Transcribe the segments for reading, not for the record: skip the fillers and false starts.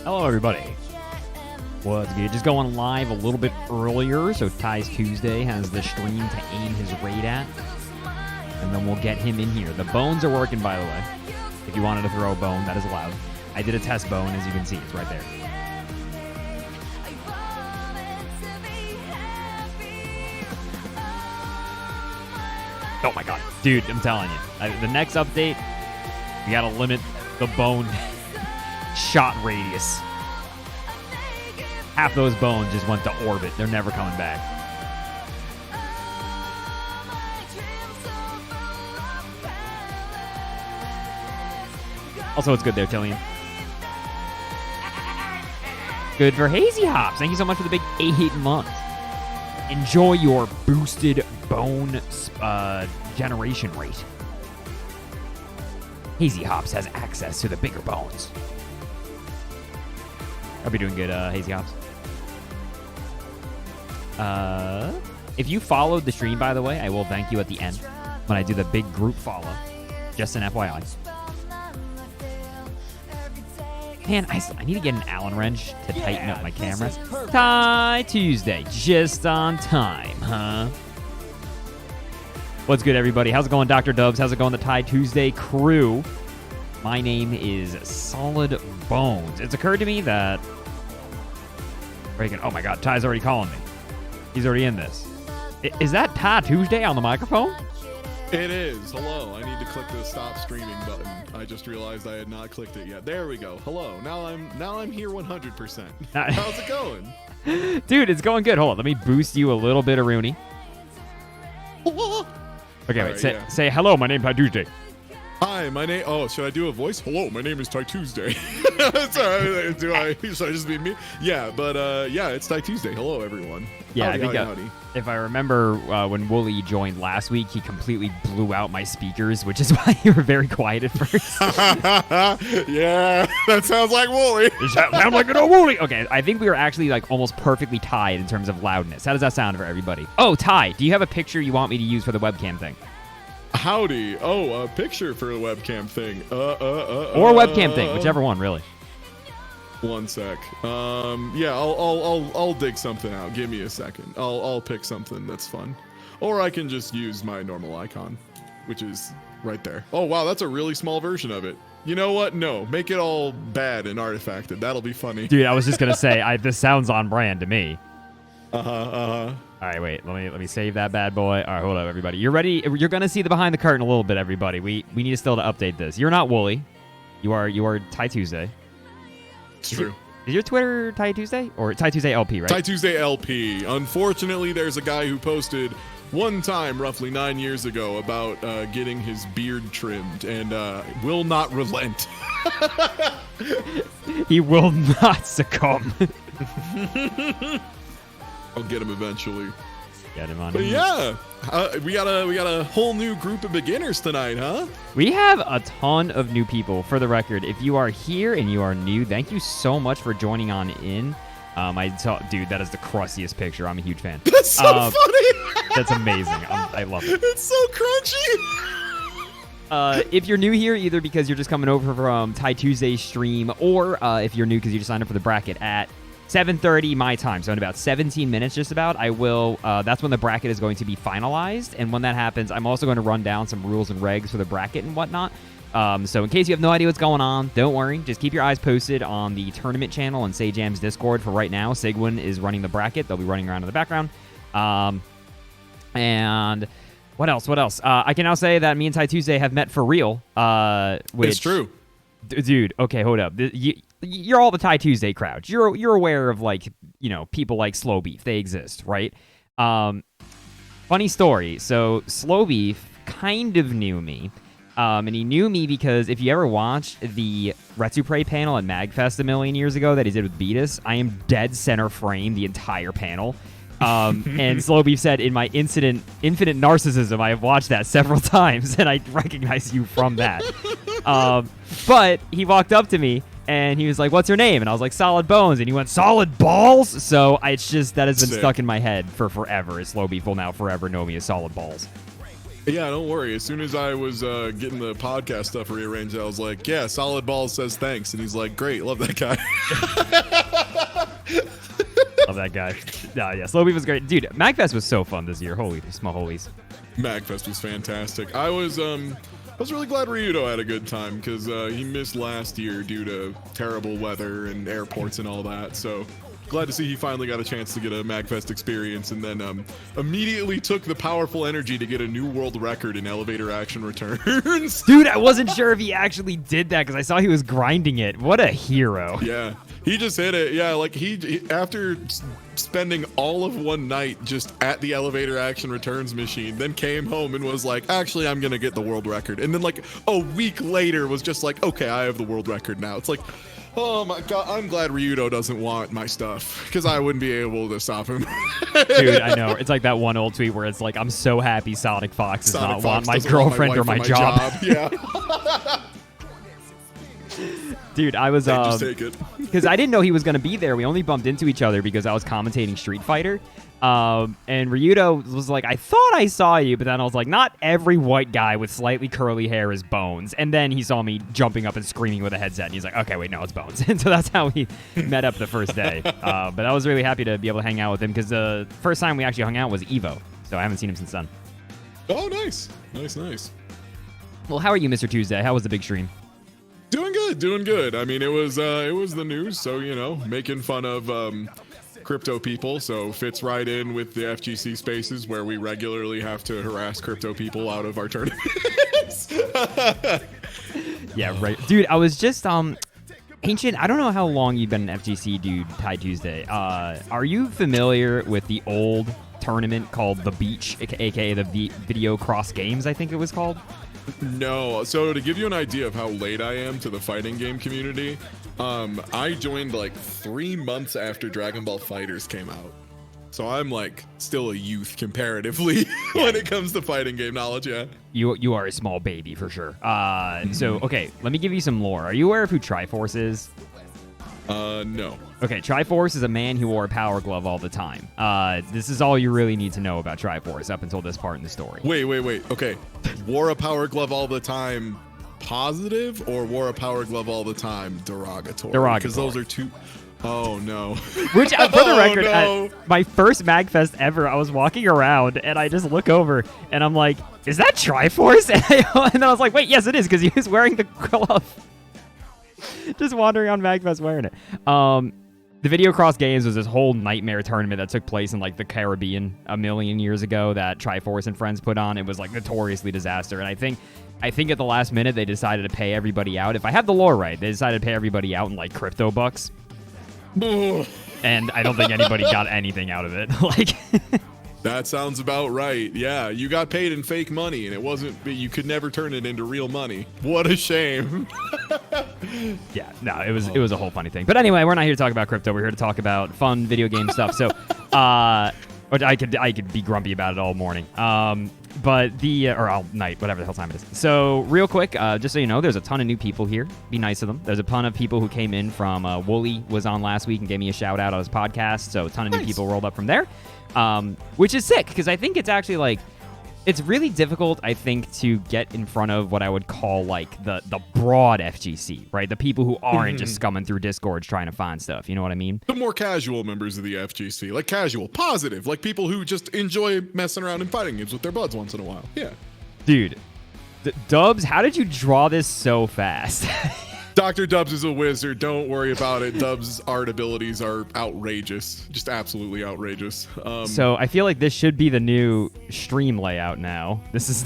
Hello, everybody. What's good? Just going live a little bit earlier, so ft.TieTuesday has the stream to aim his raid at, and then we'll get him in here. The bones are working, by the way. If you wanted to throw a bone, that is allowed. I did a test bone, as you can see. It's right there. Oh my god. Dude, I'm telling you. The next update, we gotta limit the bone shot radius. Half those bones just went to orbit. They're never coming back. Also, it's good there, Tillian. Good for Hazy Hops. Thank you so much for the big 8 months. Enjoy your boosted bone generation rate. Hazy Hops has access to the bigger bones. I'll be doing good, Hazy Hops. If you followed the stream, by the way, I will thank you at the end when I do the big group follow. Just an FYI. Man, I need to get an Allen wrench to tighten up my camera. ft.TieTuesday, just on time, huh? What's good, everybody? How's it going, Dr. Dubs? How's it going, the ft.TieTuesday crew? My name is Solid Bones. It's occurred to me that... Oh my god, Ty's already calling me. He's already in this. Is that ft.TieTuesday on the microphone? It is. Hello. I need to click the stop streaming button. I just realized I had not clicked it yet. There we go. Hello. Now I'm here 100%. How's it going? Dude, it's going good. Hold on. Let me boost you a little bit of Rooney. Okay, wait. Right, say hello. My name's ft.TieTuesday. Hi, my name... Oh, should I do a voice? Hello, my name is ft.TieTuesday. Should I just be me? Yeah, but yeah, it's ft.TieTuesday. Hello, everyone. Yeah, howdy, I think howdy. If I remember when Wooly joined last week, he completely blew out my speakers, which is why you were very quiet at first. Yeah, that sounds like Wooly. Does that sound like an old Wooly? Okay, I think we were actually like almost perfectly tied in terms of loudness. How does that sound for everybody? Oh, Ty, do you have a picture you want me to use for the webcam thing? Howdy. Oh, a picture for a webcam thing. Or webcam thing, whichever one, really. One sec. Yeah, I'll dig something out. Give me a second. I'll pick something that's fun. Or I can just use my normal icon, which is right there. Oh, wow, that's a really small version of it. You know what? No, make it all bad and artifacted. That'll be funny. Dude, I was just going to say, this sounds on brand to me. Uh-huh. All right, wait. Let me save that bad boy. All right, hold up, everybody. You're ready? You're gonna see the behind the curtain a little bit, everybody. We need to still to update this. You're not Wooly. You are ft.TieTuesday. It's true. Is your Twitter ft.TieTuesday or ft.TieTuesday LP, right? ft.TieTuesday LP. Unfortunately, there's a guy who posted one time, roughly 9 years ago, about getting his beard trimmed, and will not relent. He will not succumb. I'll get him eventually. Get him on. But yeah, we got a whole new group of beginners tonight, huh? We have a ton of new people. For the record, if you are here and you are new, thank you so much for joining on in. Dude, that is the crustiest picture. I'm a huge fan. That's so funny. That's amazing. I love it. It's so crunchy. If you're new here, either because you're just coming over from ft.TieTuesday stream, or if you're new because you just signed up for the bracket at 7:30 my time, so in about 17 minutes just about, I will, that's when the bracket is going to be finalized, and when that happens, I'm also going to run down some rules and regs for the bracket and whatnot. So in case you have no idea what's going on, don't worry, just keep your eyes posted on the tournament channel and Sajam's Discord for right now. Sigwin is running the bracket. They'll be running around in the background. And what else? I can now say that me and ft.TieTuesday have met for real. It's true. Dude, okay, hold up. You're all the ft.TieTuesday crowd. You're aware of, like, you know, people like Slow Beef. They exist, right? Funny story. So Slow Beef kind of knew me. And he knew me because if you ever watched the Retsupre panel at MagFest a million years ago that he did with Beatus, I am dead center frame the entire panel. And Slow Beef said, in my infinite narcissism, I have watched that several times, and I recognize you from that. But he walked up to me, and he was like, "What's your name?" And I was like, "Solid Bones." And he went, "Solid Balls?" So it's just, that has been stuck in my head for forever. Slow Beef will now forever know me as Solid Balls. Yeah, don't worry. As soon as I was getting the podcast stuff rearranged, I was like, yeah, Solid Balls says thanks. And he's like, great, love that guy. Love that guy. Yeah, Slow Beef was great. Dude, MagFest was so fun this year. Holy small holies. MagFest was fantastic. I was really glad Ryudo had a good time because he missed last year due to terrible weather and airports and all that. So glad to see he finally got a chance to get a MagFest experience, and then immediately took the powerful energy to get a new world record in elevator action returns. Dude, I wasn't sure if he actually did that because I saw he was grinding it. What a hero. Yeah, he just hit it. Yeah, like he after spending all of one night just at the elevator action returns machine, then came home and was like, actually, I'm going to get the world record. And then like a week later was just like, okay, I have the world record now. It's like, oh my God, I'm glad Ryudo doesn't want my stuff because I wouldn't be able to stop him. Dude, I know. It's like that one old tweet where it's like, I'm so happy Sonic Fox does not want my girlfriend or my job. Yeah. Dude, I was just take it. Because I didn't know he was going to be there. We only bumped into each other because I was commentating Street Fighter. And Ryudo was like, I thought I saw you, but then I was like, not every white guy with slightly curly hair is Bones. And then he saw me jumping up and screaming with a headset, and he's like, okay, wait, no, it's Bones. And so that's how we met up the first day. But I was really happy to be able to hang out with him because the first time we actually hung out was EVO. So I haven't seen him since then. Oh, nice. Nice. Well, how are you, Mr. Tuesday? How was the big stream? Doing good. I mean, it was the news, so, you know, making fun of crypto people, so fits right in with the FGC spaces where we regularly have to harass crypto people out of our tournaments. Yeah, right. Dude, I was just Ancient, I don't know how long you've been an FGC dude, Ft.TieTuesday. Are you familiar with the old tournament called The Beach, aka the Video Cross Games, I think it was called? No. So to give you an idea of how late I am to the fighting game community, I joined like 3 months after Dragon Ball FighterZ came out. So I'm like still a youth comparatively when it comes to fighting game knowledge, yeah. You are a small baby for sure. So, okay, let me give you some lore. Are you aware of who Triforce is? No. Okay, Triforce is a man who wore a power glove all the time. This is all you really need to know about Triforce up until this part in the story. Wait. Okay. Wore a power glove all the time positive, or wore a power glove all the time derogatory? Because those are two... Oh, no. Which, for the record, no. at my first MagFest ever, I was walking around, and I just look over, and I'm like, is that Triforce? And then I was like, wait, yes, it is, because he was wearing the glove. Just wandering on MagFest wearing it. The Video Cross Games was this whole nightmare tournament that took place in like the Caribbean a million years ago that Triforce and friends put on. It was like notoriously disaster, and I think at the last minute they decided to pay everybody out. If I have the lore right, they decided to pay everybody out in like crypto bucks. And I don't think anybody got anything out of it. Like that sounds about right. Yeah, you got paid in fake money, and it wasn't. You could never turn it into real money. What a shame. Yeah, no, it was a whole funny thing. But anyway, we're not here to talk about crypto. We're here to talk about fun video game stuff. So, which I could be grumpy about it all morning. But or all night, whatever the hell time it is. So real quick, just so you know, there's a ton of new people here. Be nice to them. There's a ton of people who came in from Wooly was on last week and gave me a shout out on his podcast. So a ton of new people rolled up from there, which is sick because I think it's actually like it's really difficult, I think, to get in front of what I would call like the broad FGC, right? The people who aren't just scumming through Discords trying to find stuff. You know what I mean? The more casual members of the FGC, like casual, positive, like people who just enjoy messing around in fighting games with their buds once in a while. Yeah. Dude, Dubs, how did you draw this so fast? Dr. Dubs is a wizard. Don't worry about it. Dubs' art abilities are outrageous. Just absolutely outrageous. So I feel like this should be the new stream layout now. This is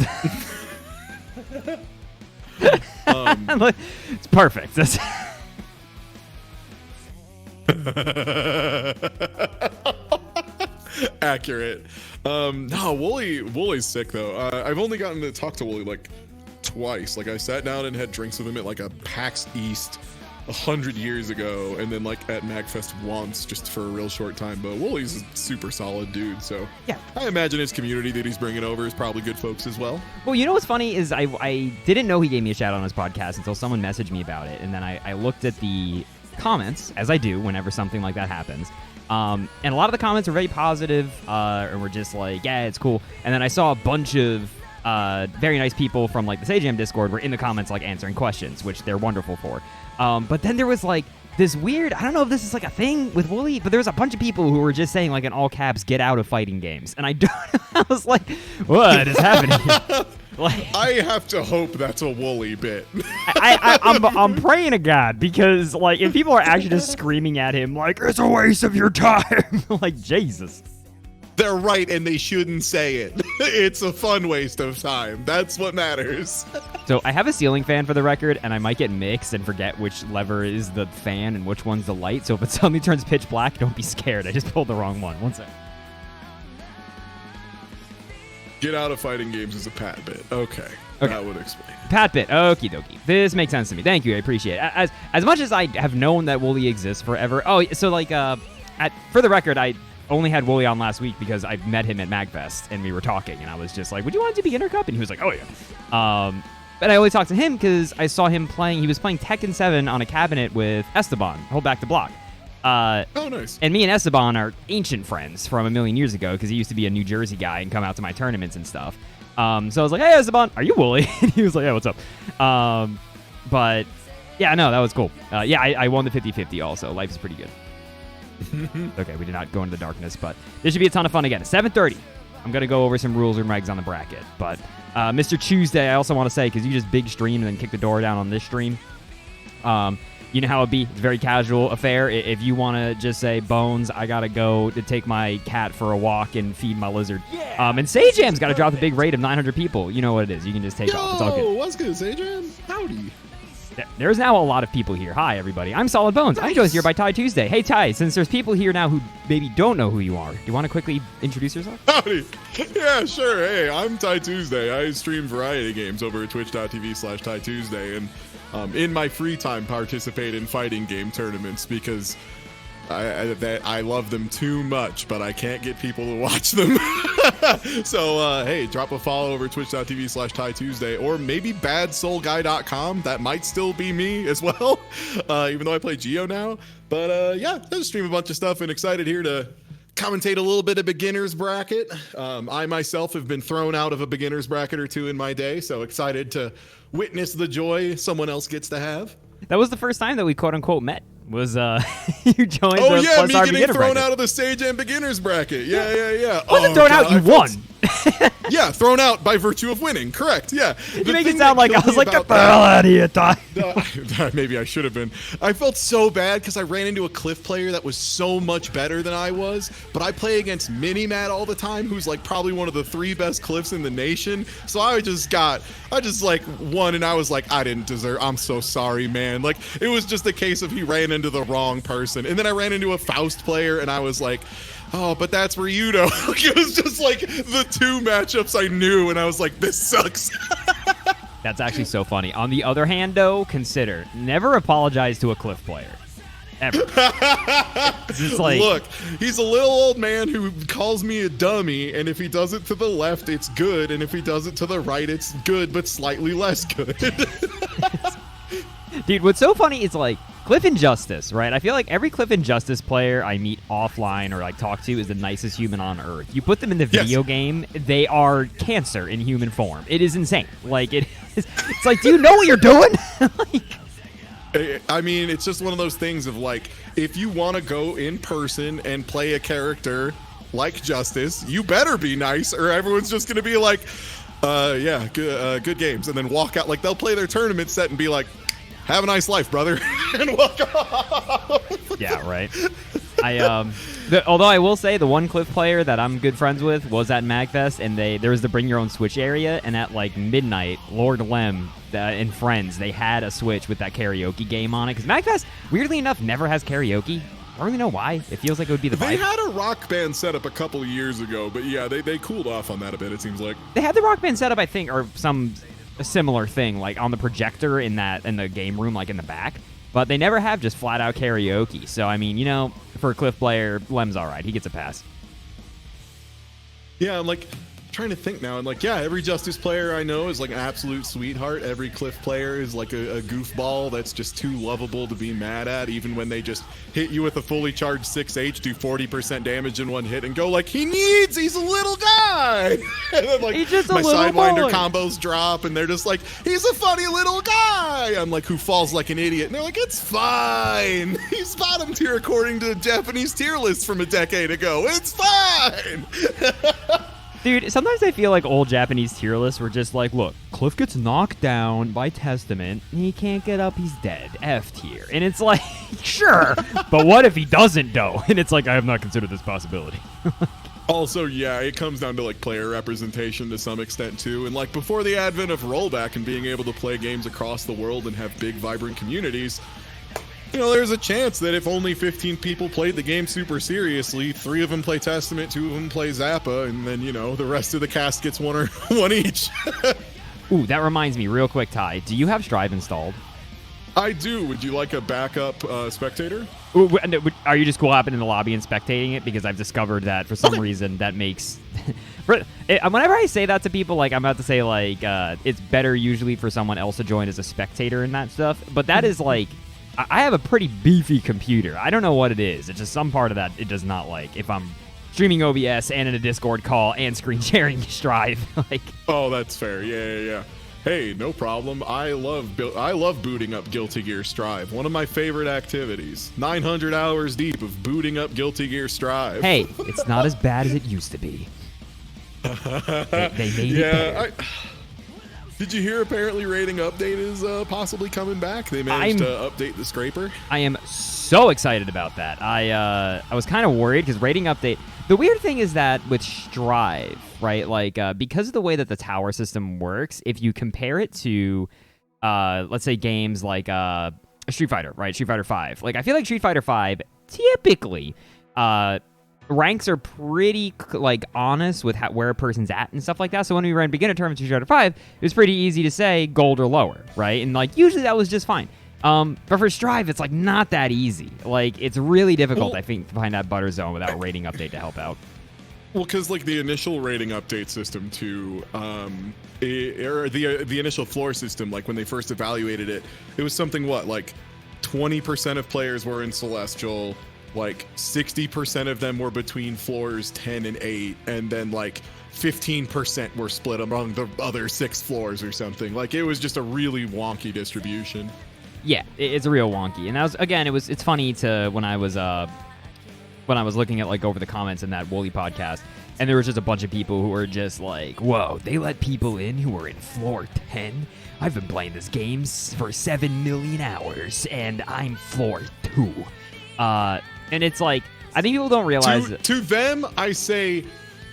it's perfect. Accurate. No, Wooly's sick though. I've only gotten to talk to Wooly like twice. Like I sat down and had drinks with him at like a PAX East 100 years ago, and then like at MagFest once, just for a real short time. But Wooly's a super solid dude, so yeah, I imagine his community that he's bringing over is probably good folks as well. Well, you know what's funny is I didn't know he gave me a shout out on his podcast until someone messaged me about it, and then I looked at the comments, as I do whenever something like that happens. And a lot of the comments were very positive, and were just like, yeah, it's cool. And then I saw a bunch of very nice people from like the Sage Jam Discord were in the comments like answering questions, which they're wonderful for. But then there was like this weird, I don't know if this is like a thing with Wooly, but there was a bunch of people who were just saying like in all caps, get out of fighting games. And I was like, what is happening? Like, I have to hope that's a Wooly bit. I'm praying to God, because like if people are actually just screaming at him like it's a waste of your time, like Jesus. They're right, and they shouldn't say it. It's a fun waste of time. That's what matters. So I have a ceiling fan for the record, and I might get mixed and forget which lever is the fan and which one's the light. So if it suddenly turns pitch black, don't be scared. I just pulled the wrong one. One sec. Get out of fighting games is a Pat bit. Okay. That would explain. Pat bit. Okie dokie. This makes sense to me. Thank you. I appreciate it. As much as I have known that Wooly exists forever. Oh, so like for the record, I only had Wooly on last week because I met him at MagFest and we were talking, and I was just like, would you want to do Beginner Cup? And he was like, oh yeah. But I only talked to him because I saw him playing. He was playing Tekken 7 on a cabinet with Esteban, Hold Back the Block. Oh, nice. And me and Esteban are ancient friends from a million years ago because he used to be a New Jersey guy and come out to my tournaments and stuff. So I was like, hey, Esteban, are you Wooly? And he was like, yeah, what's up? But yeah, no, that was cool. Yeah, I won the 50-50 also. Life is pretty good. Okay, we did not go into the darkness, but this should be a ton of fun again. 7:30. I'm going to go over some rules and regs on the bracket. But Mr. Tuesday, I also want to say, because you just big stream and then kick the door down on this stream, you know how it'd be. It's a very casual affair. If you want to just say, Bones, I got to go to take my cat for a walk and feed my lizard. Yeah, and Sage Jam's got to drop the big rate of 900 people. You know what it is. You can just take off. It's all good. What's good, Sage Jam? Howdy. There's now a lot of people here. Hi, everybody. I'm Solid Bones. Nice. I'm joined here by Tuesday. Hey, Ty, since there's people here now who maybe don't know who you are, do you want to quickly introduce yourself? Howdy. Yeah, sure. Hey, I'm Tuesday. I stream variety games over at Twitch.tv/TieTuesday, and in my free time participate in fighting game tournaments because I love them too much, but I can't get people to watch them. So, hey, drop a follow over Twitch.tv/TieTuesday, or maybe badsoulguy.com. That might still be me as well, even though I play Geo now. But yeah, I just stream a bunch of stuff and excited here to commentate a little bit of beginner's bracket. I myself have been thrown out of a beginner's bracket or two in my day, so excited to witness the joy someone else gets to have. That was the first time that we quote-unquote met. Was you joined the yeah, me Plus getting thrown bracket. out of the Sage and beginners bracket. Yeah. Wasn't thrown out, you won. Yeah, thrown out by virtue of winning. Correct. Yeah. You make it sound like I was like, get the hell out of here, Ty. Maybe I should have been. I felt so bad because I ran into a Cliff player that was so much better than I was, but I play against Mini-Matt all the time, who's like probably one of the 3 best Cliffs in the nation. So I just like won, and I was like, I didn't deserve. I'm so sorry, man. Like, it was just a case of he ran into the wrong person. And then I ran into a Faust player, and I was like, oh, but that's Ryudo. It was just like the 2 matchups I knew, and I was like, this sucks. That's actually so funny. On the other hand, though, consider never apologize to a Cliff player. Ever. It's just like, look, he's a little old man who calls me a dummy, and if he does it to the left, it's good, and if he does it to the right, it's good, but slightly less good. Dude, what's so funny is like Cliff Injustice, right? I feel like every Cliff Injustice player I meet offline or like talk to is the nicest human on earth. You put them in the video game, they are cancer in human form. It is insane. Like it's like, do you know what you're doing? Like, I mean, it's just one of those things of like, if you want to go in person and play a character like Justice, you better be nice, or everyone's just going to be like, yeah, good games, and then walk out. Like, they'll play their tournament set and be like, have a nice life, brother, and walk off. Yeah, right. Although I will say the one Cliff player that I'm good friends with was at MagFest, and there was the Bring Your Own Switch area, and at like midnight, Lord Lem and friends, they had a Switch with that karaoke game on it, because MagFest, weirdly enough, never has karaoke. I don't really know why. It feels like it would be the vibe. They had a Rock Band set up a couple of years ago, but yeah, they cooled off on that a bit, it seems like. They had the Rock Band set up, I think, or a similar thing, like on the projector in the game room, like in the back. But they never have just flat out karaoke. So I mean, you know, for a Cliff player, Lem's all right. He gets a pass. Yeah, I'm like, trying to think now, and like, yeah, every Justice player I know is like an absolute sweetheart. Every Cliff player is like a goofball that's just too lovable to be mad at, even when they just hit you with a fully charged 6H, do 40% damage in one hit, and go like, he's a little guy. And then like my Sidewinder combos drop, and they're just like, he's a funny little guy. I'm like, who falls like an idiot, and they're like, it's fine. He's bottom tier according to the Japanese tier list from a decade ago. It's fine. Dude, sometimes I feel like old Japanese tier lists were just like, look, Cliff gets knocked down by Testament, and he can't get up, he's dead. F tier. And it's like, sure, but what if he doesn't, though? And it's like, I have not considered this possibility. Also, yeah, it comes down to like player representation to some extent too. And like before the advent of rollback and being able to play games across the world and have big, vibrant communities, you know, there's a chance that if only 15 people played the game super seriously, 3 of them play Testament, 2 of them play Zappa, and then, you know, the rest of the cast gets one each. Ooh, that reminds me, real quick, Ty, do you have Strive installed? I do. Would you like a backup spectator? Ooh, are you just cool hopping in the lobby and spectating it? Because I've discovered that for some reason that makes... Whenever I say that to people, like, I'm about to say, like, it's better usually for someone else to join as a spectator and that stuff, but that is, like... I have a pretty beefy computer. I don't know what it is. It's just some part of that it does not like. If I'm streaming OBS and in a Discord call and screen sharing Strive, like. Oh, that's fair. Yeah. Hey, no problem. I love booting up Guilty Gear Strive. One of my favorite activities. 900 hours deep of booting up Guilty Gear Strive. Hey, it's not as bad as it used to be. They made it better. Did you hear apparently Rating Update is possibly coming back? They managed to update the scraper. I am so excited about that. I was kind of worried because Rating Update... The weird thing is that with Strive, right, like because of the way that the tower system works, if you compare it to, let's say, games like Street Fighter, right, Street Fighter 5. Like, I feel like Street Fighter 5 typically... ranks are pretty like honest with where a person's at and stuff like that. So when we ran beginner tournaments in Street Fighter 5, it was pretty easy to say gold or lower, right? And like usually that was just fine. But for Strive, it's like not that easy. Like it's really difficult, I think, to find that butter zone without a Rating Update to help out. Well, because like the initial Rating Update system to the initial floor system, like when they first evaluated it, it was something like 20% of players were in Celestial. Like 60% of them were between floors 10 and 8, and then like 15% were split among the other 6 floors or something. Like it was just a really wonky distribution. Yeah, it's real wonky. And that was, again, it's funny to when I was looking at like over the comments in that Wooly podcast, and there was just a bunch of people who were just like, whoa, they let people in who were in floor 10? I've been playing this game for 7 million hours, and I'm floor 2. And it's like, I think people don't realize... To them, I say,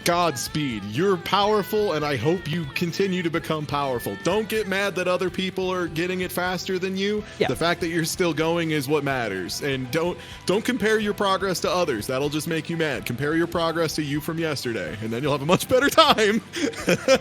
Godspeed. You're powerful, and I hope you continue to become powerful. Don't get mad that other people are getting it faster than you. Yeah. The fact that you're still going is what matters. And don't compare your progress to others. That'll just make you mad. Compare your progress to you from yesterday, and then you'll have a much better time.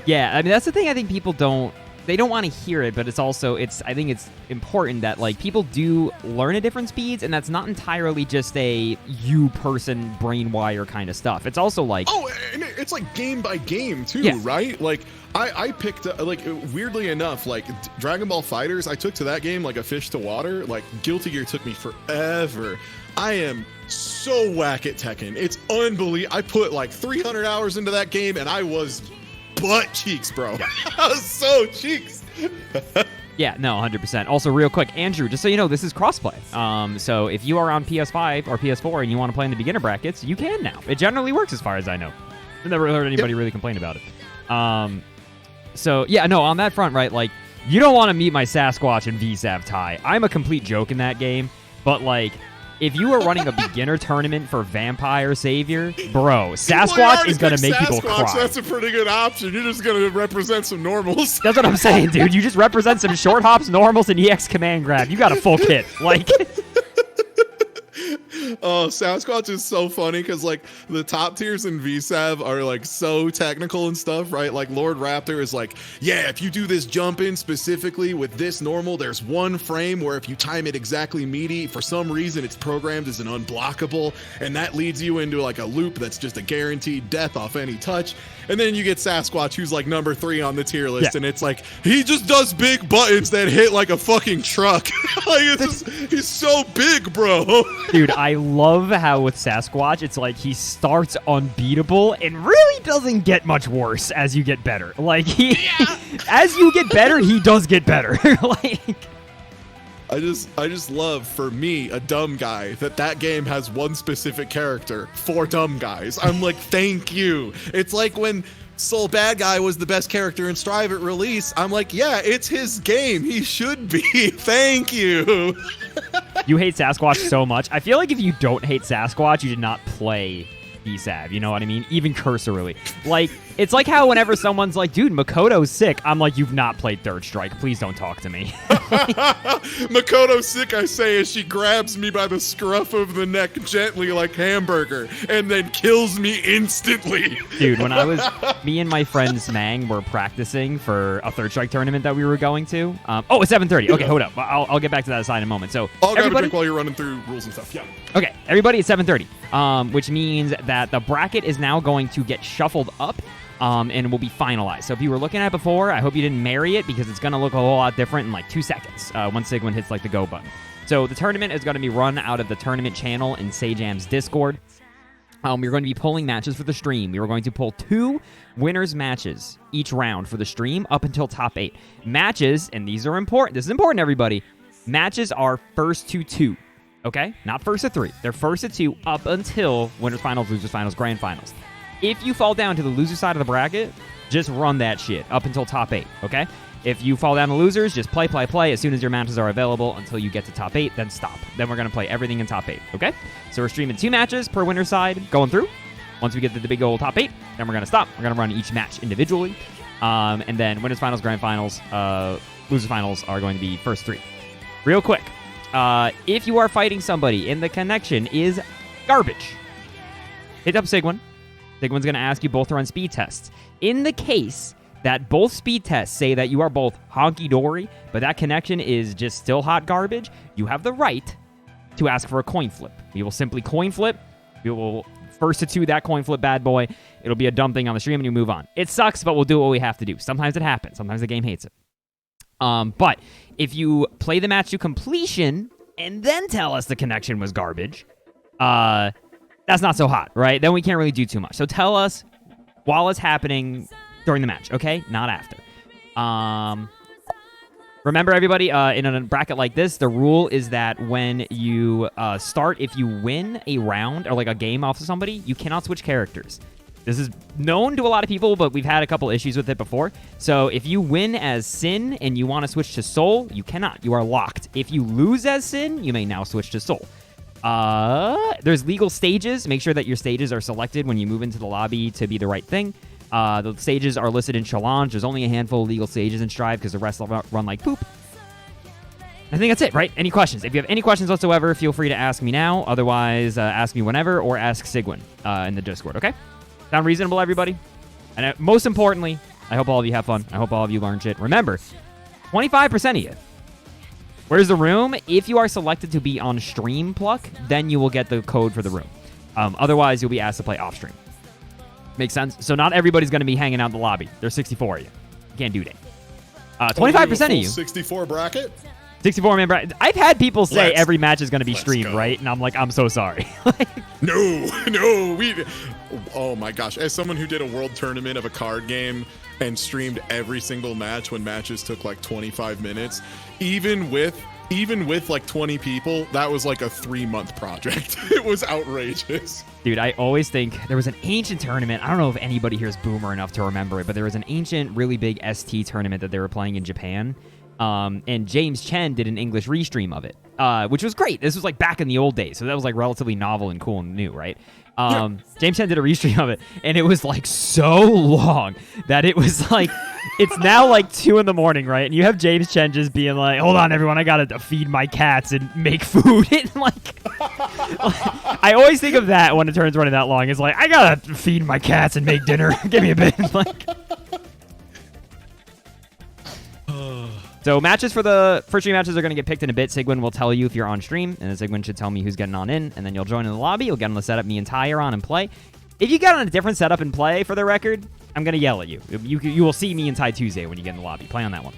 Yeah, I mean, that's the thing I think people don't... They don't want to hear it, but it's also, I think it's important that, like, people do learn at different speeds, and that's not entirely just a you-person brain wire kind of stuff. It's also, like... Oh, and it's, like, game by game, too, yeah. Right? Like, I picked, like, weirdly enough, like, Dragon Ball FighterZ, I took to that game like a fish to water. Like, Guilty Gear took me forever. I am so whack at Tekken. It's unbelievable. I put, like, 300 hours into that game, and I was... butt cheeks, bro. Yeah. I was so cheeks. Yeah, no, 100%. Also, real quick, Andrew, just so you know, this is crossplay. So if you are on PS5 or PS4 and you want to play in the beginner brackets, you can now. It generally works as far as I know. I've never heard anybody really complain about it. So, yeah, no, on that front, right, like, you don't want to meet my Sasquatch and VSAV Ty. I'm a complete joke in that game, but, like, if you were running a beginner tournament for Vampire Savior, bro, Sasquatch is going to make people cry. That's a pretty good option. You're just going to represent some normals. That's what I'm saying, dude. You just represent some short hops, normals, and EX command grab. You got a full kit. Like... Oh, Sasquatch is so funny because like the top tiers in VSAV are like so technical and stuff, right? Like Lord Raptor is like, yeah, if you do this jump in specifically with this normal, there's one frame where if you time it exactly meaty, for some reason it's programmed as an unblockable, and that leads you into like a loop that's just a guaranteed death off any touch. And then you get Sasquatch, who's like number 3 on the tier list, and it's like he just does big buttons that hit like a fucking truck. Like it's just, he's so big, bro. Dude, I love how with Sasquatch, it's like he starts unbeatable and really doesn't get much worse as you get better. Like as you get better, he does get better. Like. I just love, for me, a dumb guy, that game has one specific character for dumb guys. I'm like, thank you. It's like when Soul Bad Guy was the best character in Strive at release. I'm like, yeah, it's his game. He should be. Thank you. You hate Sasquatch so much. I feel like if you don't hate Sasquatch, you did not play VSAV. You know what I mean? Even cursorily. Like, it's like how whenever someone's like, dude, Makoto's sick, I'm like, you've not played Third Strike. Please don't talk to me. Makoto's sick, I say, as she grabs me by the scruff of the neck gently like Hamburger and then kills me instantly. Dude, when me and my friend Smang were practicing for a Third Strike tournament that we were going to. It's 7:30. Okay, hold up. I'll get back to that aside in a moment. So I'll grab a drink while you're running through rules and stuff. Yeah. Okay, everybody, it's 7:30, which means that the bracket is now going to get shuffled up. And will be finalized. So if you were looking at it before, I hope you didn't marry it because it's going to look a whole lot different in like 2 seconds once Sigmund hits like the go button. So the tournament is going to be run out of the tournament channel in Sajam's Discord. We're going to be pulling matches for the stream. We are going to pull 2 winners matches each round for the stream up until top 8. Matches, and these are important. This is important, everybody. Matches are first to 2. Okay? Not first to 3. They're first to 2 up until winners finals, losers finals, grand finals. If you fall down to the loser side of the bracket, just run that shit up until top 8, okay? If you fall down to losers, just play. As soon as your matches are available until you get to top 8, then stop. Then we're going to play everything in top 8, okay? So we're streaming 2 matches per winner's side going through. Once we get to the big old top 8, then we're going to stop. We're going to run each match individually. And then winners finals, grand finals, loser finals are going to be first 3. Real quick, if you are fighting somebody and the connection is garbage, hit up Sigmund. Sigmund's going to ask you both to run speed tests. In the case that both speed tests say that you are both honky-dory, but that connection is just still hot garbage, you have the right to ask for a coin flip. We will simply coin flip. We will first to 2 that coin flip bad boy. It'll be a dumb thing on the stream and you move on. It sucks, but we'll do what we have to do. Sometimes it happens. Sometimes the game hates it. But if you play the match to completion and then tell us the connection was garbage, that's not so hot, right? Then we can't really do too much. So tell us while it's happening during the match, okay? Not after. Remember, everybody, in a bracket like this, the rule is that when you start, if you win a round or like a game off of somebody, you cannot switch characters. This is known to a lot of people, but we've had a couple issues with it before. So if you win as Sin and you want to switch to Soul, you cannot. You are locked. If you lose as Sin, you may now switch to Soul. There's legal stages. Make sure that your stages are selected when you move into the lobby to be the right thing. The stages are listed in Challenge. There's only a handful of legal stages in Strive because the rest run like poop. I think that's it, right? Any questions? If you have any questions whatsoever, feel free to ask me now. Otherwise, ask me whenever or ask Sigwin in the Discord, okay? Sound reasonable, everybody? And most importantly, I hope all of you have fun. I hope all of you learn shit. Remember, 25% of you. Where's the room? If you are selected to be on Stream Pluck, then you will get the code for the room. Otherwise, you'll be asked to play off stream. Makes sense? So not everybody's going to be hanging out in the lobby. There's 64 of you. You can't do that. 25% of you. 64 bracket? 64-man bracket. I've had people say every match is going to be streamed, right? And I'm like, I'm so sorry. No. Oh my gosh. As someone who did a world tournament of a card game and streamed every single match when matches took like 25 minutes, even with like 20 people, that was like a 3-month project. It was outrageous. Dude, I always think there was an ancient tournament. I don't know if anybody here is boomer enough to remember it, but there was an ancient, really big ST tournament that they were playing in Japan. And James Chen did an English restream of it, which was great. This was like back in the old days, so that was like relatively novel and cool and new, right? James Chen did a restream of it, and it was like so long that it was like, it's now like 2 in the morning, right? And you have James Chen just being like, hold on, everyone, I gotta feed my cats and make food. And like, I always think of that when a turn's running that long. It's like, I gotta feed my cats and make dinner. Give me a bit. Like, so matches for the first 3 matches are going to get picked in a bit. Sigwin will tell you if you're on stream, and then Sigwin should tell me who's getting on in, and then you'll join in the lobby. You'll get on the setup me and Ty are on and play. If you get on a different setup and play, for the record, I'm going to yell at you. You will see me in Tuesday when you get in the lobby. Play on that one.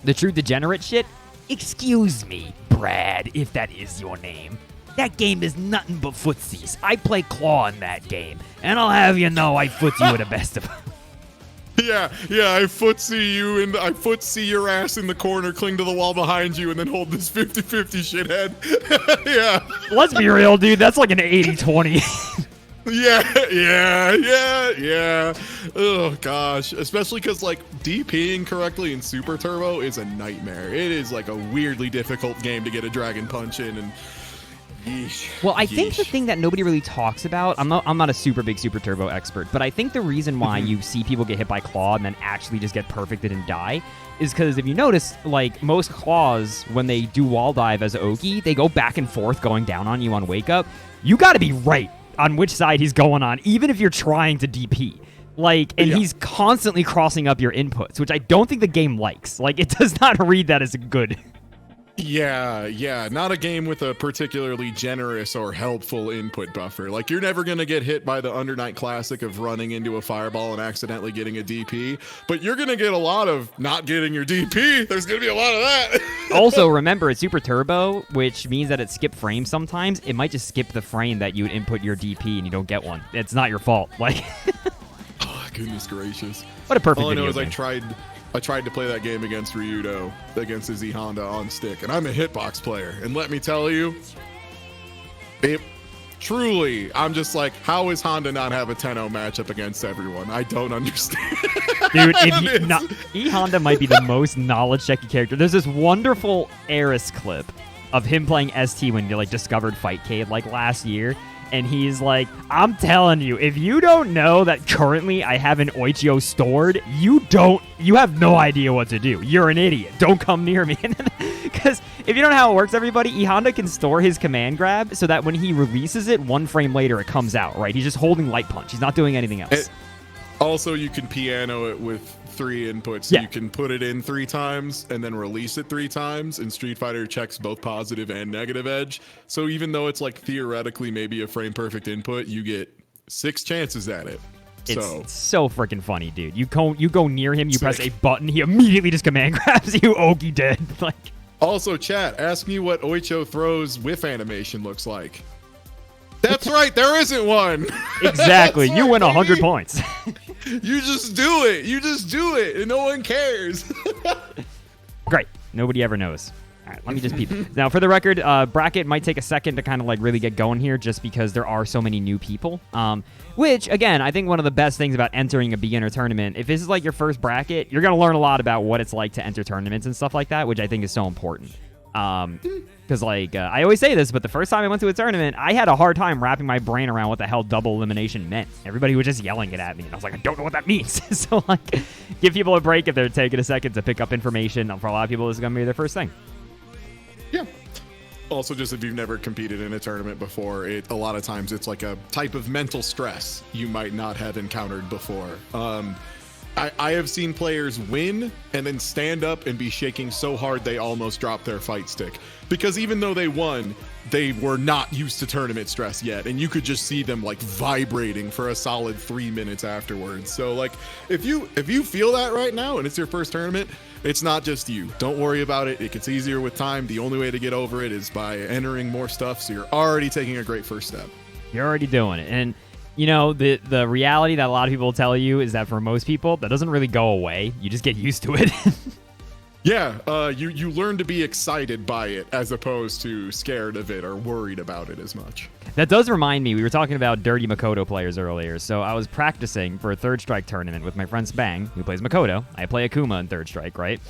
The True Degenerate shit? Excuse me, Brad, if that is your name. That game is nothing but footsies. I play Claw in that game, and I'll have you know I footsie with the best of them. Yeah, I footsie you, and I footsie your ass in the corner, cling to the wall behind you, and then hold this 50-50 shithead. Yeah. Let's be real, dude. That's like an 80-20. Yeah. Oh, gosh. Especially because, like, DPing correctly in Super Turbo is a nightmare. It is, like, a weirdly difficult game to get a Dragon Punch in, and... Well, I think the thing that nobody really talks about, I'm not a super big Super Turbo expert, but I think the reason why you see people get hit by Claw and then actually just get perfected and die is because if you notice, like, most Claws, when they do wall dive as Oki, they go back and forth going down on you on Wake Up. You got to be right on which side he's going on, even if you're trying to DP. Like, and he's constantly crossing up your inputs, which I don't think the game likes. Like, it does not read that as good. Yeah, not a game with a particularly generous or helpful input buffer. Like, you're never going to get hit by the Undernight classic of running into a fireball and accidentally getting a DP, but you're going to get a lot of not getting your DP. There's going to be a lot of that. Also, remember, it's Super Turbo, which means that it skips frames sometimes. It might just skip the frame that you would input your DP and you don't get one. It's not your fault. Like, oh, goodness gracious. What a perfect All I know video is game. I tried to play that game against Ryudo, against his E-Honda on stick, and I'm a hitbox player. And let me tell you, truly, I'm just like, how is Honda not have a 10-0 matchup against everyone? I don't understand. Dude, E-Honda might be the most knowledge-checky character. There's this wonderful Eris clip of him playing ST when he like discovered Fightcade like last year. And he's like, I'm telling you, if you don't know that currently I have an Oichio stored, you have no idea what to do. You're an idiot. Don't come near me. Because if you don't know how it works, everybody, E-Honda can store his command grab so that when he releases it, 1 frame later, it comes out, right? He's just holding light punch. He's not doing anything else. Also, you can piano it with 3 inputs. Yeah. You can put it in 3 times and then release it 3 times, and Street Fighter checks both positive and negative edge. So even though it's like theoretically maybe a frame perfect input, you get 6 chances at it. It's so freaking funny, dude. You go near him, you press a button, he immediately just command grabs you. Okie dead. Like. Also, chat, ask me what Oicho throws whiff animation looks like. That's right, there isn't one. Exactly. You win 100 points. You just do it, and no one cares. Great. Nobody ever knows. All right, let me just peep. Now, for the record, bracket might take a second to kind of like really get going here just because there are so many new people. Which, again, I think one of the best things about entering a beginner tournament, if this is like your first bracket, you're going to learn a lot about what it's like to enter tournaments and stuff like that, which I think is so important. Because, like, I always say this, but the first time I went to a tournament, I had a hard time wrapping my brain around what the hell double elimination meant. Everybody was just yelling it at me, and I was like, I don't know what that means. So, like, give people a break if they're taking a second to pick up information. For a lot of people, this is going to be their first thing. Yeah. Also, just if you've never competed in a tournament before, a lot of times it's like a type of mental stress you might not have encountered before. I have seen players win and then stand up and be shaking so hard they almost drop their fight stick. Because even though they won, they were not used to tournament stress yet. And you could just see them like vibrating for a solid 3 minutes afterwards. So like, if you feel that right now and it's your first tournament, it's not just you. Don't worry about it. It gets easier with time. The only way to get over it is by entering more stuff. So you're already taking a great first step. You're already doing it. And you know, the reality that a lot of people tell you is that for most people, that doesn't really go away. You just get used to it. Yeah, you learn to be excited by it as opposed to scared of it or worried about it as much. That does remind me, we were talking about dirty Makoto players earlier. So I was practicing for a Third Strike tournament with my friend Spang, who plays Makoto. I play Akuma in Third Strike, right?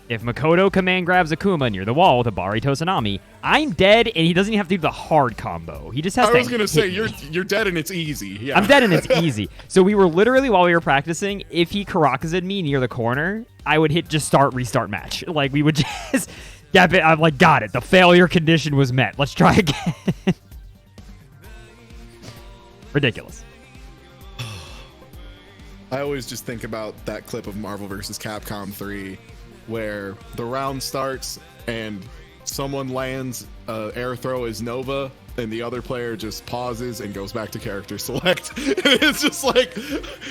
If Makoto command grabs Akuma near the wall with a Bari Tosanami, I'm dead, and he doesn't even have to do the hard combo. He just has to. I was gonna say you're dead and it's easy. Yeah, I'm dead and it's easy. So we were literally while we were practicing, if he Karakaza'd me near the corner, I would hit just start restart match. Like we would just Yeah, but I'm like, got it. The failure condition was met. Let's try again. Ridiculous. I always just think about that clip of Marvel vs. Capcom 3 where the round starts and someone lands air throw as Nova and the other player just pauses and goes back to character select. It's just like,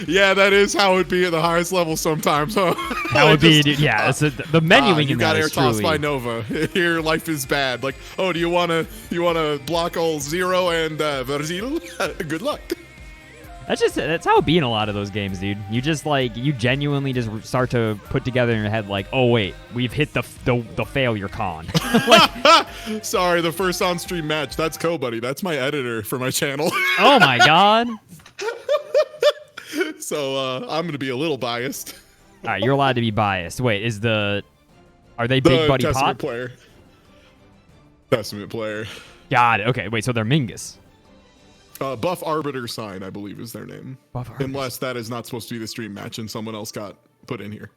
yeah, that is how it'd be at the highest level sometimes, huh? That would be, yeah. It's the menuing you in got that air is tossed truly... by Nova. Here, life is bad. Like, oh, do you wanna block all Zero and Vergil? Good luck. That's how it be in a lot of those games, dude. You just like you genuinely just start to put together in your head like, oh wait, we've hit the failure con. Like, sorry, the first on stream match. That's CoBuddy. That's my editor for my channel. Oh my god. So I'm gonna be a little biased. All right, you're allowed to be biased. Wait, are they Big Buddy Testament Pot? player? Testament player. Got it. Okay, wait, so they're Mingus. Buff Arbiter Sign, I believe, is their name. Buff Arbiter. Unless that is not supposed to be the stream match and someone else got put in here.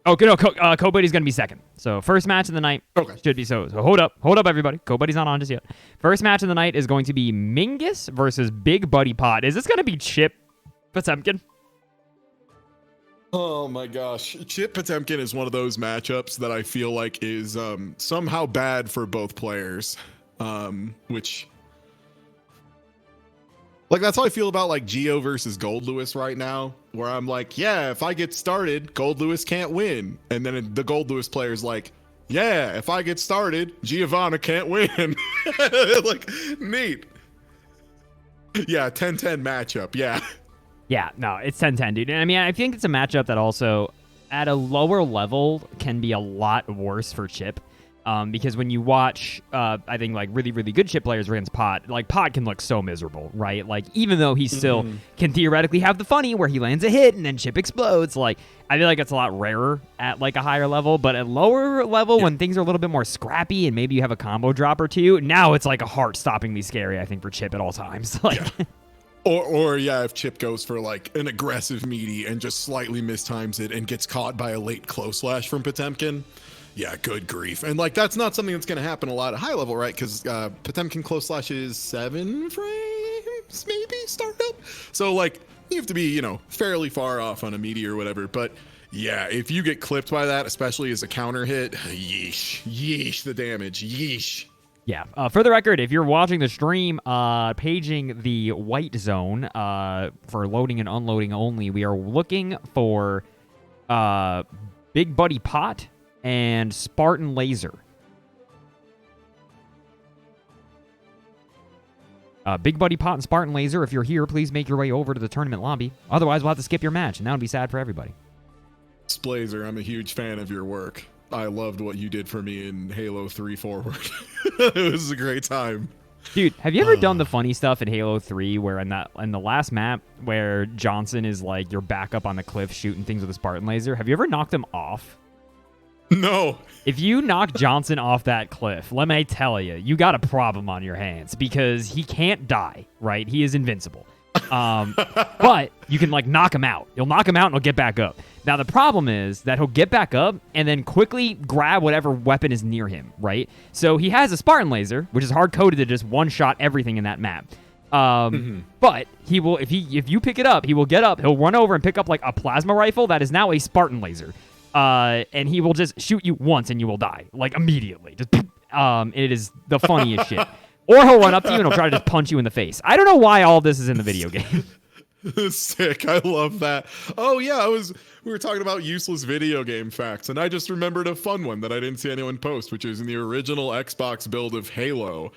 Oh, no, CoBuddy's going to be second. So first match of the night should be so. So hold up, everybody. CoBuddy's not on just yet. First match of the night is going to be Mingus versus Big Buddy Pot. Is this going to be Chip Potemkin? Oh my gosh. Chip Potemkin is one of those matchups that I feel like is somehow bad for both players. Which... like, that's how I feel about, like, Geo versus Gold Lewis right now, where I'm like, yeah, if I get started, Gold Lewis can't win. And then the Gold Lewis player's like, yeah, if I get started, Giovanna can't win. Like, neat. Yeah, 10-10 matchup, yeah. Yeah, no, it's 10-10, dude. And I mean, I think it's a matchup that also, at a lower level, can be a lot worse for Chip. Because when you watch, I think, like, really, really good Chip players against Pot, like, Pot can look so miserable, right? Like, even though he still can theoretically have the funny where he lands a hit and then Chip explodes, like, I feel like it's a lot rarer at, like, a higher level. But at lower level, when things are a little bit more scrappy and maybe you have a combo drop or two, now it's, like, a heart-stoppingly scary, I think, for Chip at all times. Like, Or yeah, if Chip goes for, like, an aggressive meaty and just slightly mistimes it and gets caught by a late close slash from Potemkin. Yeah, good grief. And, like, that's not something that's going to happen a lot at high level, right? Because Potemkin close slash is 7 frames, maybe, startup. So, like, you have to be, you know, fairly far off on a meteor or whatever. But, yeah, if you get clipped by that, especially as a counter hit, yeesh, the damage, yeesh. Yeah. For the record, if you're watching the stream, paging the white zone for loading and unloading only, we are looking for Big Buddy Pot and Spartan Laser. Big Buddy Pot and Spartan Laser, if you're here, please make your way over to the tournament lobby. Otherwise, we'll have to skip your match, and that would be sad for everybody. Blazer, I'm a huge fan of your work. I loved what you did for me in Halo 3 Forward. It was a great time. Dude, have you ever done the funny stuff in Halo 3 where in the last map where Johnson is like your backup on the cliff shooting things with a Spartan Laser? Have you ever knocked him off? No. If you knock Johnson off that cliff, let me tell you, you got a problem on your hands because he can't die, right? He is invincible. But you can, like, knock him out. You'll knock him out and he'll get back up. Now, the problem is that he'll get back up and then quickly grab whatever weapon is near him, right? So he has a Spartan Laser, which is hard-coded to just one-shot everything in that map. But he will, if you pick it up, he will get up, he'll run over and pick up, like, a plasma rifle that is now a Spartan Laser. And he will just shoot you once and you will die, like, immediately. Just, it is the funniest shit. Or he'll run up to you and he'll try to just punch you in the face. I don't know why all this is in the video game. Sick. I love that. Oh, yeah, we were talking about useless video game facts, and I just remembered a fun one that I didn't see anyone post, which is in the original Xbox build of Halo.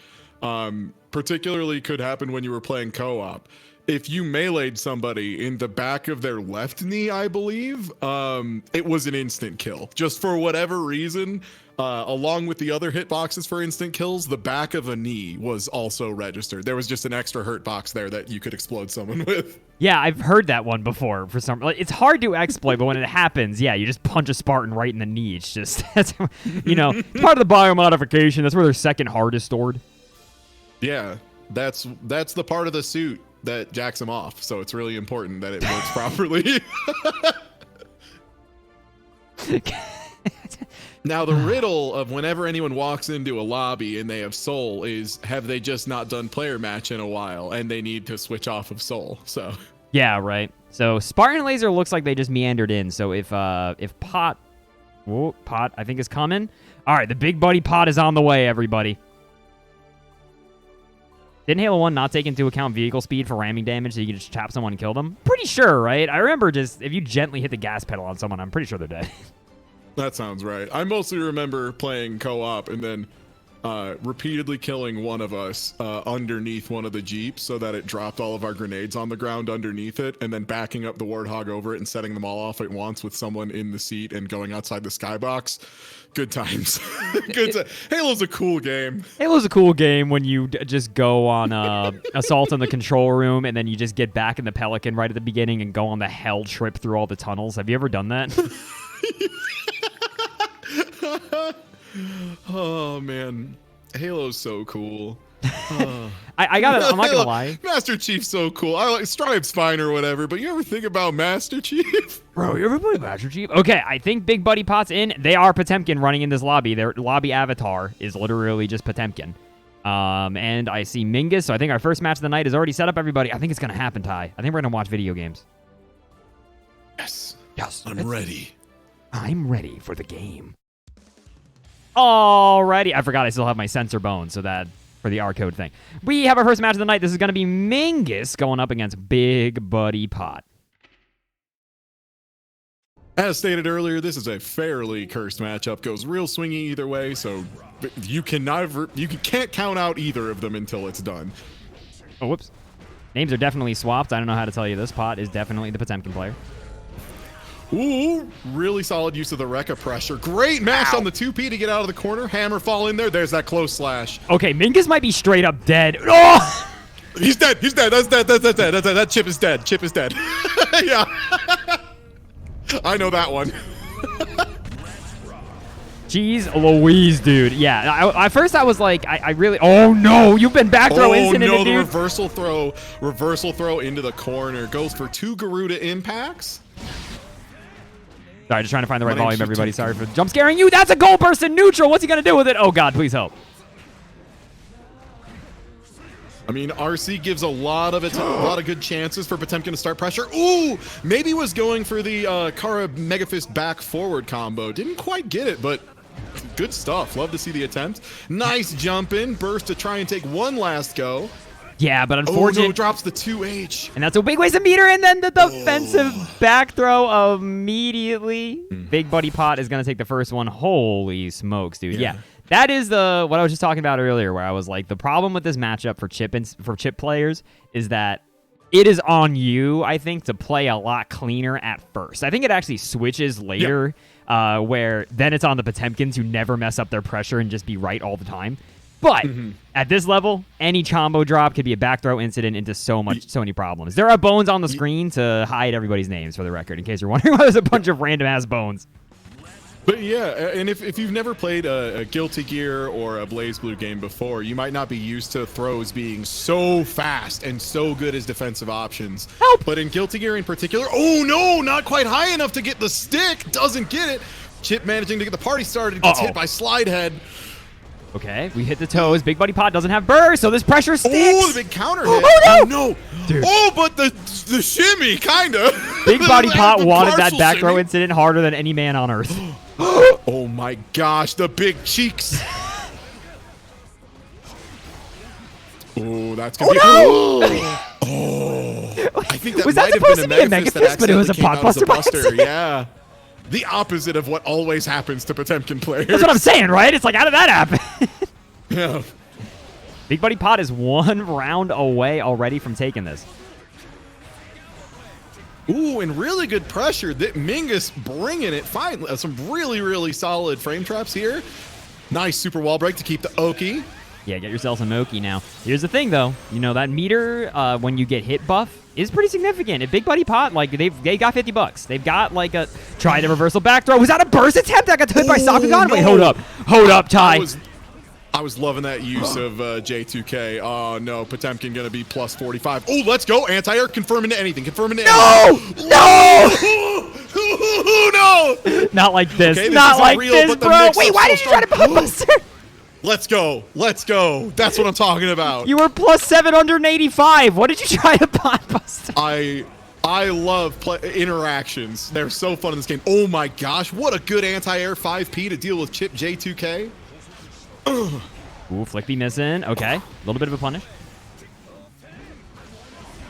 Particularly could happen when you were playing co-op. If you meleeed somebody in the back of their left knee, I believe, it was an instant kill. Just for whatever reason, along with the other hitboxes for instant kills, the back of a knee was also registered. There was just an extra hurt box there that you could explode someone with. Yeah, I've heard that one before. For some, like, it's hard to exploit, but when it happens, yeah, you just punch a Spartan right in the knee. It's just, that's, you know, part of the biomodification. That's where their second heart is stored. Yeah, that's the part of the suit that jacks him off, so it's really important that it works properly. Now, the riddle of whenever anyone walks into a lobby and they have Soul is, have they just not done player match in a while and they need to switch off of Soul? So Yeah, right. So Spartan Laser looks like they just meandered in. So if Pot, Pot I think is coming. All right, the big buddy Pot is on the way, everybody. Didn't Halo 1 not take into account vehicle speed for ramming damage so you could just chop someone and kill them? Pretty sure, right? I remember just if you gently hit the gas pedal on someone, I'm pretty sure they're dead. that sounds right. I mostly remember playing co-op and then repeatedly killing one of us underneath one of the Jeeps so that it dropped all of our grenades on the ground underneath it, and then backing up the Warthog over it and setting them all off at once with someone in the seat and going outside the skybox. Good times. Halo's a cool game. Halo's a cool game when you just go on assault in the control room and then you just get back in the Pelican right at the beginning and go on the hell trip through all the tunnels. Have you ever done that? Oh man, Halo's so cool. I'm not gonna lie, Master Chief's so cool. I like Stripe's fine or whatever, but you ever think about Master Chief? Bro, you ever play Master Chief? Okay, I think Big Buddy Pot's in. They are Potemkin running in this lobby. Their lobby avatar is literally just Potemkin. And I see Mingus, so I think our first match of the night is already set up, everybody. I think it's gonna happen, Ty. I think we're gonna watch video games. Yes. I'm ready. I'm ready for the game. Alrighty. I forgot I still have my sensor bone, so that for the R code thing. We have our first match of the night. This is going to be Mingus going up against Big Buddy Pot. As stated earlier, this is a fairly cursed matchup. Goes real swingy either way, so you can't count out either of them until it's done. Oh, whoops. Names are definitely swapped. I don't know how to tell you this. Pot is definitely the Potemkin player. Ooh, really solid use of the Rekka pressure. Great mash on the 2P to get out of the corner. Hammer fall in there. There's that close slash. Okay, Mingus might be straight up dead. Oh! He's dead. He's dead. That's dead. That's dead. That Chip is dead. Chip is dead. Yeah. I know that one. Jeez Louise, dude. Yeah, at first I was like, I really... Oh, no. You've been back throw instant no, dude. the reversal throw into the corner. Goes for 2 Garuda impacts. Sorry, just trying to find the right volume, everybody. Sorry for jump scaring you. That's a goal burst in neutral. What's he going to do with it? Oh, God, please help. I mean, RC gives a lot of good chances for Potemkin to start pressure. Ooh, maybe was going for the Kara Megafist back forward combo. Didn't quite get it, but good stuff. Love to see the attempt. Nice jump in, burst to try and take one last go. Yeah, but unfortunately... Oh, no, drops the 2H. And that's a big waste of meter, and then the defensive back throw immediately. Big Buddy Pot is going to take the first one. Holy smokes, dude. Yeah. That is what I was just talking about earlier, where I was like, the problem with this matchup for chip players is that it is on you, I think, to play a lot cleaner at first. I think it actually switches later, where then it's on the Potemkins who never mess up their pressure and just be right all the time. But at this level, any combo drop could be a back throw incident into so many problems. There are bones on the screen to hide everybody's names, for the record, in case you're wondering why there's a bunch of random ass bones. But yeah, and if you've never played a Guilty Gear or a BlazBlue game before, you might not be used to throws being so fast and so good as defensive options. Help! But in Guilty Gear in particular, oh no, not quite high enough to get the stick. Doesn't get it. Chip managing to get the party started, gets hit by Slidehead. Okay, we hit the toes. Big Buddy Pot doesn't have burst, so this pressure sticks. Oh, the big counter hit. Oh, no. Dude. Oh, but the shimmy, kind of. Big Buddy Pot wanted that back throw incident harder than any man on Earth. Oh, my gosh, the big cheeks. Oh, that's going to be... Oh. I think that was that supposed to be a Megafist, but it was a Potbuster. Yeah. The opposite of what always happens to Potemkin players. That's what I'm saying, right? It's like, how did that happen? Yeah. Big Buddy Pot is 1 round away already from taking this. Ooh, and really good pressure. Mingus bringing it. Fine. Some really, really solid frame traps here. Nice super wall break to keep the Oki. Yeah, get yourself some Oki now. Here's the thing, though. You know, that meter, when you get hit buff, is pretty significant. At Big Buddy Pot, like, they got $50. They've got, like, try the reversal back throw. Was that a burst attempt that got hit by Sakugan? No. Wait, hold up. Hold up, Ty. I was loving that use of J2K. Oh, no. Potemkin going to be plus 45. Oh, let's go. Anti-air confirming to anything. Confirming to anything. No! No! Not like this. Okay, this Not isn't like real, this, but the bro. mix-up's Wait, why so did you try to strong. pop buster? Let's go. Let's go. That's what I'm talking about. You were plus 785. What did you try to pop buster? I love interactions. They're so fun in this game. Oh my gosh, what a good anti-air 5P to deal with Chip J2K. Ooh, Flickby missing. Okay, a little bit of a punish.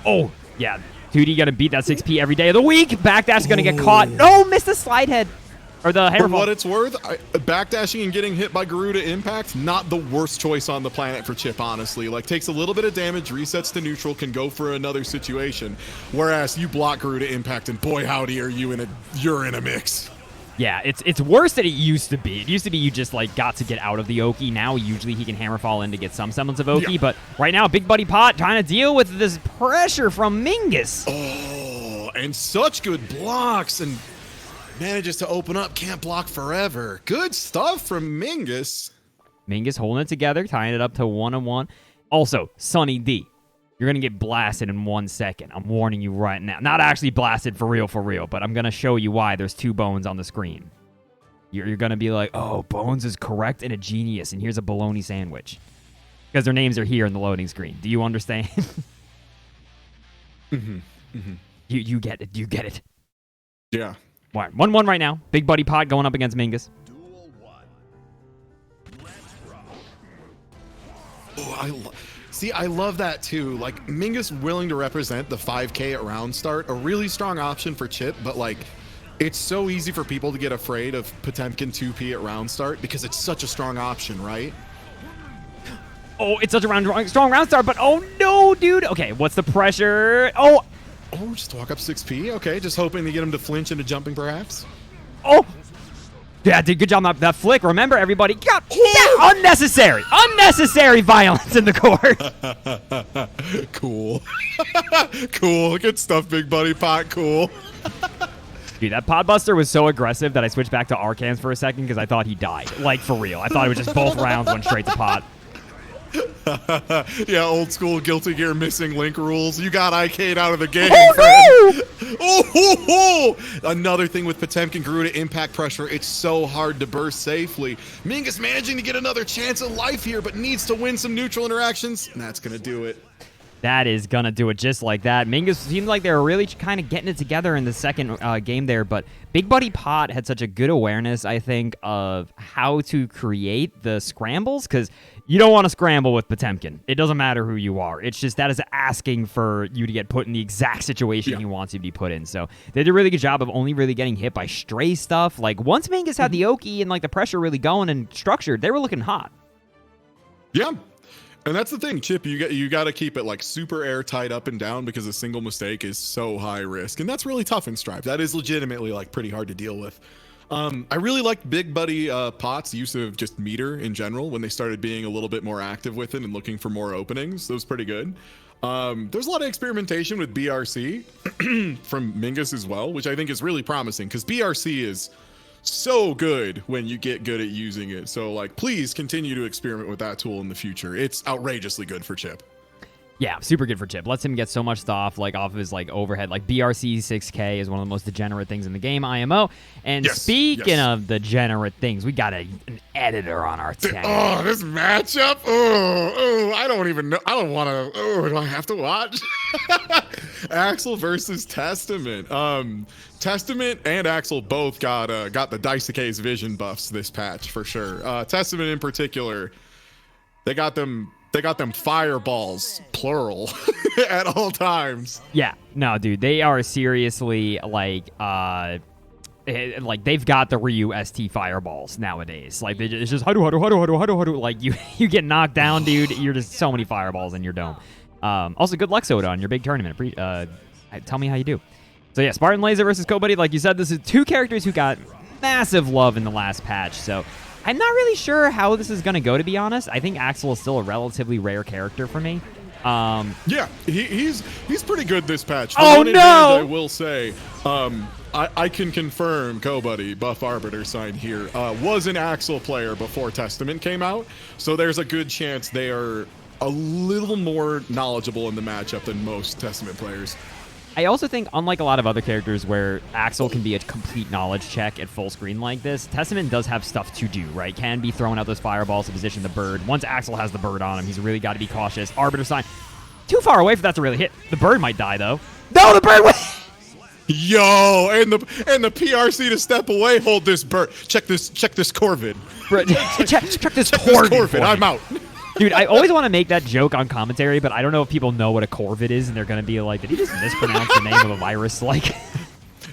Oh, yeah. 2D gonna beat that 6P every day of the week. Backdash gonna get caught. No, missed the slide head. Or the hammer For fall. what it's worth, backdashing and getting hit by Garuda Impact, not the worst choice on the planet for Chip, honestly. Like, takes a little bit of damage, resets to neutral, can go for another situation. Whereas you block Garuda Impact, and boy, howdy, you're in a mix. Yeah, it's worse than it used to be. It used to be you just, like, got to get out of the Oki. Now, usually, he can hammer fall in to get some semblance of Oki. Yeah. But right now, Big Buddy Pot trying to deal with this pressure from Mingus. Oh, and such good blocks, and manages to open up, can't block forever. Good stuff from Mingus. Mingus holding it together, tying it up to 1-on-1. Also, Sunny D, you're going to get blasted in 1 second. I'm warning you right now. Not actually blasted for real, but I'm going to show you why there's 2 bones on the screen. You're going to be like, oh, Bones is correct and a genius, and here's a bologna sandwich. Because their names are here in the loading screen. Do you understand? You get it. You get it. Yeah. 1-1 right now. Big Buddy Pot going up against Mingus. Oh, I love that too. Like, Mingus willing to represent the 5K at round start, a really strong option for Chip, but like, it's so easy for people to get afraid of Potemkin 2P at round start because it's such a strong option, right? Oh, it's such a strong round start, but oh no, dude. Okay, what's the pressure? Oh, just walk up 6P. Okay, just hoping to get him to flinch into jumping, perhaps. oh. Yeah, did good job on that flick. Remember, everybody, got unnecessary violence in the court. Cool. Cool. Good stuff, Big Buddy Pot. Cool. Dude, that Podbuster was so aggressive that I switched back to Arcans for a second because I thought he died. Like, for real. I thought it was just both rounds went straight to Pot. Yeah, old school Guilty Gear missing Link rules. You got IK'd out of the game, Oh, friend. Oh, another thing with Potemkin Garuda impact pressure, it's so hard to burst safely. Mingus managing to get another chance at life here, but needs to win some neutral interactions, and that's going to do it. That is going to do it just like that. Mingus seemed like they were really kind of getting it together in the second game there, but Big Buddy Pot had such a good awareness, I think, of how to create the scrambles, because you don't want to scramble with Potemkin. It doesn't matter who you are. It's just that is asking for you to get put in the exact situation he wants you to be put in. So they did a really good job of only really getting hit by stray stuff. Like, once Mingus had the Oki and like the pressure really going and structured, they were looking hot. Yeah. And that's the thing, Chip, you got to keep it like super airtight up and down because a single mistake is so high risk. And that's really tough in Strive. That is legitimately like pretty hard to deal with. I really liked Big Buddy Pot's use of just meter in general when they started being a little bit more active with it and looking for more openings. That was pretty good. There's a lot of experimentation with BRC from Mingus as well, which I think is really promising because BRC is so good when you get good at using it. So like, please continue to experiment with that tool in the future. It's outrageously good for Chip. Yeah, super good for Chip. Lets him get so much stuff like off of his like overhead. Like BRC 6K is one of the most degenerate things in the game, IMO. And speaking of degenerate things, we got an editor on our team. Oh, this matchup. Oh, I don't even know. I don't want to. Oh, do I have to watch? Axel versus Testament. Testament and Axel both got the Daisuke's vision buffs this patch for sure. Testament in particular, they got them fireballs, plural, at all times. Yeah, no, dude, they are seriously like they've got the Ryu ST fireballs nowadays. Like it's just huddle. Like you get knocked down, dude. You're just so many fireballs in your dome. Also, good luck, Soda, on your big tournament. Tell me how you do. So yeah, Spartan Laser versus Cobuddy. Like you said, this is 2 characters who got massive love in the last patch. So I'm not really sure how this is going to go, to be honest. I think Axel is still a relatively rare character for me. Yeah, he's pretty good this patch. Oh, no! I will say, I can confirm Cobuddy, Buff Arbiter sign here, was an Axel player before Testament came out. So there's a good chance they are a little more knowledgeable in the matchup than most Testament players. I also think, unlike a lot of other characters where Axel can be a complete knowledge check at full screen like this, Testament does have stuff to do, right? Can be throwing out those fireballs to position the bird. Once Axel has the bird on him, he's really got to be cautious. Arbiter sign. Too far away for that to really hit. The bird might die, though. No, the bird went... Yo, and the PRC to step away. Hold this bird. Check this Corvid. check this Corvid. I'm out. Dude, I always want to make that joke on commentary, but I don't know if people know what a Corvid is, and they're going to be like, did he just mispronounce the name of a virus? Like,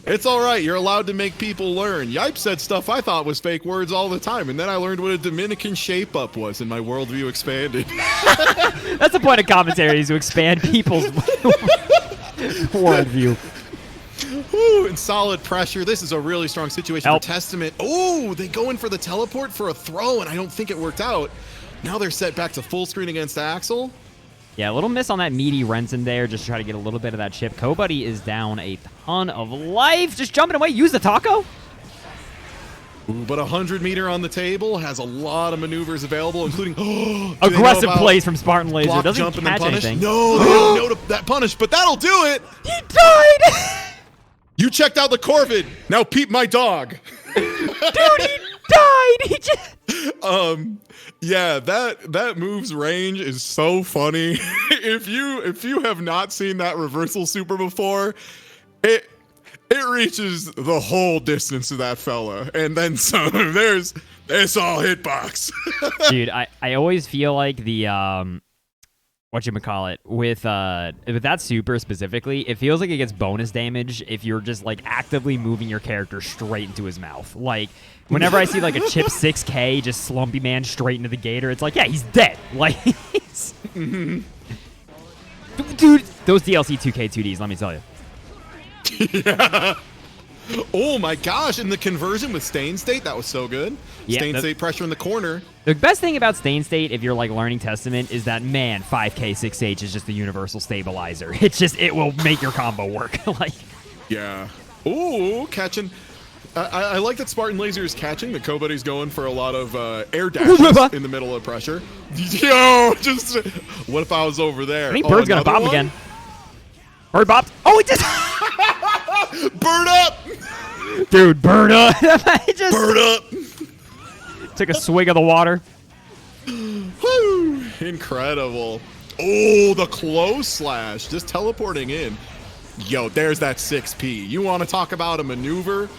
it's all right. You're allowed to make people learn. Yipe said stuff I thought was fake words all the time, and then I learned what a Dominican shape-up was, and my worldview expanded. That's the point of commentary, is to expand people's worldview. Woo, and solid pressure. This is a really strong situation Help. for Testament. Oh, they go in for the teleport for a throw, and I don't think it worked out. Now they're set back to full screen against Axel. Yeah, a little miss on that meaty Renson there, just to try to get a little bit of that chip. Kobuddy is down a ton of life. Just jumping away. Use the taco. Ooh, but 100-meter on the table has a lot of maneuvers available, including aggressive plays from Spartan Laser. Block, Doesn't jump, and catch then punish. anything. No, they don't know that punish, but that'll do it. He died. You checked out the Corvid. Now peep my dog. Dude, he died. He just... Yeah, that move's range is so funny. if you have not seen that reversal super before, it reaches the whole distance of that fella, and then some. It's all hitbox. Dude, I always feel like the whatchamacallit, with that super specifically, it feels like it gets bonus damage if you're just like actively moving your character straight into his mouth. Like, whenever I see like a chip 6K just slumpy man straight into the gator, it's like, yeah, he's dead. Like, he's... Dude, those DLC 2K2Ds, let me tell you. Yeah. Oh my gosh, and the conversion with Stain State, that was so good. Yeah, Stain State pressure in the corner. The best thing about Stain State, if you're like learning Testament, is that, man, 5K 6H is just the universal stabilizer. It's just, it will make your combo work. Like, yeah. Ooh, catching. I like that Spartan Laser is catching. The Kobuddy's going for a lot of air dashes in the middle of pressure. Yo, just what if I was over there? I think Bird's gonna bop again. Bird bopped. Oh, it just Bird up, dude. Bird up. Just Bird up. Took a swig of the water. Woo! Incredible. Oh, the close slash, just teleporting in. Yo, there's that 6P. You want to talk about a maneuver?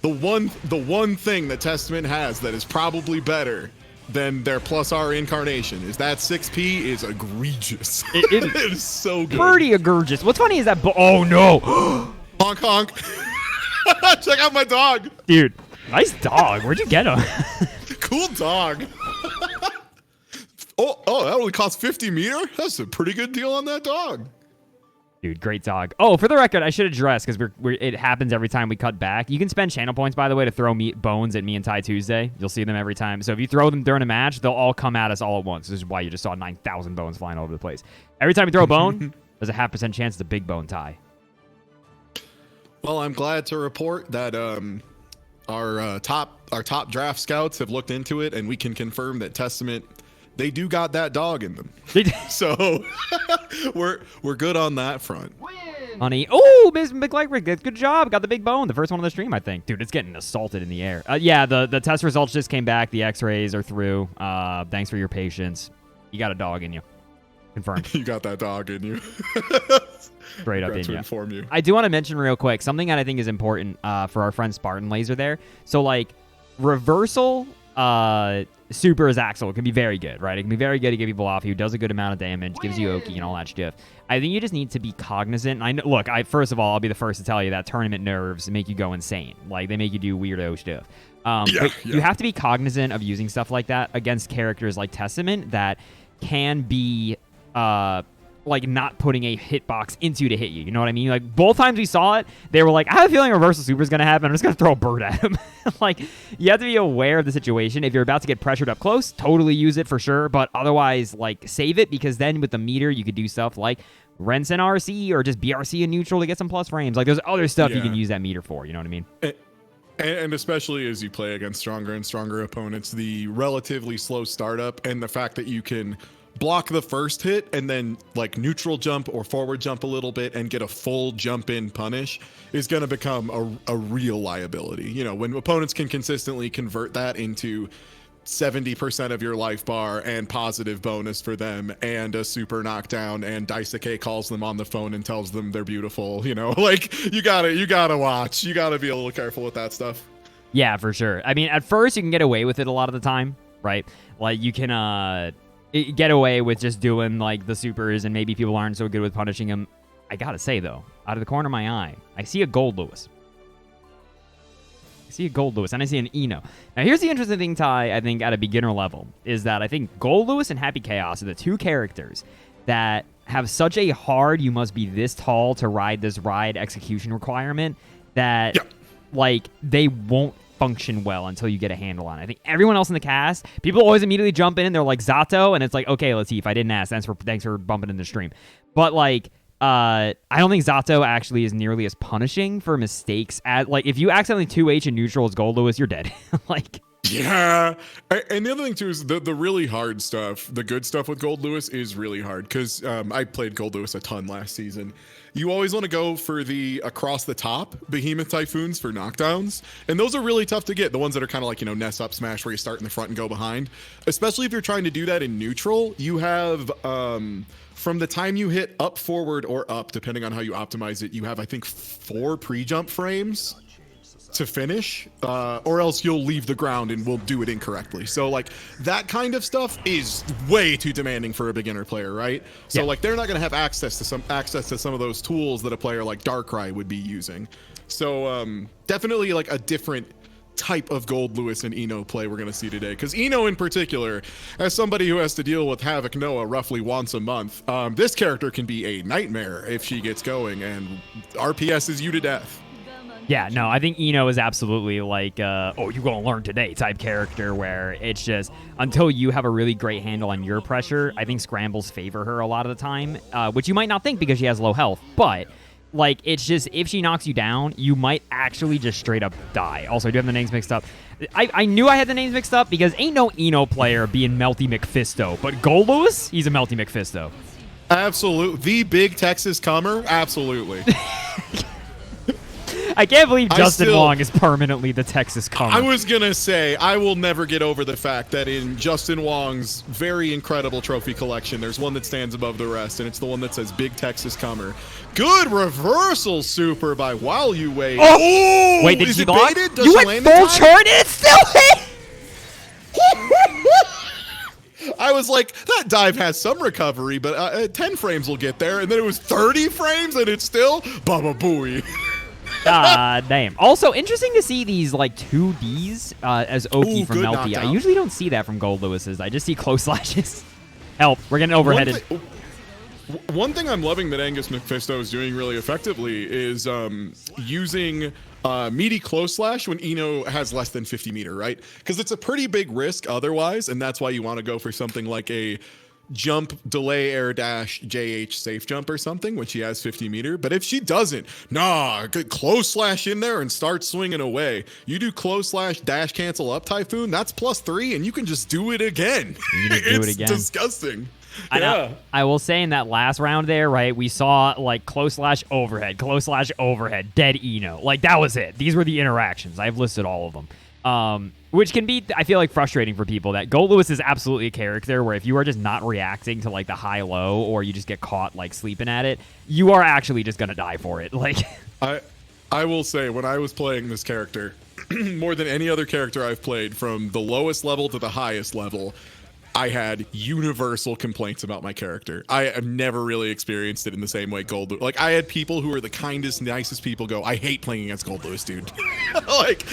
The one thing that Testament has that is probably better than their plus R incarnation is that 6P is egregious. It is so good. Pretty egregious. What's funny is that... oh, no. Honk, honk. Check out my dog. Dude, nice dog. Where'd you get him? Cool dog. Oh, that only cost 50 meter? That's a pretty good deal on that dog. Dude, great dog. Oh, for the record, I should address, because it happens every time we cut back. You can spend channel points, by the way, to throw bones at me and Ft.TieTuesday. You'll see them every time. So if you throw them during a match, they'll all come at us all at once. This is why you just saw 9,000 bones flying all over the place. Every time you throw a bone, there's a 0.5% chance it's a big bone tie. Well, I'm glad to report that our top draft scouts have looked into it, and we can confirm that Testament, they do got that dog in them. So we're good on that front. Honey, oh, Ms. McLeod, good job. Got the big bone. The first one on the stream, I think. Dude, it's getting assaulted in the air. Yeah, the test results just came back. The x-rays are through. Thanks for your patience. You got a dog in you. Confirmed. You got that dog in you. Straight up in you. Inform you. I do want to mention real quick something that I think is important for our friend Spartan Laser there. So, like, reversal super as Axel can be very good, right? It can be very good to get people off. He does a good amount of damage, gives you Oki and all that stuff. I think you just need to be cognizant. I know, look, first of all, I'll be the first to tell you that tournament nerves make you go insane. Like, they make you do weirdo stuff. But you have to be cognizant of using stuff like that against characters like Testament that can be like not putting a hitbox into you to hit you. You know what I mean? Like, both times we saw it, they were like, I have a feeling reversal super is going to happen. I'm just going to throw a bird at him. Like, you have to be aware of the situation. If you're about to get pressured up close, totally use it for sure. But otherwise, like, save it, because then with the meter, you could do stuff like Renson RC or just BRC in neutral to get some plus frames. Like, there's other stuff you can use that meter for. You know what I mean? And especially as you play against stronger and stronger opponents, the relatively slow startup and the fact that you can block the first hit and then like neutral jump or forward jump a little bit and get a full jump in punish is going to become a real liability. You know, when opponents can consistently convert that into 70% of your life bar and positive bonus for them and a super knockdown, and Daisuke calls them on the phone and tells them they're beautiful, you know, like you gotta watch, you gotta be a little careful with that stuff. Yeah, for sure. I mean, at first you can get away with it a lot of the time, right? Like you can get away with just doing like the supers, and maybe people aren't so good with punishing them. I gotta say though, out of the corner of my eye, I see a Gold Lewis. I see a Gold Lewis, and I see an Eno. Now, here's the interesting thing, Ty, I think, at a beginner level, is that I think Gold Lewis and Happy Chaos are the two characters that have such a hard, you must be this tall to ride this ride execution requirement that, like, they won't function well until you get a handle on it. I think everyone else in the cast, people always immediately jump in, and they're like, Zato, and it's like, okay, let's see, if I didn't ask, thanks for bumping in the stream. But, like, I don't think Zato actually is nearly as punishing for mistakes as, like, if you accidentally 2H in neutral as Gold Lewis, you're dead. Like, yeah. And the other thing too is the really hard stuff, the good stuff with Gold Lewis is really hard because I played Gold Lewis a ton last season. You always want to go for the across the top Behemoth Typhoons for knockdowns, and those are really tough to get. The ones that are kind of like, you know, Ness up smash where you start in the front and go behind, especially if you're trying to do that in neutral. You have from the time you hit up, forward, or up, depending on how you optimize it, you have, I think, 4 pre-jump frames to finish, or else you'll leave the ground and we'll do it incorrectly. So, like, that kind of stuff is way too demanding for a beginner player, right? So, like, they're not going to have access to some of those tools that a player like Darkrai would be using. So, definitely, like, a different type of Gold Lewis and Eno play we're going to see today, because Eno in particular, as somebody who has to deal with Havoc Noah roughly once a month, this character can be a nightmare if she gets going, and RPS is you to death. Yeah, no, I think Eno is absolutely like, oh, you're going to learn today type character, where it's just, until you have a really great handle on your pressure, I think scrambles favor her a lot of the time, which you might not think because she has low health, but like, it's just, if she knocks you down, you might actually just straight up die. Also, I do have the names mixed up. I knew I had the names mixed up because ain't no Eno player being Melty McFisto, but Gold Lewis, he's a Melty McFisto. Absolutely. The big Texas comer? Absolutely. I can't believe Justin Wong is permanently the Texas comer. I was going to say, I will never get over the fact that in Justin Wong's very incredible trophy collection, there's one that stands above the rest, and it's the one that says Big Texas Comer. Good reversal super by While You Wait. Oh! Wait, did you block? You went full chart and it still hit! I was like, that dive has some recovery, but 10 frames will get there, and then it was 30 frames, and it's still Baba Booey. Damn. Also, interesting to see these, like, 2Ds as Oki from Melty. I usually don't see that from Gold Lewis's. I just see close slashes. Help. We're getting overheaded. One thing I'm loving that Angus McFisto is doing really effectively is using meaty close slash when Eno has less than 50 meter, right? Because it's a pretty big risk otherwise, and that's why you want to go for something like a jump, delay, air dash, JH safe jump or something when she has 50 meter. But if she doesn't, close slash in there and start swinging away. You do close slash dash cancel up Typhoon, that's +3, and you can just do it again. It's disgusting. I will say in that last round there, right, we saw like close slash overhead, dead Eno. Like, that was it. These were the interactions. I've listed all of them. Which can be, I feel like, frustrating for people. That Gold Lewis is absolutely a character where if you are just not reacting to like the high-low, or you just get caught like sleeping at it, you are actually just gonna die for it. Like, I will say, when I was playing this character, more than any other character I've played, from the lowest level to the highest level, I had universal complaints about my character. I have never really experienced it in the same way Gold Lewis. Like, I had people who were the kindest, nicest people go, I hate playing against Gold Lewis, dude. Like,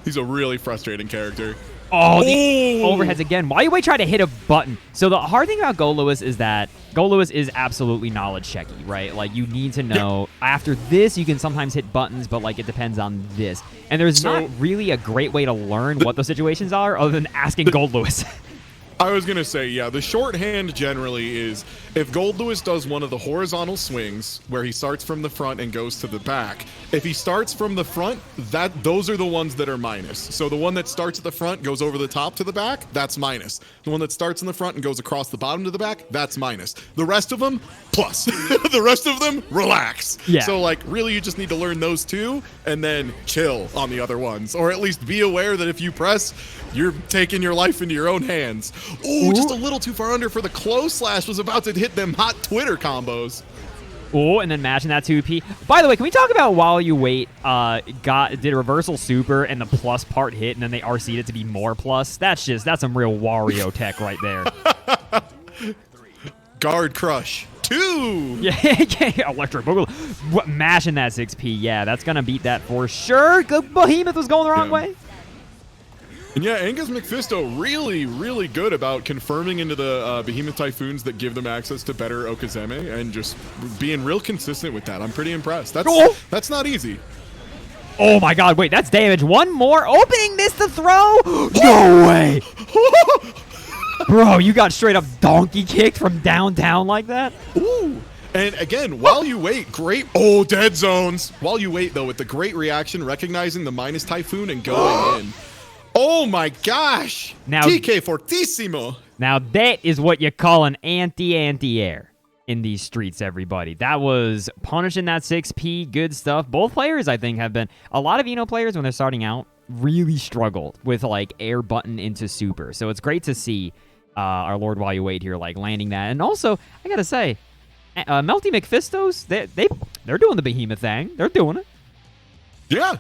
he's a really frustrating character. Oh, the overheads again. Why you wait try to hit a button? So the hard thing about Gold Lewis is that Gold Lewis is absolutely knowledge checky, right? Like, you need to know, after this, you can sometimes hit buttons, but like, it depends on this. And there's not really a great way to learn what those situations are other than asking Gold Lewis. I was going to say, yeah, the shorthand generally is if Gold Lewis does one of the horizontal swings where he starts from the front and goes to the back, if he starts from the front, those are the ones that are minus. So the one that starts at the front goes over the top to the back, that's minus. The one that starts in the front and goes across the bottom to the back, that's minus. The rest of them, plus. The rest of them, relax. Yeah. So like really you just need to learn those two and then chill on the other ones. Or at least be aware that if you press, you're taking your life into your own hands. Ooh, just a little too far under for the close slash. Was about to hit them hot Twitter combos. Oh, and then matching that 2P. By the way, can we talk about while you wait, did a reversal super and the plus part hit, and then they RC'd it to be more plus? That's some real Wario tech right there. Guard crush. 2. Yeah, electric boogaloo. Mashing that 6P. Yeah, that's going to beat that for sure. Good Behemoth was going the wrong way. And yeah, Angus McFisto really, really good about confirming into the Behemoth Typhoons that give them access to better Okazeme and just being real consistent with that. I'm pretty impressed. That's not easy. Oh my god, wait, that's damage. One more. Opening missed the throw. No way. Bro, you got straight up donkey kicked from downtown like that? Ooh. And again, while you wait, dead zones. While you wait, though, with the great reaction, recognizing the minus Typhoon and going in. Oh my gosh! Now, TK fortissimo! Now that is what you call an anti-air in these streets, everybody. That was punishing that 6P, good stuff. Both players, I think, have been... A lot of players, when they're starting out, really struggled with, like, air button into super. So it's great to see our Lord While You Wait here, like, landing that. And also, I gotta say, Melty McFistos, they're doing the Behemoth thing. They're doing it. Yeah.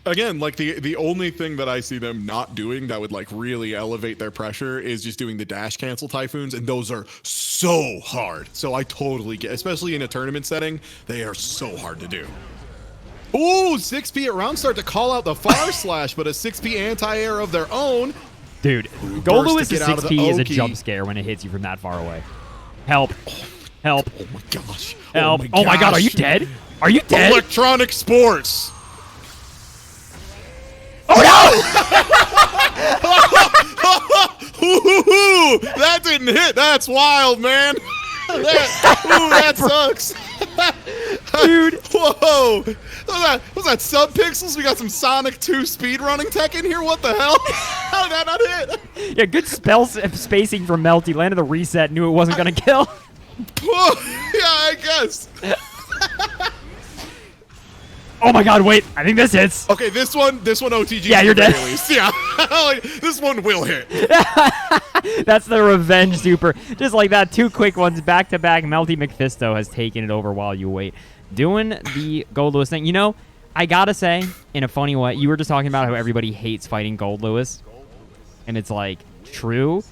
Again, like the only thing that I see them not doing that would like really elevate their pressure is just doing the dash cancel Typhoons, and those are so hard. So I totally get, especially in a tournament setting, they are so hard to do. Ooh, 6P at round start to call out the far slash, but a 6P anti-air of their own. Dude, Gold Lewis's 6P is a jump scare when it hits you from that far away. Help. Help. Oh my gosh. Help. Oh my god, are you dead? Are you dead? Electronic sports. Oh no! That didn't hit. That's wild, man. That sucks. Dude. Whoa. Was that sub-pixels? We got some Sonic 2 speedrunning tech in here? What the hell? How did that not hit? Yeah, good spell spacing from Melty. Landed the reset, knew it wasn't going to kill. Yeah, I guess. Oh my god, wait. I think this hits. Okay, this one OTG. Yeah, you're dead. Yeah. This one will hit. That's the revenge super. Just like that, 2 quick ones back to back. Melty McFisto has taken it over while you wait. Doing the Gold Lewis thing. You know, I gotta say, in a funny way, you were just talking about how everybody hates fighting Gold Lewis. And it's like, true,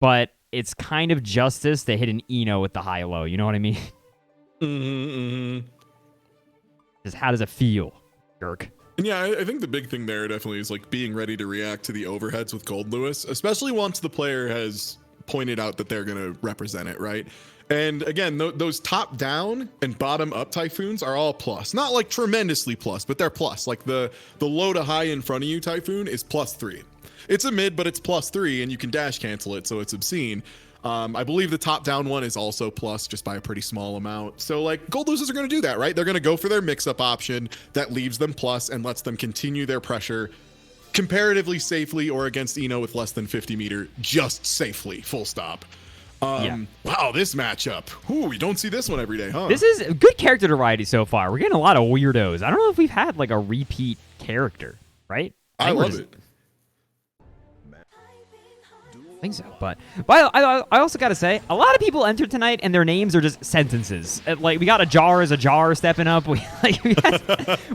but it's kind of justice to hit an Eno with the high-low. You know what I mean? Mm-hmm. Just how does it feel, jerk? And yeah, I think the big thing there definitely is like being ready to react to the overheads with Gold Lewis, especially once the player has pointed out that they're going to represent it, right? And again, those top down and bottom up Typhoons are all plus. Not like tremendously plus, but they're plus. Like the low to high in front of you Typhoon is +3. It's a mid, but it's +3, and you can dash cancel it, so it's obscene. I believe the top down one is also plus just by a pretty small amount. So like Gold Losers are going to do that, right? They're going to go for their mix-up option that leaves them plus and lets them continue their pressure comparatively safely or against Eno with less than 50 meter, just safely, full stop. Yeah. Wow, this matchup. Ooh, you don't see this one every day, huh? This is good character variety so far. We're getting a lot of weirdos. I don't know if we've had like a repeat character, right? I love it. I think so, but I also got to say, a lot of people entered tonight and their names are just sentences. Like, we got a jar stepping up. We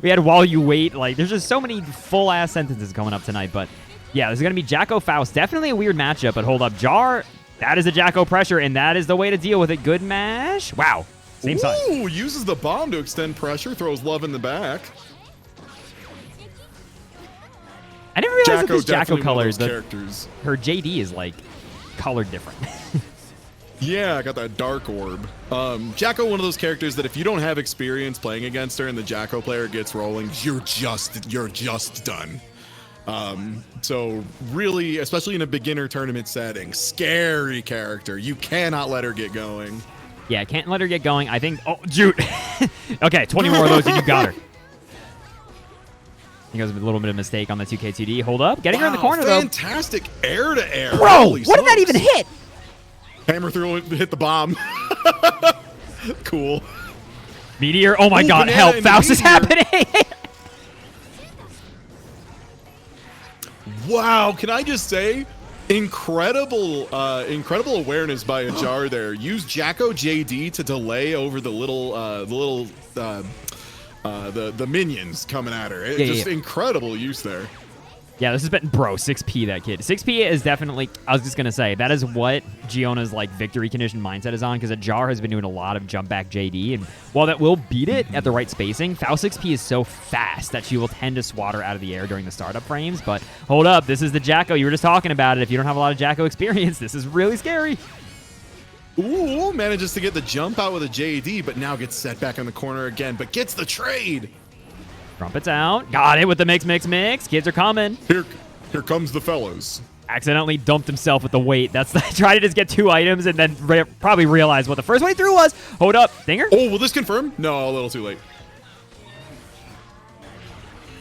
had While You Wait. Like, there's just so many full-ass sentences coming up tonight. But, yeah, there's going to be Jacko Faust. Definitely a weird matchup, but hold up. Jar, that is a Jacko pressure, and that is the way to deal with it. Good mash. Wow. Same side. Ooh, uses the bomb to extend pressure, throws love in the back. I didn't realize that this Jacko Jacko color, characters. Her JD is, like, colored different. Yeah, I got that dark orb. Jacko, one of those characters that if you don't have experience playing against her and the Jacko player gets rolling, you're just done. So really, especially in a beginner tournament setting, scary character. You cannot let her get going. Yeah, can't let her get going. I think. Oh, Jute. Okay, 20 more of those and you got her. I think it was a little bit of a mistake on the 2K2D. Hold up. Getting her in the corner, fantastic air to air. Bro, Holy what did that even hit? Hammer through, hit the bomb. Cool. Meteor. Oh my god, help. Faust is happening. Wow, can I just say, incredible awareness by Ajar there. Use Jacko JD to delay over the minions coming at her. Incredible use there. Yeah, this has been, bro, 6P that kid. 6P is definitely, I was just going to say, that is what Giona's, like, victory condition mindset is on, because Ajar has been doing a lot of jump back JD, and while that will beat it at the right spacing, Faust 6P is so fast that she will tend to swat her out of the air during the startup frames, but hold up, this is the Jacko. You were just talking about it. If you don't have a lot of Jacko experience, this is really scary. Ooh, manages to get the jump out with a JD, but now gets set back in the corner again, but gets the trade. Trumpets out. Got it with the mix. Kids are coming. Here comes the fellows. Accidentally dumped himself with the weight. That's try to just get 2 items and then probably realize what the first one he threw was. Hold up. Dinger? Oh, will this confirm? No, a little too late.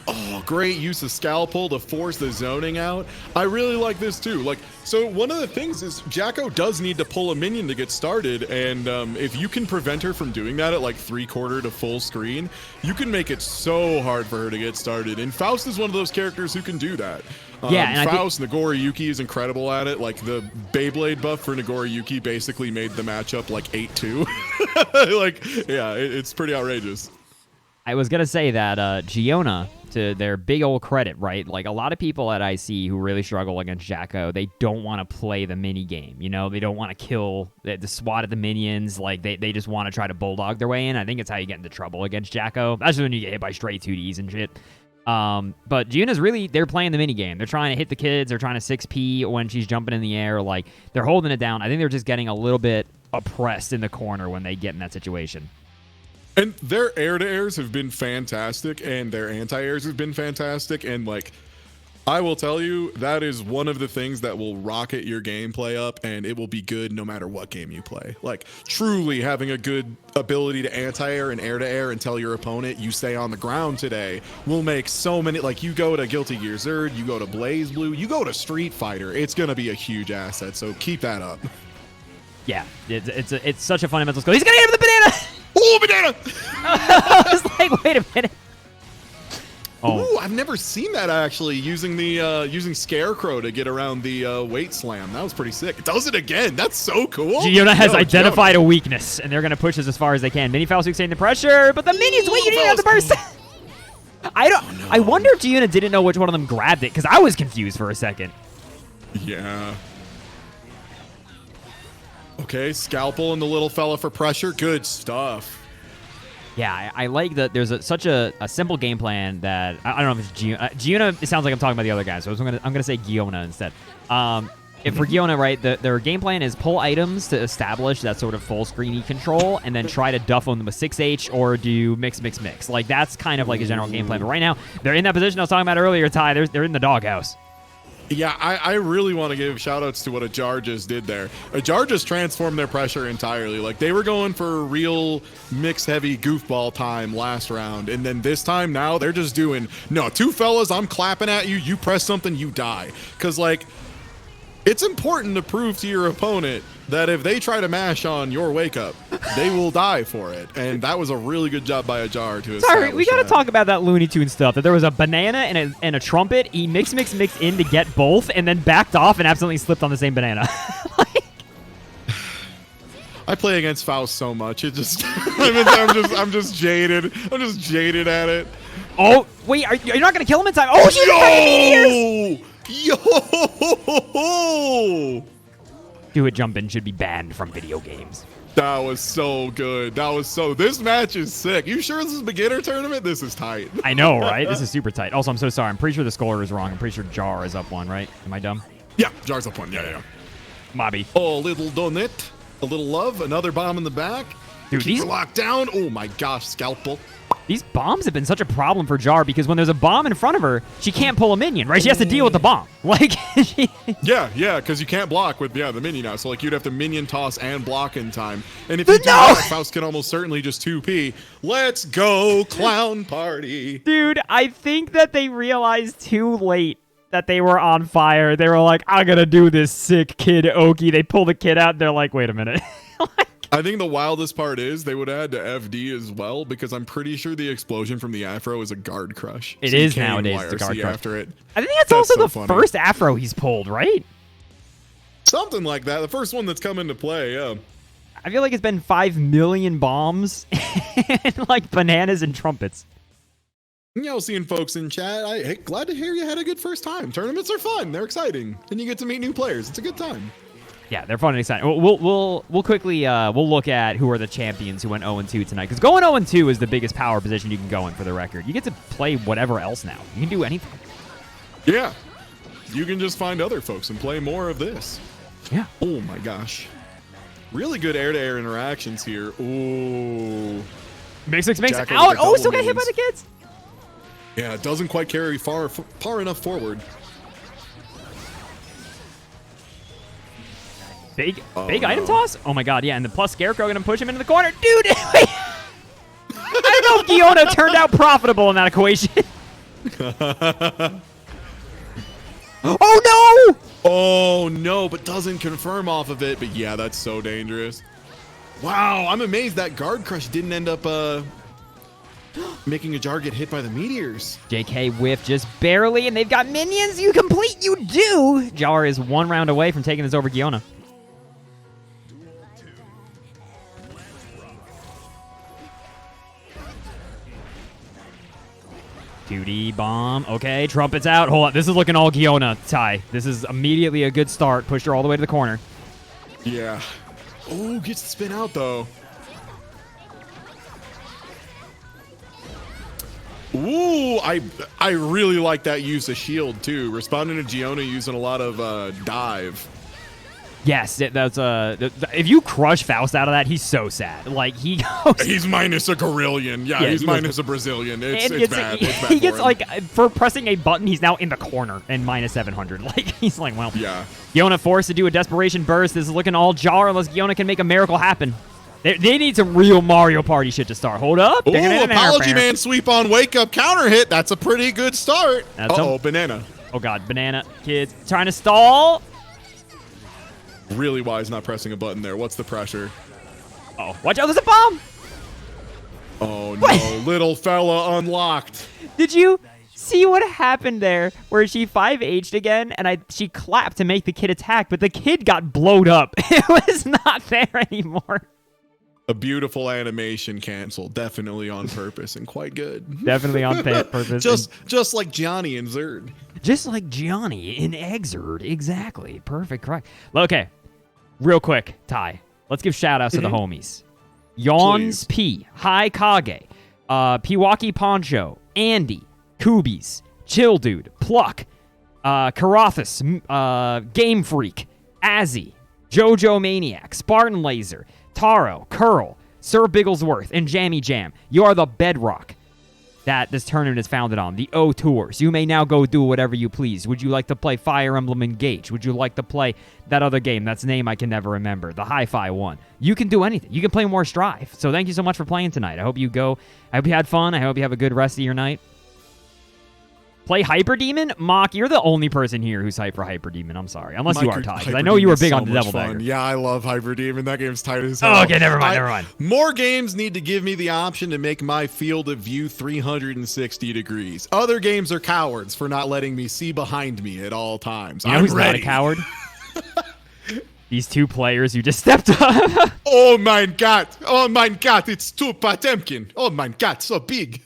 Oh, great use of Scalpel to force the zoning out. I really like this too. Like, so one of the things is Jacko does need to pull a minion to get started, and if you can prevent her from doing that at like 3/4 to full screen, you can make it so hard for her to get started. And Faust is one of those characters who can do that. Yeah, and Faust, Nagoriyuki is incredible at it. Like the Beyblade buff for Nagoriyuki basically made the matchup like 8-2. Like, yeah, it's pretty outrageous. I was going to say that Giona, to their big old credit, right? Like, a lot of people at IC who really struggle against Jacko, they don't want to play the mini game, you know? They don't want to kill, the swat at the minions. Like, they just want to try to bulldog their way in. I think it's how you get into trouble against Jacko. That's when you get hit by straight 2Ds and shit. But Giona's really, they're playing the mini game. They're trying to hit the kids. They're trying to 6P when she's jumping in the air. Like, they're holding it down. I think they're just getting a little bit oppressed in the corner when they get in that situation. And their air-to-airs have been fantastic, and their anti-airs have been fantastic, and, like, I will tell you, that is one of the things that will rocket your gameplay up, and it will be good no matter what game you play. Like, truly having a good ability to anti-air and air-to-air and tell your opponent you stay on the ground today will make so many, like, you go to Guilty Gear Zerd, you go to Blaze Blue, you go to Street Fighter, it's going to be a huge asset, so keep that up. Yeah, it's such a fundamental skill. He's going to get him with the banana! Oh, banana! I was like, wait a minute. Oh, ooh, I've never seen that actually. Using the Scarecrow to get around the weight slam. That was pretty sick. It does it again. That's so cool. Giona has identified a weakness, and they're gonna push this as far as they can. Mini Faust extending the pressure, but the minions. Wait, you didn't have the burst. I wonder if Giona didn't know which one of them grabbed it, because I was confused for a second. Yeah. Okay, Scalpel and the little fella for pressure. Good stuff. Yeah, I like that there's such a simple game plan that I don't know if it's Giona. Giona, it sounds like I'm talking about the other guy, so I'm gonna say Giona instead. If for Giona, right, their game plan is pull items to establish that sort of full screeny control, and then try to duff them with 6H or do mix. Like, that's kind of like a general game plan. But right now, they're in that position I was talking about earlier, Ty. They're in the doghouse. Yeah, I really want to give shout-outs to what Ajar just did there. Ajar just transformed their pressure entirely. Like, they were going for real mix-heavy goofball time last round, and then this time now they're just doing, no, 2 fellas, I'm clapping at you, you press something, you die. Because, like, it's important to prove to your opponent that if they try to mash on your wake up, they will die for it. And that was a really good job by Ajar to establish. Sorry, we got to talk about that Looney Tunes stuff. That there was a banana and a trumpet. He mixed in to get both, and then backed off and absolutely slipped on the same banana. I play against Faust so much. It just, I'm just jaded. I'm just jaded at it. Oh wait, you're not gonna kill him in time? Oh, she's meteors! Yo! Do it jump in should be banned from video games. That was so good. This match is sick. You sure this is a beginner tournament? This is tight. I know, right? This is super tight. Also, I'm so sorry. I'm pretty sure the score is wrong. I'm pretty sure Jar is up 1, right? Am I dumb? Yeah, Jar's up 1. Yeah. Mobby. Oh, little donut. A little love. Another bomb in the back. Dude, Keep her locked down. Oh my gosh, scalpel. These bombs have been such a problem for Jar because when there's a bomb in front of her, she can't pull a minion, right? She has to deal with the bomb. Like, Yeah, because you can't block with the minion now. So like you'd have to minion toss and block in time. And if you do that, Faust can almost certainly just 2P. Let's go, clown party. Dude, I think that they realized too late that they were on fire. They were like, I'm gonna do this sick kid Oki. They pull the kid out and they're like, wait a minute. I think the wildest part is they would add to FD as well, because I'm pretty sure the explosion from the afro is a guard crush. It is nowadays the guard crush. After it. I think that's also so the first afro he's pulled, right? Something like that. The first one that's come into play, yeah. I feel like it's been 5 million bombs and like bananas and trumpets. Seeing folks in chat, hey, glad to hear you had a good first time. Tournaments are fun. They're exciting. And you get to meet new players. It's a good time. Yeah, they're fun and exciting. We'll quickly we'll look at who are the champions who went 0-2 tonight, because going 0-2 is the biggest power position you can go in for the record. You get to play whatever else now. You can do anything. Yeah, you can just find other folks and play more of this. Yeah. Oh my gosh, really good air-to-air interactions here. Ooh. Mix out. Oh, still got hit by the kids. Yeah, it doesn't quite carry far enough forward. Big item toss? Oh my god, yeah, and the plus Scarecrow gonna push him into the corner. Dude, I don't know if Giona turned out profitable in that equation. Oh no! Oh no, but doesn't confirm off of it. But yeah, that's so dangerous. Wow, I'm amazed that guard crush didn't end up making a Jar get hit by the meteors. JK whiff just barely, and they've got minions. You complete, you do. Jar is 1 round away from taking this over Giona. 2D bomb. Okay, trumpets out. Hold on. This is looking all Giona, Ty. This is immediately a good start. Pushed her all the way to the corner. Yeah. Oh, gets the spin out, though. Ooh, I really like that use of shield, too. Responding to Giona using a lot of dive. Yes, that's if you crush Faust out of that, he's so sad. Like he goes, he's minus a Gorillion. Yeah, he's minus a Brazilian. It's bad. It's bad he gets him. like for pressing a button, he's now in the corner and minus 700. Like he's like, well, yeah. Giona forced to do a desperation burst. This is looking all Jar unless Giona can make a miracle happen. They need some real Mario Party shit to start. Hold up. Ooh, Apology Man sweep on Wake Up counter hit. That's a pretty good start. Uh-oh, banana. Oh god, banana kids trying to stall. Really wise not pressing a button there. What's the pressure? Oh, watch out, there's a bomb! Oh no, little fella unlocked. Did you see what happened there where she 5H'd again and she clapped to make the kid attack, but the kid got blowed up. It was not there anymore. A beautiful animation canceled, definitely on purpose and quite good. Definitely on purpose. just like Johnny and Zerd. Just like Johnny in Exerd. Exactly. Perfect. Correct. Okay. Real quick, Ty. Let's give shout-outs to the homies. Yawns P. Hi Kage. Pewaukee Poncho. Andy. Kubies. Chill Dude. Pluck. Karathis. Game Freak. Azzy. Jojo Maniac. Spartan Laser. Taro. Curl. Sir Bigglesworth. And Jammy Jam. You are the bedrock that this tournament is founded on. The O Tours. You may now go do whatever you please. Would you like to play Fire Emblem Engage? Would you like to play that other game? That's a name I can never remember. The Hi-Fi one. You can do anything. You can play more Strive. So thank you so much for playing tonight. I hope you had fun. I hope you have a good rest of your night. Play Hyper Demon? Mock, you're the only person here who's hyped for Hyper Demon. I'm sorry. Unless you are, Ty. Because I know you were big on the Devil Dagger. Yeah, I love Hyper Demon. That game's tight as hell. Oh, okay, never mind. More games need to give me the option to make my field of view 360 degrees. Other games are cowards for not letting me see behind me at all times. You know who's not a coward? These two players you just stepped on. Oh my god. Oh my god. It's two Potemkin. Oh my god. So big.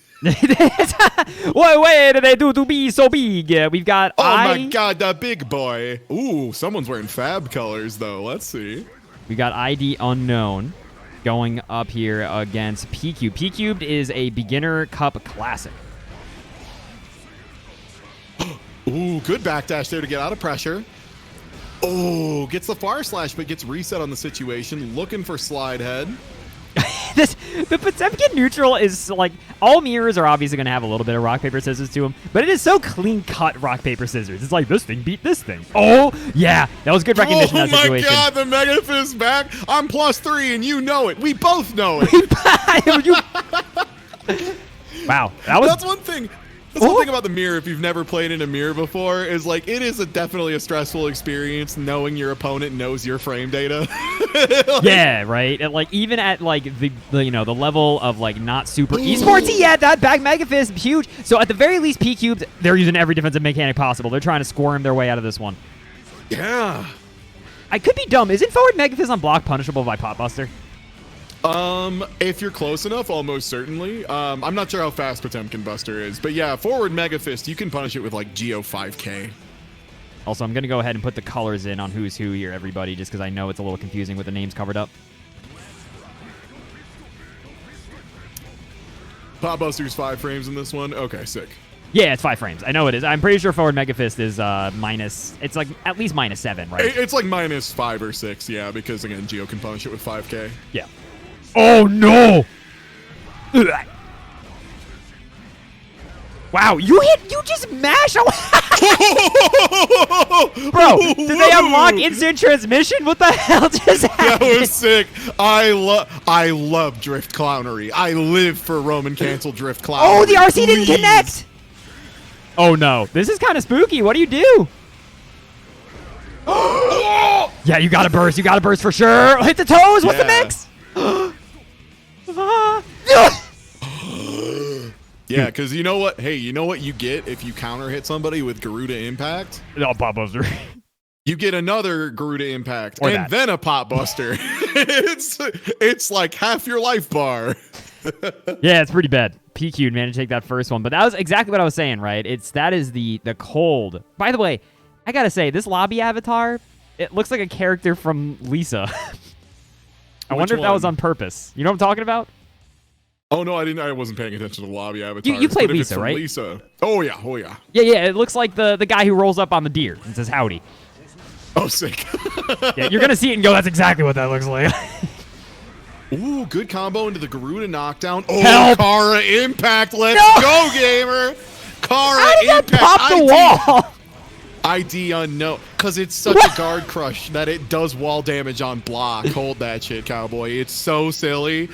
What way did they do to be so big? We've got my god, the big boy. Ooh, someone's wearing fab colors though. Let's see. We got ID Unknown going up here against P-Cube. P-Cubed is a beginner cup classic. Ooh, good backdash there to get out of pressure. Oh, gets the far slash, but gets reset on the situation. Looking for slide head. The Potemkin neutral is like, all mirrors are obviously going to have a little bit of rock, paper, scissors to them, but it is so clean cut rock, paper, scissors. It's like, this thing beat this thing. Oh, yeah. That was good recognition of that situation. Oh my god, the Mega Fist back. I'm +3 and you know it. We both know it. Wow. That's one thing. That's one thing about the mirror, if you've never played in a mirror before, is like it is definitely a stressful experience knowing your opponent knows your frame data. Yeah, right. And like even at like the level of like not super esportsy yet, that back Mega Fist is huge. So at the very least, P Cubes, they're using every defensive mechanic possible. They're trying to squirm their way out of this one. Yeah. I could be dumb. Isn't forward Mega Fist on block punishable by Potbuster? If you're close enough, almost certainly. I'm not sure how fast Potemkin Buster is, but yeah, forward Mega Fist, you can punish it with like Geo 5K. Also, I'm going to go ahead and put the colors in on who's who here, everybody, just because I know it's a little confusing with the names covered up. Pot Buster's 5 frames in this one? Okay, sick. Yeah, it's 5 frames. I know it is. I'm pretty sure forward Mega Fist is minus... It's like at least -7, right? It's like -5 or 6, yeah, because again, Geo can punish it with 5K. Yeah. Oh, no! Ugh. Wow, you just mash away. Bro, did they unlock instant transmission? What the hell just happened? That was sick. I love drift clownery. I live for Roman cancel drift clownery. Oh, the RC didn't connect. Oh no, this is kind of spooky. What do you do? Yeah, you gotta burst. You gotta burst for sure. Hit the toes. What's the mix? Yeah, because you know what? Hey, you know what you get if you counter hit somebody with Garuda Impact? No, Pot Buster. You get another Garuda Impact Or and that. then a Pot Buster. it's like half your life bar. Yeah, it's pretty bad. PQ managed to take that first one, but that was exactly what I was saying, right? That is the cold. By the way, I gotta say, this lobby avatar, it looks like a character from Lisa. I wonder if that was on purpose. You know what I'm talking about? Oh no, I didn't. I wasn't paying attention to the lobby avatars. You played but if Lisa, it's from right? Lisa. Oh yeah, oh yeah. Yeah. It looks like the guy who rolls up on the deer and says howdy. Oh, sick. Yeah, you're gonna see it and go, that's exactly what that looks like. Ooh, good combo into the Garuda knockdown. Oh, Help! Kara Impact. Let's go, gamer. Kara How did Impact. that pop the wall? ID unknown. Because it's such a guard crush that it does wall damage on block. Hold that shit, cowboy. It's so silly.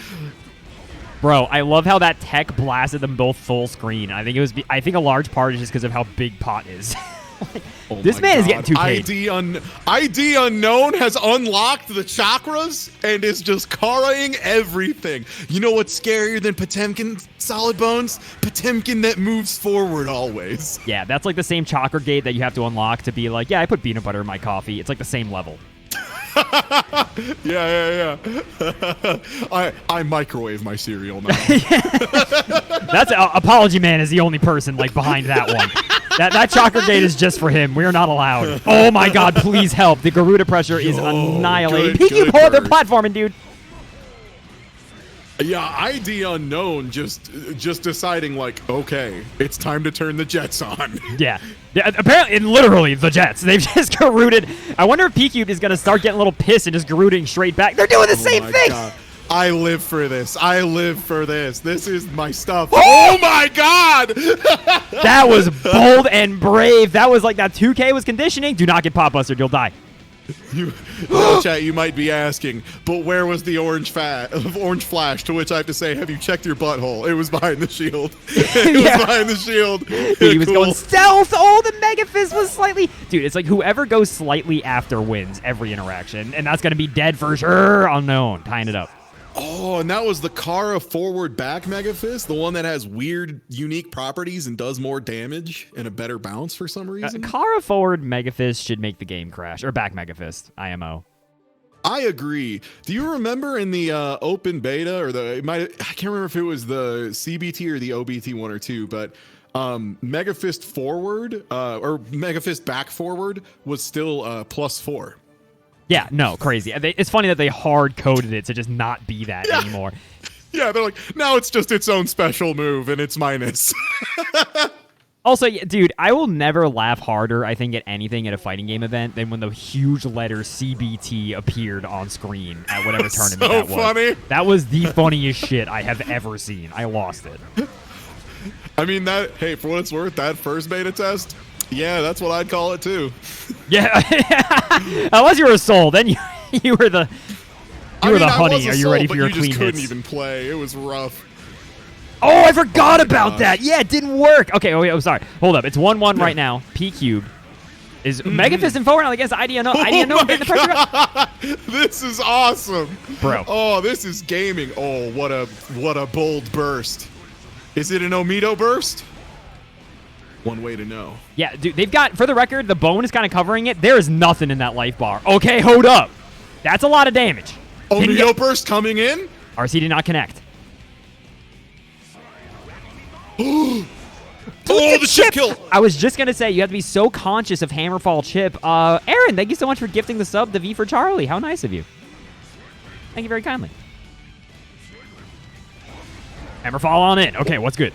Bro, I love how that tech blasted them both full screen. I think a large part is just because of how big Pot is. This man is getting 2K. ID unknown has unlocked the chakras and is just Karaing everything. You know what's scarier than Potemkin solid bones? Potemkin that moves forward always. Yeah, that's like the same chakra gate that you have to unlock to be like, yeah, I put peanut butter in my coffee. It's like the same level. Yeah. I microwave my cereal now. That's Apology Man is the only person like behind that one. That chakra gate is just for him. We are not allowed. Oh my god, please help. The Garuda pressure is annihilating. PQ pull their platforming, dude. Yeah, ID unknown just deciding like, okay, it's time to turn the jets on. Yeah, apparently, and literally the Jets. They've just Garuded. I wonder if PQ is gonna start getting a little pissed and just Garuding straight back. They're doing the same thing. God. I live for this. I live for this. This is my stuff. Oh my god! That was bold and brave. That was like that 2K was conditioning. Do not get Pot Bustered. You'll die. Chat, you might be asking, but where was the orange flash? To which I have to say, have you checked your butthole? It was behind the shield. It was behind the shield. He was going stealth. Oh, the Mega Fist was slightly... Dude, it's like whoever goes slightly after wins every interaction, and that's going to be dead for sure. Unknown. Tying it up. Oh, and that was the Kara forward back Mega Fist, the one that has weird, unique properties and does more damage and a better bounce for some reason. Kara forward Mega Fist should make the game crash, or back Mega Fist, IMO. I agree. Do you remember in the open beta, or I can't remember if it was the CBT or the OBT 1 or 2, but Mega Fist forward or Mega Fist back forward was still +4. Yeah, no, crazy. It's funny that they hard-coded it to just not be that anymore. Yeah, they're like, now it's just its own special move, and it's minus. Also, dude, I will never laugh harder, I think, at anything at a fighting game event than when the huge letter CBT appeared on screen at whatever tournament that was. Funny. That was the funniest shit I have ever seen. I lost it. I mean, hey, for what it's worth, that first beta test, yeah, that's what I'd call it too. Yeah. Unless you were a soul, then you were the honey. Are you ready for your clean hits? You just couldn't even play. It was rough. Oh, I forgot about that. Yeah, it didn't work. Okay, I'm sorry. Hold up. It's 1-1 right now. P Cubed is Mega Fist and forward against ID Unknown. ID Unknown getting the pressure up. This is awesome. Bro. Oh, this is gaming. Oh, what a bold burst. Is it an Omito burst? One way to know. Yeah, dude, they've got, for the record, the bone is kind of covering it. There is nothing in that life bar. Okay, hold up. That's a lot of damage. Omito burst coming in? RC did not connect. Oh, the chip kill! I was just going to say, you have to be so conscious of Hammerfall chip. Aaron, thank you so much for gifting the sub to V for Charlie. How nice of you. Thank you very kindly. Hammerfall on in. Okay, what's good?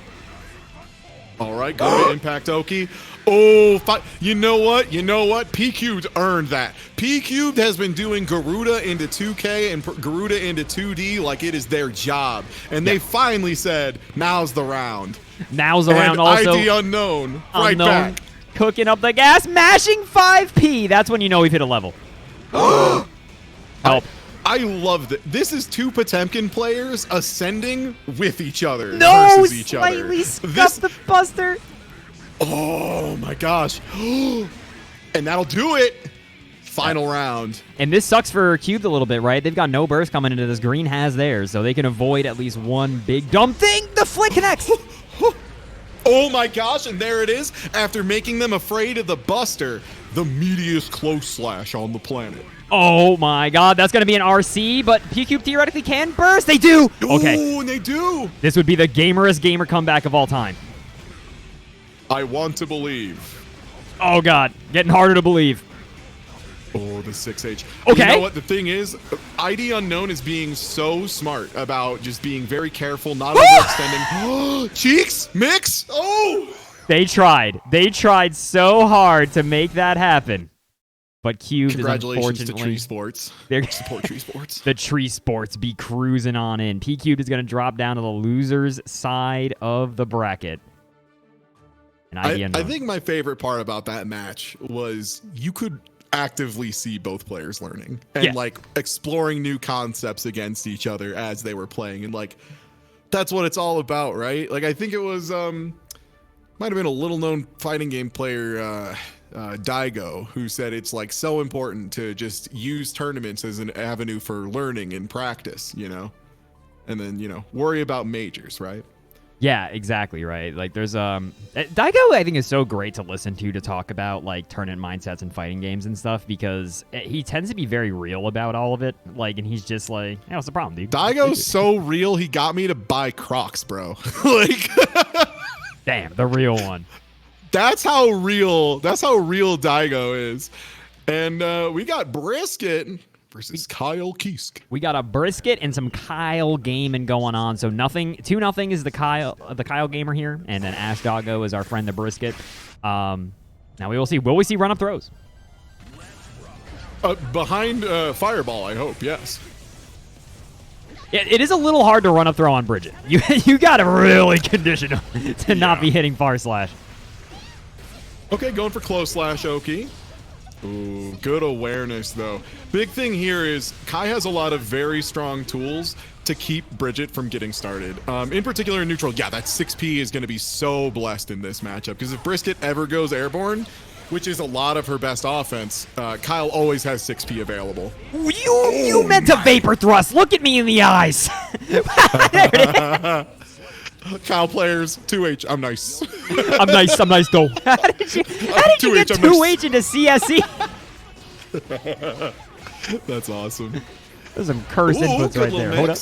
All right, go to Impact Oki. Oh, you know what? You know what? P-Cubed earned that. P-Cubed has been doing Garuda into 2K and Garuda into 2D like it is their job. And they finally said, now's the round. Now's the round also. ID Unknown, right back. Cooking up the gas, mashing 5P. That's when you know we've hit a level. Help. I loved it. This is two Potemkin players ascending with each other versus each other. Slightly scuffed the Buster. Oh my gosh. And that'll do it. Final round. And this sucks for Cubed a little bit, right? They've got no burst coming into this. Green has theirs, so they can avoid at least one big dumb thing. The flick connects. Oh my gosh, and there it is. After making them afraid of the Buster, the meatiest close slash on the planet. Oh my god, that's going to be an RC, but P-Cube theoretically can burst. They do. Okay. Oh, and they do. This would be the gamerest gamer comeback of all time. I want to believe. Oh god, getting harder to believe. Oh, the 6H. Okay. You know what? The thing is, ID Unknown is being so smart about just being very careful, not overextending. Cheeks? Mix? Oh! They tried. They tried so hard to make that happen. But Cubed is Congratulations unfortunately... to Tree Sports. They're support Tree Sports. The Tree Sports be cruising on in. P-Cubed is going to drop down to the loser's side of the bracket. And I think my favorite part about that match was you could actively see both players learning and like exploring new concepts against each other as they were playing, and like that's what it's all about, right? Like I think it was might have been a little known fighting game player Daigo who said it's like so important to just use tournaments as an avenue for learning and practice, you know, and then, you know, worry about majors, right? Yeah, exactly, right. Like there's Daigo I think is so great to listen to talk about like tournament mindsets and fighting games and stuff, because he tends to be very real about all of it. Like, and he's just like, hey, what's the problem, dude? Daigo's so real, he got me to buy Crocs, bro. Like damn, the real one. That's how real Daigo is. And we got Brisket versus Kyle Kiesk. We got a Brisket and some Kyle gaming going on. So 2-0 is the Kyle gamer here, and then Ash Doggo is our friend the Brisket. Now we will see. Will we see run up throws? Behind Fireball, I hope. Yes. It is a little hard to run up throw on Bridget. You got to really condition to not be hitting far slash. Okay, going for close slash, Oki. Ooh, good awareness, though. Big thing here is Kai has a lot of very strong tools to keep Bridget from getting started. In particular in neutral, yeah, that 6P is going to be so blessed in this matchup, because if Brisket ever goes airborne, which is a lot of her best offense, Kyle always has 6P available. You meant to vapor thrust. Look at me in the eyes. There it is. Kyle players, 2H, I'm nice. I'm nice though. How did you get 2H into CSE? That's awesome. There's some cursed inputs right there. Hold up.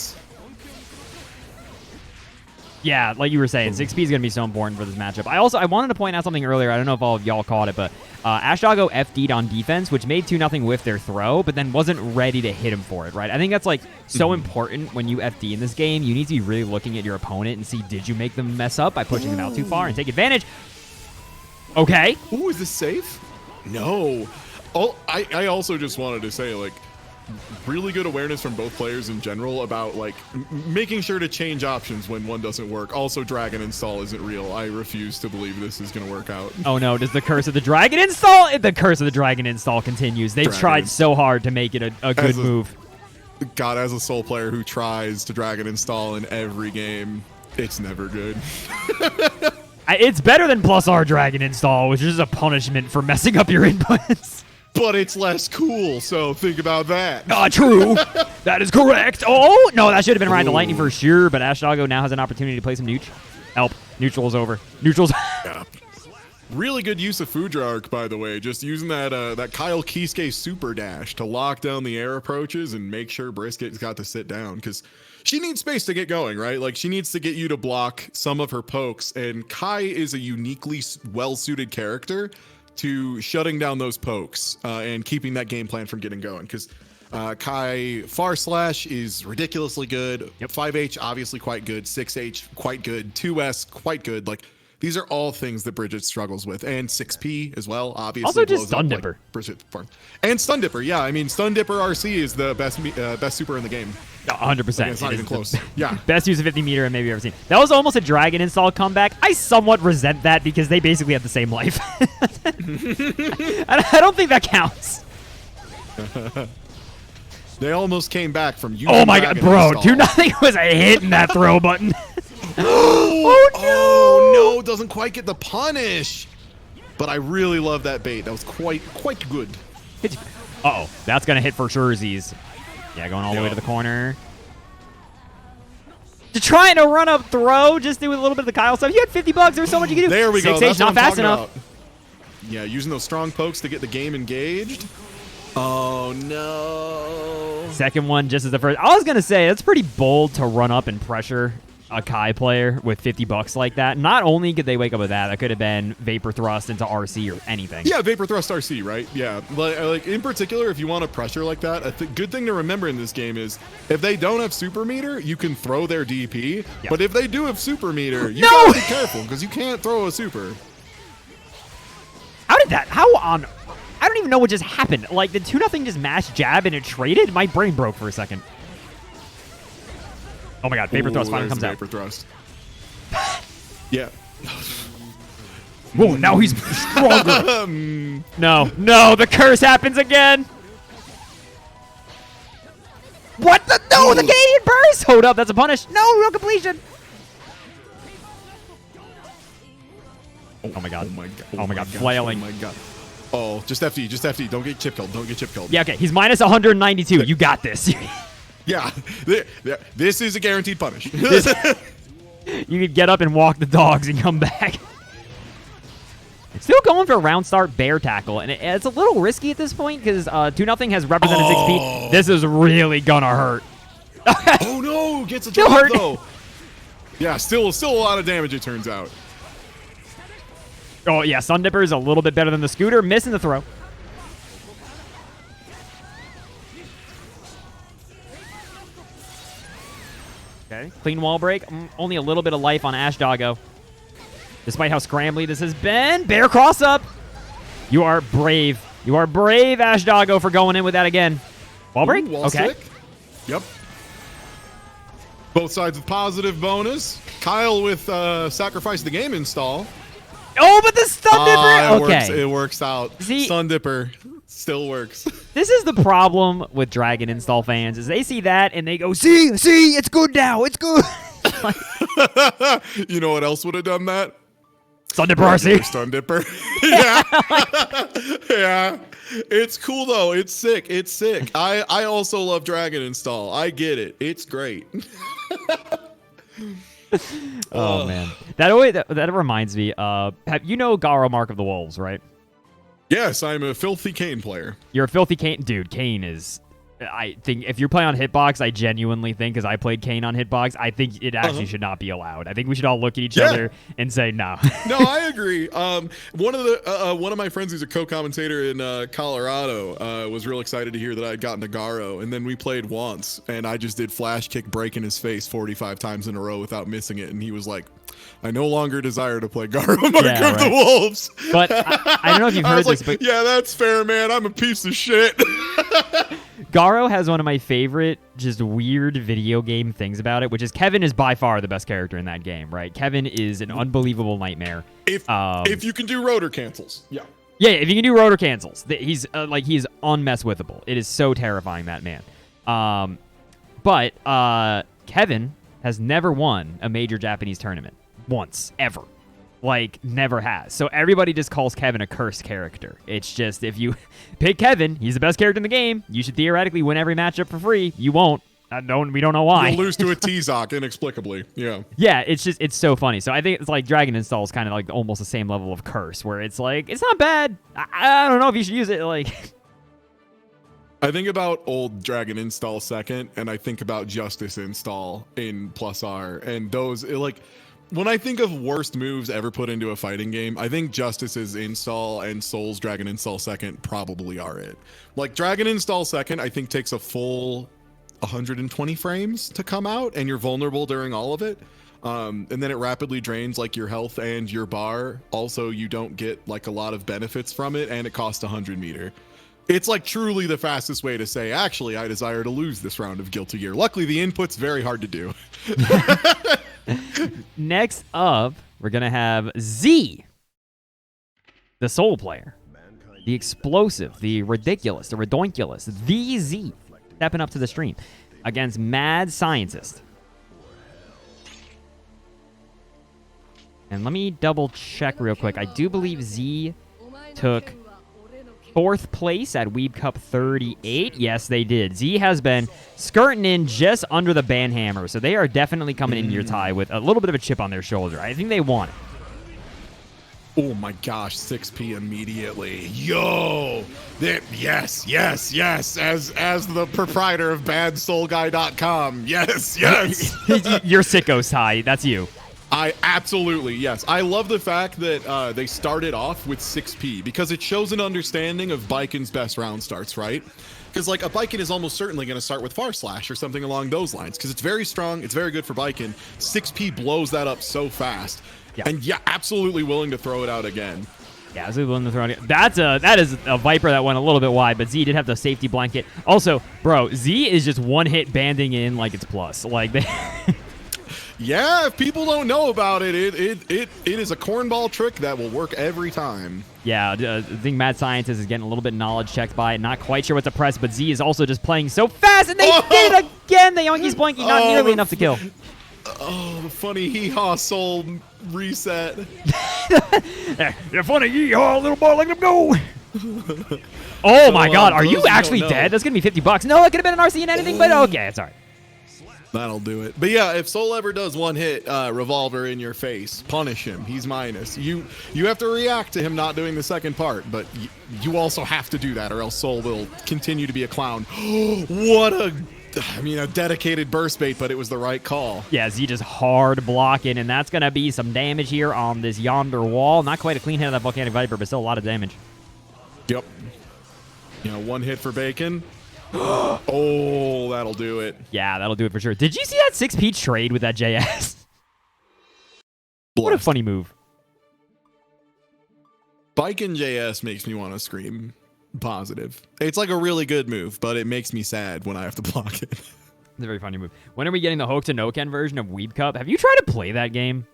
Yeah, like you were saying, 6P is going to be so important for this matchup. I wanted to point out something earlier. I don't know if all of y'all caught it, but Ash Doggo FD'd on defense, which made 2-0 with their throw, but then wasn't ready to hit him for it, right? I think that's like so important when you FD in this game. You need to be really looking at your opponent and see, did you make them mess up by pushing them out too far and take advantage? Okay. Ooh, is this safe? No. Oh, I also just wanted to say, like, really good awareness from both players in general about, like, making sure to change options when one doesn't work. Also, Dragon Install isn't real. I refuse to believe this is going to work out. Oh, no. Does the Curse of the Dragon Install? The Curse of the Dragon Install continues. They've tried so hard to make it a good move. God, as a Soul player who tries to Dragon Install in every game, it's never good. It's better than plus R Dragon Install, which is a punishment for messing up your inputs. But it's less cool, so think about that. True. That is correct. Oh, no, that should have been Ride the Lightning for sure, but Ashdoggo now has an opportunity to play some neutral. Help. Neutral's over. Neutral's... Yeah. Really good use of Foudra Arc, by the way. Just using that Kyle Kisuke super dash to lock down the air approaches and make sure Brisket's got to sit down, because she needs space to get going, right? Like, she needs to get you to block some of her pokes, and Kai is a uniquely well-suited character to shutting down those pokes and keeping that game plan from getting going, because Kai Far Slash is ridiculously good. Yep. 5H obviously quite good. 6H quite good. 2S quite good. Like, these are all things that Bridget struggles with, and 6P as well. Obviously, also just Stun Dipper. Like, and Stun Dipper, yeah. I mean, Stun Dipper RC is the best super in the game. 100%. Like, it's not even close. Yeah. Best use of 50 meter I've maybe ever seen. That was almost a Dragon Install comeback. I somewhat resent that because they basically have the same life. I don't think that counts. They almost came back from using Oh my god, bro. 2-0 was a hit in that throw button. Oh no, doesn't quite get the punish. But I really love that bait. That was quite good. Uh-oh, that's gonna hit for sure, Z's. Yeah, going all the way to the corner. To trying to run up throw, just do a little bit of the Kyle stuff. You had $50. There's so much you can do. There we go. 6H not fast enough. Yeah, using those strong pokes to get the game engaged. Oh no. Second one just as the first. I was gonna say it's pretty bold to run up and pressure a Kai player with $50 like that. Not only could they wake up with that, that could have been Vapor Thrust into RC or anything. Yeah, Vapor Thrust RC, right? Yeah, like in particular, if you want to pressure like that, a good thing to remember in this game is if they don't have super meter, you can throw their DP. Yeah. But if they do have super meter, you gotta be careful because you can't throw a super. How did that? How on? I don't even know what just happened. Like, did 2-0 just mash jab and it traded? My brain broke for a second. Oh my god, Vapor Thrust finally comes out. Vapor Thrust. Yeah. Whoa, now he's stronger. No, the curse happens again. What the? No, the Canadian burst. Hold up, that's a punish. No, real completion. Oh my god. Oh my god, flailing. Oh my god. Oh, just FD. Don't get chip killed. Yeah, okay, he's minus 192. You got this. Yeah, this is a guaranteed punish. You could get up and walk the dogs and come back. Still going for a round start bear tackle, and it's a little risky at this point because 2-0 has represented 6P. This is really gonna hurt. Oh no, gets a drop though. Yeah, still a lot of damage it turns out. Oh yeah, Sun Dipper is a little bit better than the Scooter, missing the throw. Okay, clean wall break. Only a little bit of life on Ashdoggo. Despite how scrambly this has been. Bear cross up. You are brave. You are brave, Ashdoggo, for going in with that again. Wall break? Wall stick. Yep. Both sides with positive bonus. Kyle with sacrifice the game install. Oh, but the Stun Dipper. Okay. It works out. See, Stun Dipper still works. This is the problem with Dragon Install fans is they see that and they go, see, it's good now. It's good. You know what else would have done that? Stun Dipper RC. Stun Dipper. Yeah. Yeah. It's cool though. It's sick. I also love Dragon Install. I get it. It's great. Oh man, that reminds me. You know Garo Mark of the Wolves, right? Yes, I'm a filthy Kane player. You're a filthy Kane, dude. Kane is. I think if you're playing on Hitbox, I genuinely think, because I played Kane on Hitbox, I think it actually should not be allowed. I think we should all look at each other and say no. No, I agree. One of my friends who's a co-commentator in Colorado was real excited to hear that I had gotten to Garo, and then we played once, and I just did flash kick break in his face 45 times in a row without missing it, and he was like, I no longer desire to play Garo Mark of the right. Wolves. But I don't know if you've heard this, but yeah, that's fair, man. I'm a piece of shit. Garo has one of my favorite just weird video game things about it, which is Kevin is by far the best character in that game, right? Kevin is an unbelievable nightmare. If you can do rotor cancels. Yeah. Yeah, if you can do rotor cancels, he's he's unmesswithable. It is so terrifying, that man. But Kevin has never won a major Japanese tournament once, ever. Like, never has. So everybody just calls Kevin a cursed character. It's just, if you pick Kevin, he's the best character in the game. You should theoretically win every matchup for free. You won't. We don't know why. You'll lose to a T-Zoc inexplicably. Yeah. Yeah, it's so funny. So I think it's like Dragon Install is kind of like almost the same level of curse, where it's like, it's not bad. I don't know if you should use it. Like, I think about old Dragon Install second, and I think about Justice Install in Plus R, and those, like, when I think of worst moves ever put into a fighting game, I think Justice's Install and Soul's Dragon Install second probably are it. Like, Dragon Install second, I think takes a full 120 frames to come out, and you're vulnerable during all of it. And then it rapidly drains like your health and your bar. Also, you don't get like a lot of benefits from it, and it costs 100 meter. It's like truly the fastest way to say, actually, I desire to lose this round of Guilty Gear. Luckily, the input's very hard to do. next up, we're going to have Z, the Soul player, the explosive, the ridiculous, the redonkulous, the Z, stepping up to the stream against Mad Scientist. And let me double check real quick. I do believe Z took 4th place at Weebcup 38. Yes, they did. Z has been skirting in just under the banhammer, so they are definitely coming in your tie with a little bit of a chip on their shoulder. I think they want it. Oh my gosh, 6P immediately. Yo! Yes. As the proprietor of badsoulguy.com. Yes. You're sicko, Sai. That's you. I absolutely, yes. I love the fact that they started off with 6P because it shows an understanding of Baikon's best round starts, right? Because like a Baikon is almost certainly going to start with Far Slash or something along those lines because it's very strong, it's very good for Baikon. 6P blows that up so fast. Yeah. And yeah, absolutely willing to throw it out again. Yeah, absolutely willing to throw it out. That is a Viper that went a little bit wide, but Z did have the safety blanket. Also, bro, Z is just one hit banding in like it's plus. Like they Yeah, if people don't know about it, it is a cornball trick that will work every time. Yeah, I think Mad Scientist is getting a little bit knowledge checked by it. Not quite sure what to press, but Z is also just playing so fast, and they did it again! The Yonkey's Blanky, not nearly enough to kill. Oh, the funny hee-haw soul reset. The funny hee-haw, little boy, let him go! Oh my god, are you actually dead? That's gonna be $50. No, it could have been an RC and anything, but okay, it's alright. That'll do it. But yeah, if Soul ever does one hit revolver in your face, punish him. He's minus. You have to react to him not doing the second part, but you also have to do that, or else Soul will continue to be a clown. What a dedicated burst bait, but it was the right call. Yeah, Z just hard blocking, and that's gonna be some damage here on this yonder wall. Not quite a clean hit of that Volcanic Viper, but still a lot of damage. Yep. One hit for Bacon. Oh, that'll do it. Yeah, that'll do it for sure. Did you see that 6P trade with that JS? What a funny move. Baiken JS makes me want to scream positive. It's like a really good move, but it makes me sad when I have to block it. It's a very funny move. When are we getting the Hokuto no Ken version of Weebcup? Have you tried to play that game?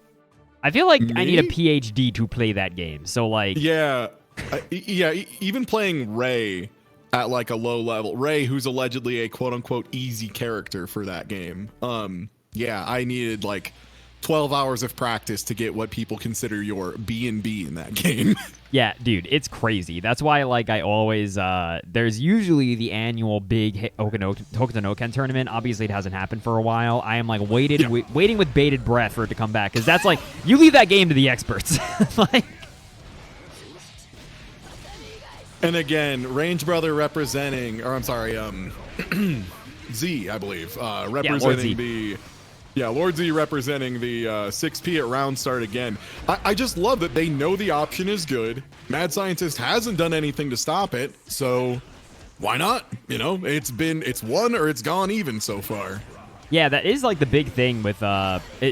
I feel like I need a PhD to play that game. So like, yeah, even playing Ray at like a low level, Ray, who's allegedly a quote unquote easy character for that game. Yeah, I needed like 12 hours of practice to get what people consider your B&B in that game. Yeah, dude, it's crazy. That's why, like, I always, there's usually the annual big Hokuto no Ken tournament. Obviously, it hasn't happened for a while. I am, like, waiting with bated breath for it to come back, because that's, like, you leave that game to the experts. Like, and again, Range Brother representing, or I'm sorry, Z, I believe, representing Lord Z representing the 6P at round start again. I just love that they know the option is good. Mad Scientist hasn't done anything to stop it, so why not? You know, it's won or it's gone even so far. Yeah, that is like the big thing with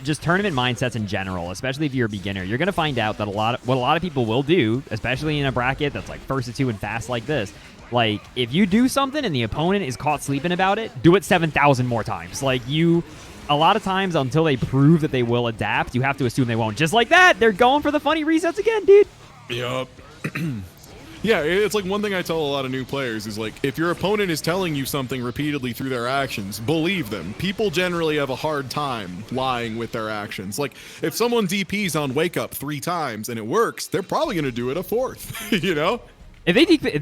just tournament mindsets in general, especially if you're a beginner. You're going to find out that what a lot of people will do, especially in a bracket that's like first to two and fast like this, like if you do something and the opponent is caught sleeping about it, do it 7,000 more times. Like a lot of times until they prove that they will adapt, you have to assume they won't. Just like that, they're going for the funny resets again, dude. Yup. Yeah, it's like one thing I tell a lot of new players is like, if your opponent is telling you something repeatedly through their actions, believe them. People generally have a hard time lying with their actions. Like, if someone DPs on Wake Up 3 times and it works, they're probably going to do it a 4th, you know?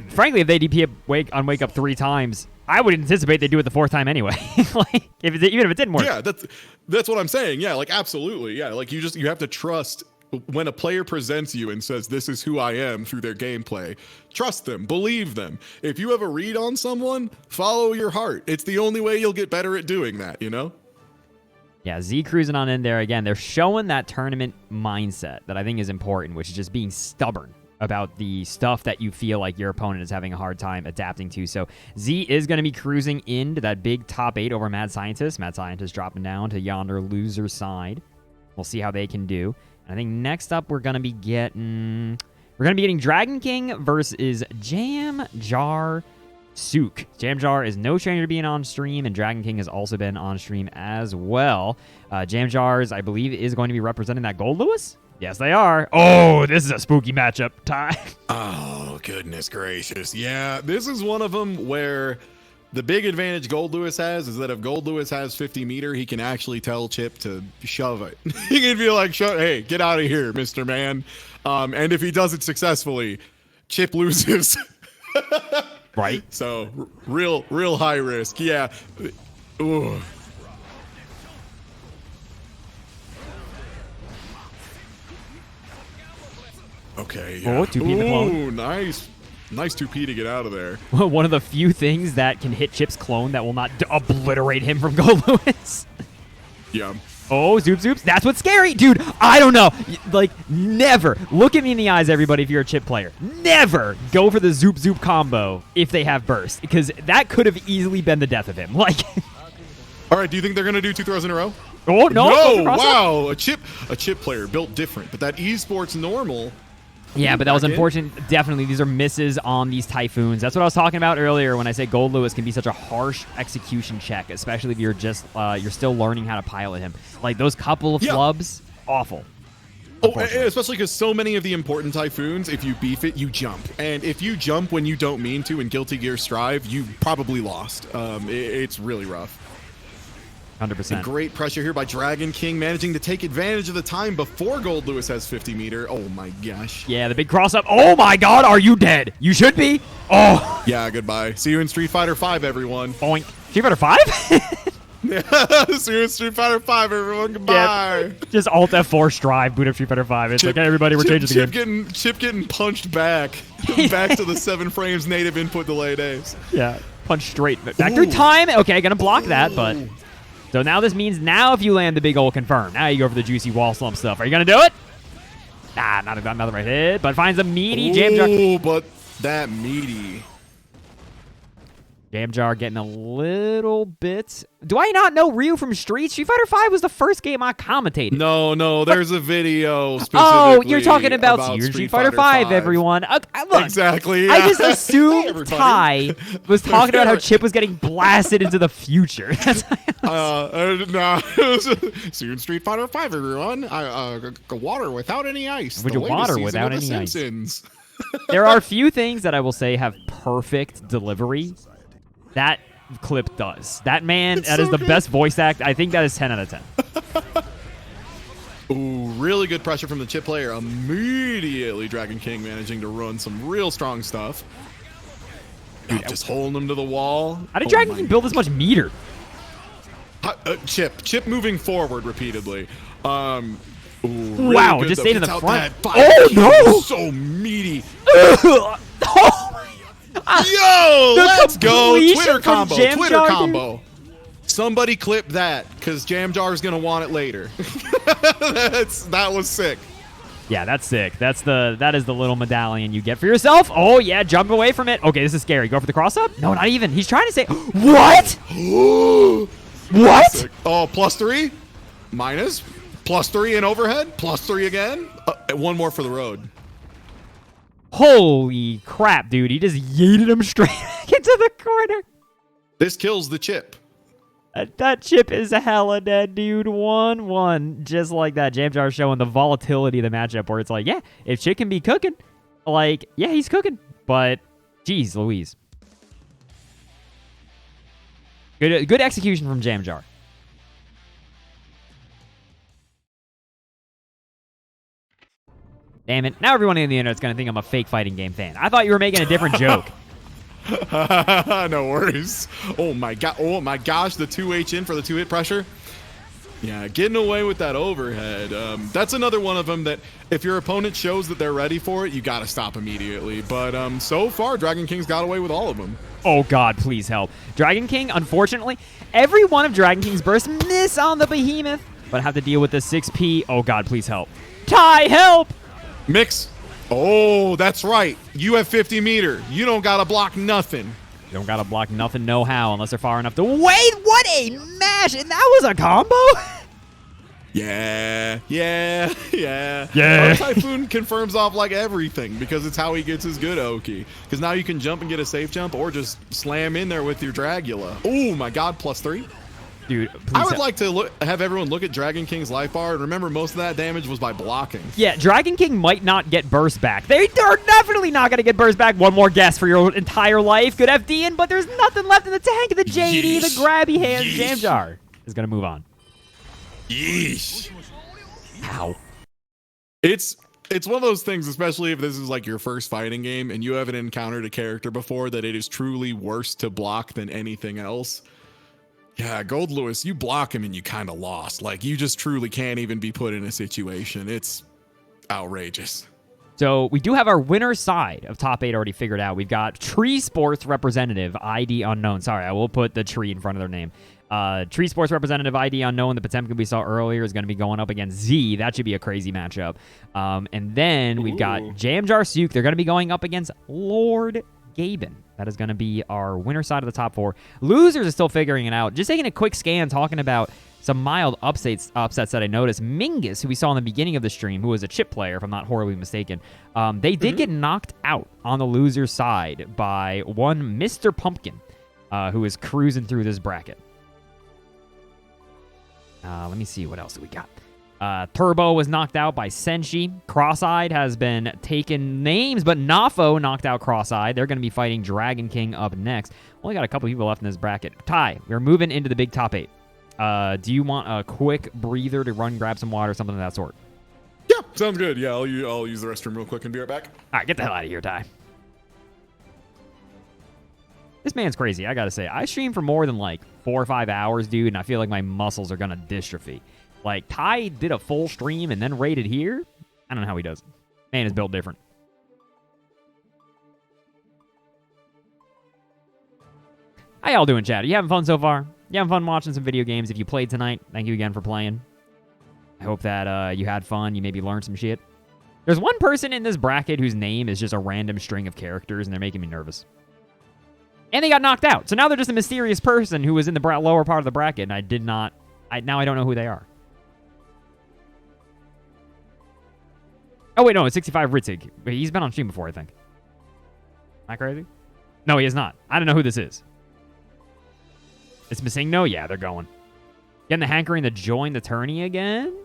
Frankly, if they DP on Wake Up 3 times, I would anticipate they do it the 4th time anyway. Like, even if it didn't work. Yeah, that's what I'm saying. Yeah, like absolutely. Yeah, like you have to trust when a player presents you and says, this is who I am through their gameplay. Trust them, believe them. If you have a read on someone, follow your heart. It's the only way you'll get better at doing that, you know? Yeah, Z cruising on in there again. They're showing that tournament mindset that I think is important, which is just being stubborn about the stuff that you feel like your opponent is having a hard time adapting to. So Z is going to be cruising into that big top 8 over Mad Scientist. Mad Scientist dropping down to yonder loser side. We'll see how they can do. And I think next up we're going to be getting Dragon King versus Jam Jar Sook. Jam Jar is no stranger to being on stream, and Dragon King has also been on stream as well. Jam Jars, I believe, is going to be representing that Gold Lewis. Yes, they are. Oh, this is a spooky matchup time. Oh, goodness gracious. Yeah, this is one of them where the big advantage Gold Lewis has is that if Gold Lewis has 50 meter, he can actually tell Chip to shove it. He can be like, hey, get out of here, Mr. Man. And if he does it successfully, Chip loses. Right. So real high risk. Yeah. Ooh. Okay. Yeah. Oh, 2P in the clone. Ooh, nice 2P to get out of there. One of the few things that can hit Chip's clone that will not obliterate him from Gold Lewis. Yeah. Oh, Zoop Zoops. That's what's scary. Dude, I don't know. Like, never. Look at me in the eyes, everybody, if you're a Chip player. Never go for the Zoop Zoop combo if they have burst, because that could have easily been the death of him. Like, all right, do you think they're going to do 2 throws in a row? Oh, no. Wow. A chip player built different, but that esports normal. Yeah, but that was unfortunate. Definitely, these are misses on these Typhoons. That's what I was talking about earlier when I say Gold Lewis can be such a harsh execution check, especially if you're just you're still learning how to pilot him. Like those couple of flubs, awful. Oh, especially because so many of the important Typhoons, if you beef it, you jump. And if you jump when you don't mean to in Guilty Gear Strive, you probably lost. It's really rough. 100%. And great pressure here by Dragon King, managing to take advantage of the time before Gold Lewis has 50 meter. Oh my gosh. Yeah, the big cross up. Oh my god, are you dead? You should be. Oh. Yeah, goodbye. See you in Street Fighter 5, everyone. Boink. Street Fighter 5? See you in Street Fighter 5, everyone. Goodbye. Yeah, just Alt F4 Strive, boot up Street Fighter 5. It's like, hey, everybody, we're changing the game. Chip getting punched back to the 7 frames native input delay days. Yeah, punch straight. Back through time. Okay, gonna block that, but... So now this means if you land the big old confirm, now you go for the juicy wall slump stuff. Are you going to do it? Ah, not another right hit, but finds a meaty Jam Jar. Oh, but that meaty. Jam Jar getting a little bit... Do I not know Ryu from Street? Street Fighter 5 was the first game I commentated. No, there's a video specifically. Oh, you're talking about Street Fighter 5, everyone. Look, exactly. Yeah. I just assumed Ty was talking about how Chip was getting blasted into the future. No. See you in Street Fighter 5, everyone. Water without any ice. Water without any ice. There are a few things that I will say have perfect delivery. That clip does. That man, that is the best voice act. I think that is 10 out of 10. Ooh, really good pressure from the Chip player. Immediately Dragon King managing to run some real strong stuff. Dude, just holding him to the wall. How did Dragon King build this much meter? Chip moving forward repeatedly. Ooh, really wow, good, just stayed in the front. Oh, no! So meaty. Oh, Yo, let's go. Twitter combo. Dude. Somebody clip that, because Jam Jar is going to want it later. That was sick. Yeah, that's sick. That is the little medallion you get for yourself. Oh, yeah, jump away from it. Okay, this is scary. Go for the cross-up? No, not even. He's trying to say... What? What? Sick. Oh, +3, minus, +3 in overhead, +3 again. One more for the road. Holy crap, dude. He just yeeted him straight back into the corner. This kills the chip. That chip is hella dead, dude. 1-1. Just like that. Jamjar showing the volatility of the matchup where it's like, yeah, if Chip can be cooking, like, yeah, he's cooking. But, geez, Louise. Good execution from Jamjar. Damn it. Now everyone in the internet's going to think I'm a fake fighting game fan. I thought you were making a different joke. No worries. Oh my gosh, the 2H in for the 2-hit pressure. Yeah, getting away with that overhead. That's another one of them that if your opponent shows that they're ready for it, you got to stop immediately. But so far, Dragon King's got away with all of them. Oh God, please help. Dragon King, unfortunately, every one of Dragon King's bursts miss on the behemoth, but have to deal with the 6P. Oh God, please help. Ty, help! Mix. Oh, that's right. You have 50 meter. You don't got to block nothing. You don't got to block nothing, no how, unless they're far enough to... Wait, what a mash! And that was a combo? Yeah. Typhoon confirms off like everything because it's how he gets his good Oki. Because now you can jump and get a safe jump or just slam in there with your Dragula. Oh my God, +3. Dude, I would like to have everyone look at Dragon King's life bar and remember most of that damage was by blocking. Yeah, Dragon King might not get burst back. They're definitely not going to get burst back. One more guess for your entire life. Good FD but there's nothing left in the tank. The JD, the grabby hand, Jamjar is going to move on. Yeesh. Ow. It's one of those things, especially if this is like your first fighting game and you haven't encountered a character before, that it is truly worse to block than anything else. Yeah, Gold Lewis, you block him and you kind of lost. Like, you just truly can't even be put in a situation. It's outrageous. So we do have our winner side of top 8 already figured out. We've got Tree Sports representative, ID unknown. Sorry, I will put the tree in front of their name. Tree Sports representative, ID unknown. The Potemkin we saw earlier is going to be going up against Z. That should be a crazy matchup. And then we've got Jamjar Suk. They're going to be going up against Lord Gaben. That is going to be our winner side of the top 4. Losers are still figuring it out. Just taking a quick scan, talking about some mild upsets that I noticed. Mingus, who we saw in the beginning of the stream, who was a chip player, if I'm not horribly mistaken, they did get knocked out on the loser side by one Mr. Pumpkin, who is cruising through this bracket. Let me see. What else do we got? Turbo was knocked out by Senshi. Cross-Eyed has been taking names, but Nafo knocked out Cross-Eyed. They're going to be fighting Dragon King up next. Only got a couple people left in this bracket. Ty, we're moving into the big top 8. Do you want a quick breather to run grab some water, something of that sort? Yeah, sounds good. Yeah, I'll use the restroom real quick and be right back. All right, get the hell out of here, Ty. This man's crazy, I gotta say. I stream for more than like 4 or 5 hours, dude, and I feel like my muscles are gonna dystrophy. Like, Ty did a full stream and then raided here. I don't know how he does it. Man is built different. How y'all doing, chat? Are you having fun so far? You having fun watching some video games? If you played tonight, thank you again for playing. I hope that you had fun. You maybe learned some shit. There's one person in this bracket whose name is just a random string of characters, and they're making me nervous. And they got knocked out. So now they're just a mysterious person who was in the lower part of the bracket, and now I don't know who they are. Oh, wait, no, it's 65 Ritzig. He's been on stream before, I think. Am I crazy? No, he is not. I don't know who this is. It's missing? No? Yeah, they're going. Getting the hankering to join the tourney again?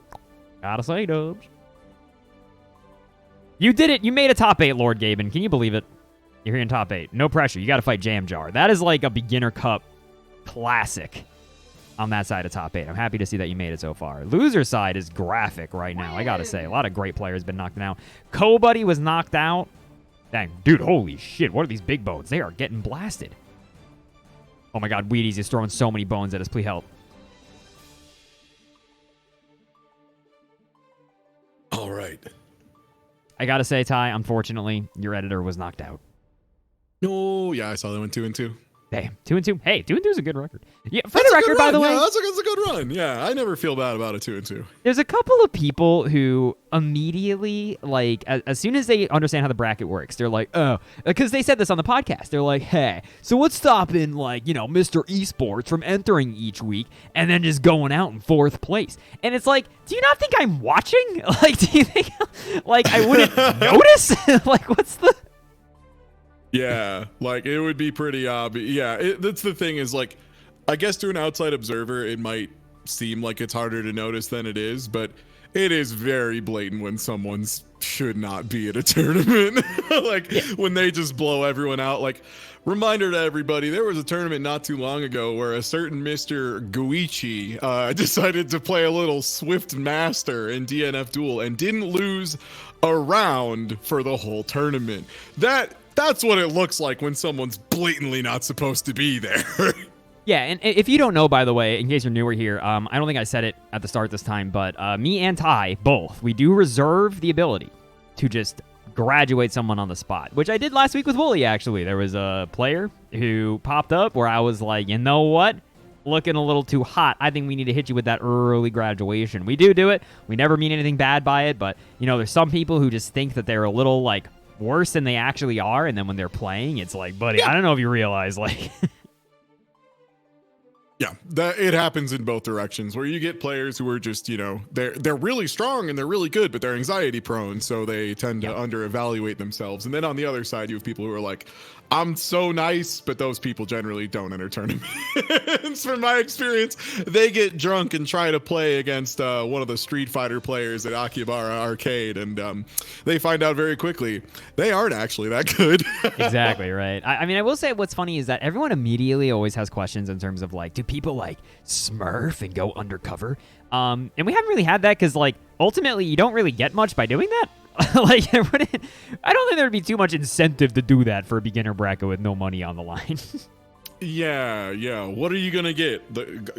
Gotta say, Dubs. You did it. You made a top 8, Lord Gaben. Can you believe it? You're here in top 8. No pressure. You gotta fight Jamjar. That is like a beginner cup classic on that side of top 8. I'm happy to see that you made it so far. Loser side is graphic right now, I gotta say. A lot of great players been knocked out. Co-Buddy was knocked out. Dang, dude, holy shit. What are these big bones? They are getting blasted. Oh my god, Wheaties is throwing so many bones at us. Please help. All right. I gotta say, Ty, unfortunately, your editor was knocked out. No, yeah, I saw that one 2 and 2. Damn, 2-2. Hey, 2-2 is a good record. Yeah, for the record, by the way, yeah, that's a good run. Yeah, I never feel bad about a 2-2. there's a couple of people who immediately, like, as soon as they understand how the bracket works, they're like, oh, because they said this on the podcast. They're like, hey, so what's stopping, like, Mr. Esports from entering each week and then just going out in 4th place? And it's like, do you not think I'm watching? Like, do you think, like, I wouldn't notice? Like, what's the... Yeah, like it would be pretty obvious. Yeah, that's the thing is like, I guess to an outside observer, it might seem like it's harder to notice than it is, but it is very blatant when someone's should not be at a tournament. Like when they just blow everyone out. Like, reminder to everybody, there was a tournament not too long ago where a certain Mr. Guichi decided to play a little Swift Master in DNF Duel and didn't lose a round for the whole tournament. That's what it looks like when someone's blatantly not supposed to be there. Yeah, and if you don't know, by the way, in case you're newer here, I don't think I said it at the start this time, but me and Ty, both, we do reserve the ability to just graduate someone on the spot, which I did last week with Wooly, actually. There was a player who popped up where I was like, you know what? Looking a little too hot. I think we need to hit you with that early graduation. We do it. We never mean anything bad by it, but, there's some people who just think that they're a little, like, worse than they actually are, and then when they're playing, it's like, buddy, I don't know if you realize, like... Yeah, it happens in both directions, where you get players who are just, they're really strong and they're really good, but they're anxiety prone, so they tend to under-evaluate themselves. And then on the other side, you have people who are like, I'm so nice, but those people generally don't enter tournaments. From my experience, they get drunk and try to play against one of the Street Fighter players at Akihabara Arcade, and they find out very quickly they aren't actually that good. Exactly, right. I mean, I will say what's funny is that everyone immediately always has questions in terms of, like, do people, like, smurf and go undercover? And we haven't really had that because, like, ultimately you don't really get much by doing that. Like, I don't think there'd be too much incentive to do that for a beginner bracket with no money on the line. Yeah. What are you gonna get? The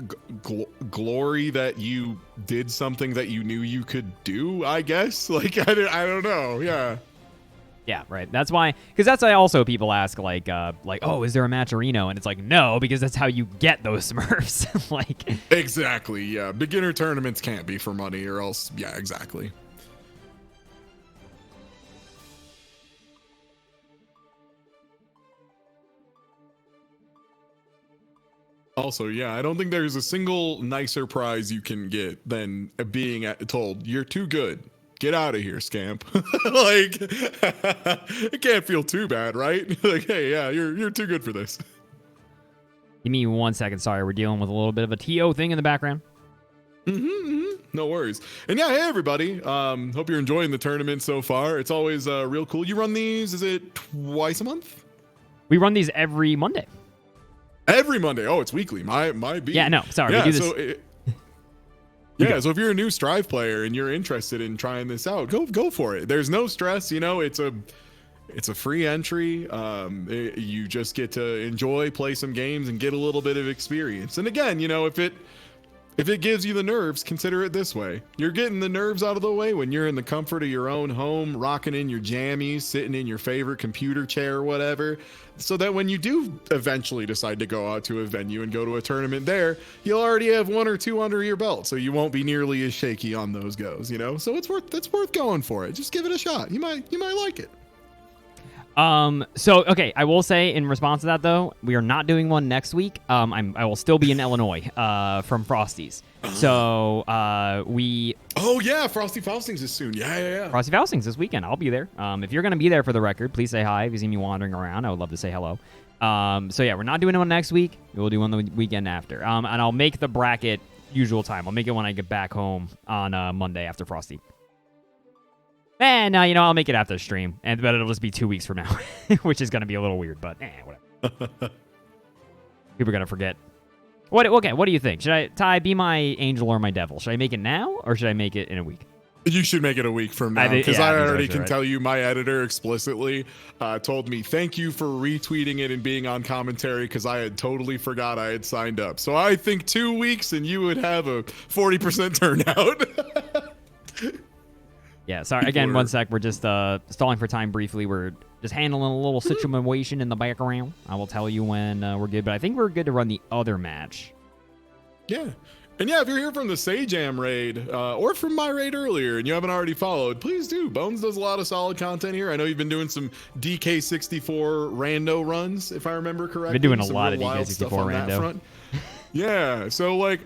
glory that you did something that you knew you could do, I guess? Like, I don't know. Yeah. Yeah, right. That's why, because that's why also people ask, like, oh, is there a matcherino? And it's like, no, because that's how you get those Smurfs. Like, exactly. Yeah. Beginner tournaments can't be for money, or else. Yeah, exactly. Also, yeah, I don't think there's a single nicer prize you can get than being told you're too good. Get out of here, scamp. Like, it can't feel too bad, right? Like, hey, yeah, you're too good for this. Give me 1 second. Sorry, we're dealing with a little bit of a TO thing in the background. No worries. And yeah, hey, everybody. Hope you're enjoying the tournament so far. It's always real cool. You run these, is it twice a month? We run these every Monday. Every Monday. Oh, it's weekly. My beat. Yeah, no, sorry. Yeah, we do this. So if you're a new Strive player and you're interested in trying this out, go for it. There's no stress. It's a free entry. You just get to enjoy, play some games, and get a little bit of experience. And again, if it gives you the nerves, consider it this way. You're getting the nerves out of the way when you're in the comfort of your own home, rocking in your jammies, sitting in your favorite computer chair or whatever, so that when you do eventually decide to go out to a venue and go to a tournament there, you'll already have one or two under your belt, so you won't be nearly as shaky on those goes, So it's worth going for it. Just give it a shot. You might like it. So, okay, I will say in response to that, though, we are not doing one next week. I will still be in Illinois, from Frosty's. So, Oh, yeah, Frosty Faustings is soon. Yeah. Frosty Faustings this weekend. I'll be there. If you're going to be there for the record, please say hi. If you see me wandering around, I would love to say hello. So, yeah, we're not doing one next week. We'll do one the weekend after. And I'll make the bracket usual time. I'll make it when I get back home on Monday after Frosty. And I'll make it after the stream, but it'll just be 2 weeks from now, which is going to be a little weird, but whatever. People are going to forget. What do you think? Should Ty, be my angel or my devil? Should I make it now, or should I make it in a week? You should make it a week from now, because I already can tell you my editor explicitly told me, thank you for retweeting it and being on commentary, because I had totally forgot I had signed up. So I think 2 weeks and you would have a 40% turnout. Yeah, sorry. Again, 1 sec. We're just stalling for time briefly. We're just handling a little situation in the background. I will tell you when we're good, but I think we're good to run the other match. Yeah. And yeah, if you're here from the Sajam raid or from my raid earlier and you haven't already followed, please do. Bones does a lot of solid content here. I know you've been doing some DK64 rando runs, if I remember correctly. Been doing a lot of DK64 rando. Yeah, so like,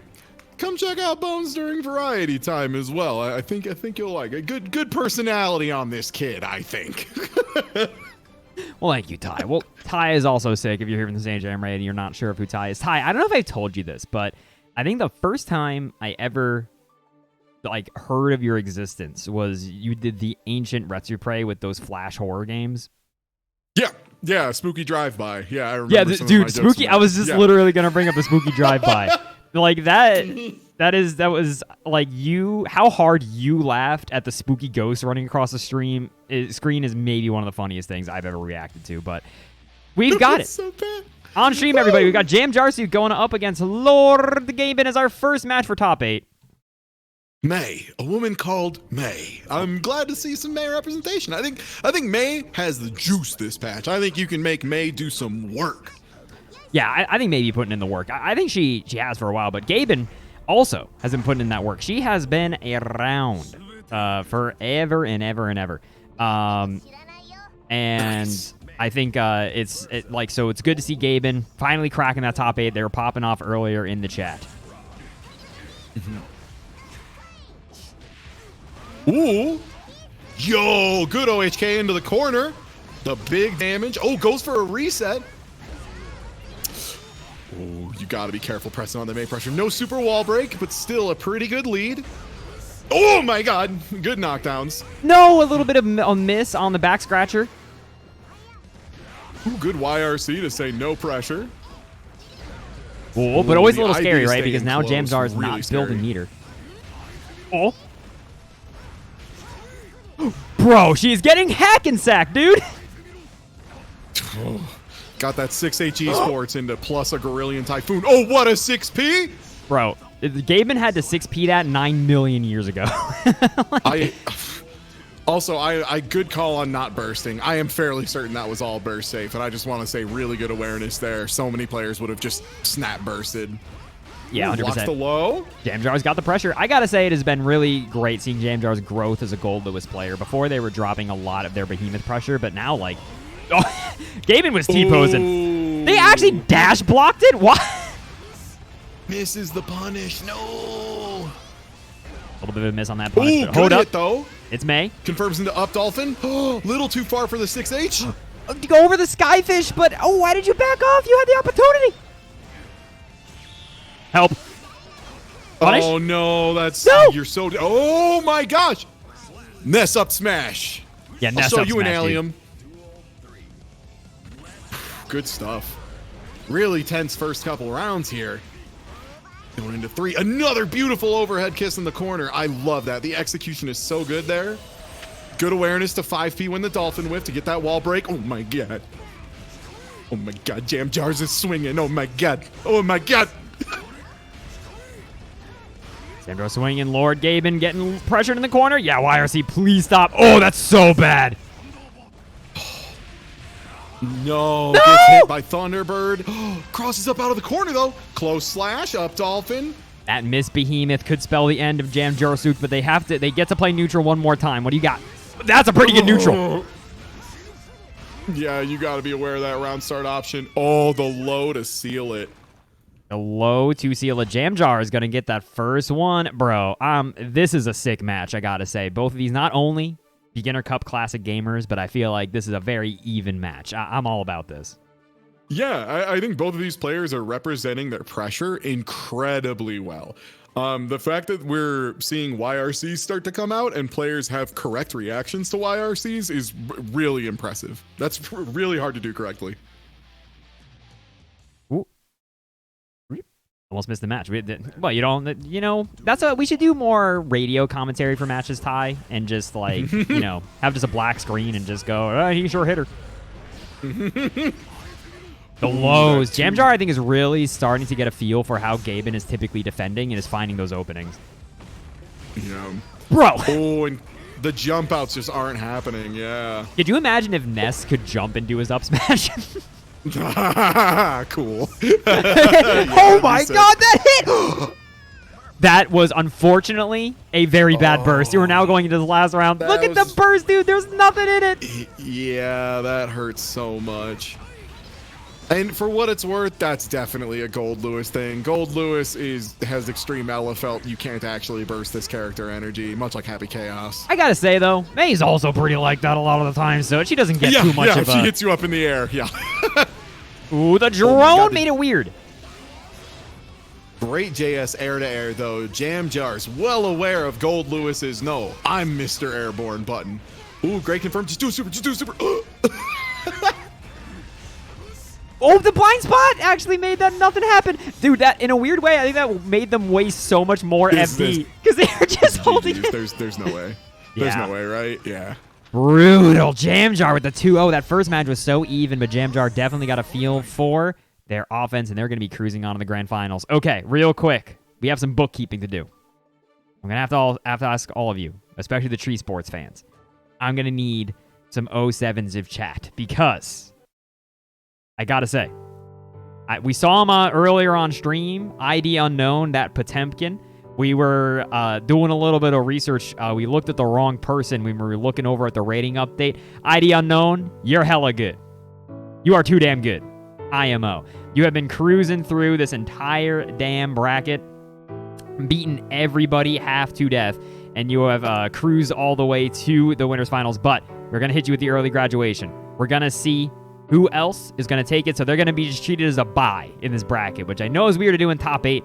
come check out Bones during variety time as well. I think you'll like it. Good personality on this kid, I think. Well, thank you, Ty. Well, Ty is also sick. If you're here from the Sajam raid and you're not sure of who Ty is, Ty, I don't know if I've told you this, but I think the first time I ever like heard of your existence was you did the ancient Retsuprey with those Flash horror games. Yeah, Spooky Drive-By. Yeah, I remember. Yeah, dude, Spooky. I was just literally gonna bring up the Spooky Drive-By. Like that was like you. How hard you laughed at the spooky ghost running across the screen is maybe one of the funniest things I've ever reacted to. But we've got it. So bad. On stream, everybody, we got Jam Jarsuit going up against Lord Gaben as our first match for top 8. May, a woman called May. I'm glad to see some May representation. I think May has the juice this patch. I think you can make May do some work. Yeah, I think maybe putting in the work. I think she has for a while, but Gaben also has been putting in that work. She has been around forever and ever and ever. And I think it's good to see Gaben finally cracking that top 8. They were popping off earlier in the chat. Ooh. Yo, good OHK into the corner. The big damage. Oh, goes for a reset. Oh, you got to be careful pressing on the May pressure. No super wall break, but still a pretty good lead. Oh my god. Good knockdowns. No, a little bit of a miss on the back scratcher. Ooh, good YRC to say no pressure. Oh, but always a little scary, right? Because now Jamzar is really not building meter. Oh. Bro, she's getting hack and sack, dude. Got that 6H Esports into plus a Gorillion Typhoon. Oh, what a 6P! Bro, Gaben had to 6P that 9 million years ago. I good call on not bursting. I am fairly certain that was all burst safe, and I just want to say really good awareness there. So many players would have just snap bursted. Yeah, 100%. Blocks the low. Jamjar's got the pressure. I gotta say, it has been really great seeing Jamjar's growth as a Gold Lewis player. Before, they were dropping a lot of their behemoth pressure, but now, like, Gaben was T-posing. They actually dash blocked it? What? Misses the punish. No. A little bit of a miss on that punish. Ooh, but hold up. Hit, though. It's May. Confirms into up Dolphin. Little too far for the 6H. Go over the Skyfish, but why did you back off? You had the opportunity. Help. Punish? Oh no, that's no. You're so. Oh my gosh. Ness up smash. Yeah, Ness I'll show up you smash, an allium. Good stuff. Really tense first couple rounds here. Going into 3. Another beautiful overhead kiss in the corner. I love that. The execution is so good there. Good awareness to 5P when the Dolphin whiff to get that wall break. Oh my god. Oh my god. Jam Jars is swinging. Oh my god. Oh my god. Sandro swinging. Lord Gaben getting pressured in the corner. Yeah, YRC, please stop. Oh, that's so bad. No, gets hit by Thunderbird. Crosses up out of the corner, though. Close slash, up Dolphin. That miss Behemoth could spell the end of Jam Jarsuit, but they get to play neutral one more time. What do you got? That's a pretty good neutral. Yeah, you got to be aware of that round start option. Oh, the low to seal it. The low to seal it. Jamjar is going to get that first one. Bro, this is a sick match, I got to say. Both of these, not only Beginner Cup Classic gamers, but I feel like this is a very even match. I'm all about this. Yeah, I think both of these players are representing their pressure incredibly well. The fact that we're seeing YRCs start to come out and players have correct reactions to YRCs is really impressive. That's really hard to do correctly. Almost missed the match. Well, we should do more radio commentary for matches, Ty, and just like, have just a black screen and just go, he's a sure hitter. The lows. Jamjar, I think, is really starting to get a feel for how Gaben is typically defending and is finding those openings. Yeah. Bro. Oh, and The jump outs just aren't happening. Yeah. Could you imagine if Ness could jump and do his up smash? Cool. Oh my god, that hit! That was unfortunately a very bad burst. You are now going into the last round. Look at the burst, dude. There's nothing in it. Yeah, that hurts so much. And for what it's worth, that's definitely a Gold Lewis thing. Gold Lewis has extreme LFL. You can't actually burst this character energy, much like Happy Chaos. I gotta say though, May's also pretty like that a lot of the time, so she doesn't get too much of she hits you up in the air. Yeah. Ooh, the drone made it weird. Great JS air-to-air, though. Jam Jar's well aware of Gold Lewis's no, I'm Mr. Airborne button. Ooh, great confirm. Just do a super. Just do a super. Oh, the blind spot actually made that nothing happen. Dude, that in a weird way, I think that made them waste so much more FP because they were just holding it. There's no way. There's no way, right? Yeah. Brutal. Jam Jar with the 2-0. That first match was so even, but Jam Jar definitely got a feel for their offense, and they're going to be cruising on in the grand finals. Okay, real quick. We have some bookkeeping to do. I'm going to have to ask all of you, especially the Tree Sports fans. I'm going to need some 07s of chat because I got to say, we saw him earlier on stream, ID unknown, that Potemkin. We were doing a little bit of research. We looked at the wrong person when we were looking over at the rating update. ID unknown, you're hella good. You are too damn good. IMO. You have been cruising through this entire damn bracket, beaten everybody half to death, and you have cruised all the way to the winners finals. But we're going to hit you with the early graduation. We're going to see who else is going to take it. So they're going to be just treated as a bye in this bracket, which I know is weird to do in top 8.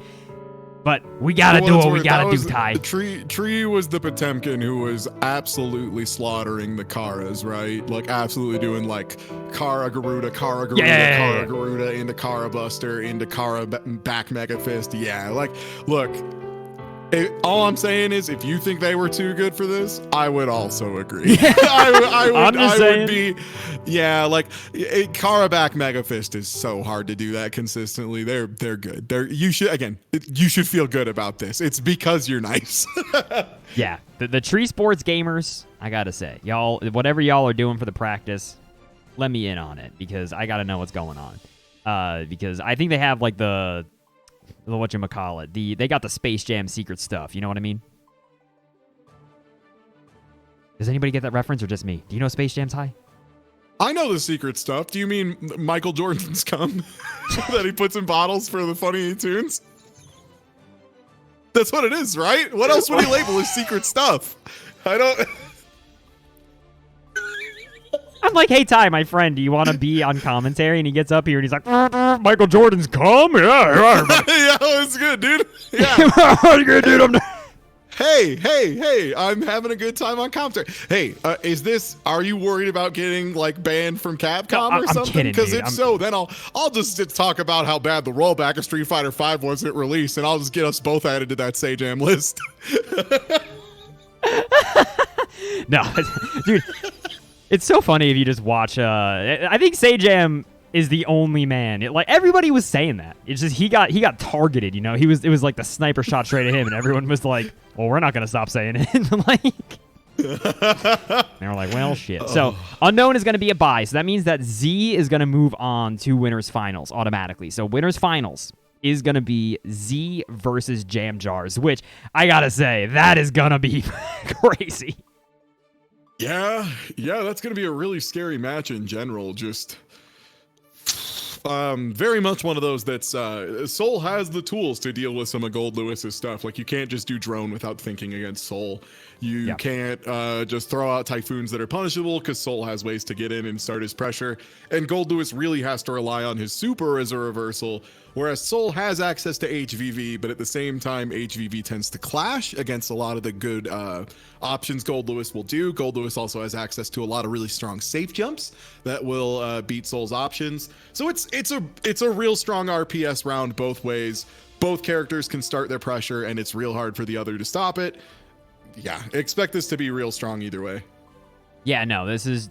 But we got to do what we got to do, Ty. Tree was the Potemkin who was absolutely slaughtering the Karas, right? Like, absolutely doing, like, Kara Garuda, Kara Garuda, into Kara Buster, into Kara back Mega Fist. Yeah, like, look, all I'm saying is if you think they were too good for this, I would also agree. I would be, yeah, like, Kara back Mega Fist is so hard to do that consistently. They're good. You should feel good about this. It's because you're nice. Yeah, the Tree Sports gamers, I gotta say, y'all, whatever y'all are doing for the practice, let me in on it because I gotta know what's going on. Because I think they have like the whatchamacallit, they got the Space Jam secret stuff. You know what I mean? Does anybody get that reference or just me? Do you know Space Jam's high? I know the secret stuff. Do you mean Michael Jordan's cum that he puts in bottles for the funny tunes? That's what it is, right? What else would he label as secret stuff? I don't... I'm like, hey, Ty, my friend, do you want to be on commentary? And he gets up here and he's like, Michael Jordan's cum? Yeah, yeah, it's good, dude. Yeah. Good, dude. Hey, I'm having a good time on commentary. Hey, are you worried about getting, like, banned from Capcom or something? Because if so, then I'll just talk about how bad the rollback of Street Fighter V was at release, and I'll just get us both added to that Sajam list. No, dude. It's so funny if you just watch. I think Sajam is the only man. Like everybody was saying that. It's just he got targeted. You know, it was like the sniper shot straight at him, and everyone was like, "Well, we're not gonna stop saying it." Like, they were like, "Well, shit." So unknown is gonna be a bye. So that means that Z is gonna move on to winners finals automatically. So winners finals is gonna be Z versus Jam Jars, which I gotta say that is gonna be crazy. Yeah, that's going to be a really scary match in general. Just very much one of those that's Soul has the tools to deal with some of Gold Lewis's stuff. Like, you can't just do drone without thinking against Soul. You can't just throw out typhoons that are punishable because Soul has ways to get in and start his pressure. And Gold Lewis really has to rely on his super as a reversal, whereas Soul has access to HVV, but at the same time, HVV tends to clash against a lot of the good options Gold Lewis will do. Gold Lewis also has access to a lot of really strong safe jumps that will beat Soul's options. So it's a real strong RPS round both ways. Both characters can start their pressure, and it's real hard for the other to stop it. Yeah, expect this to be real strong either way. Yeah, no, this is.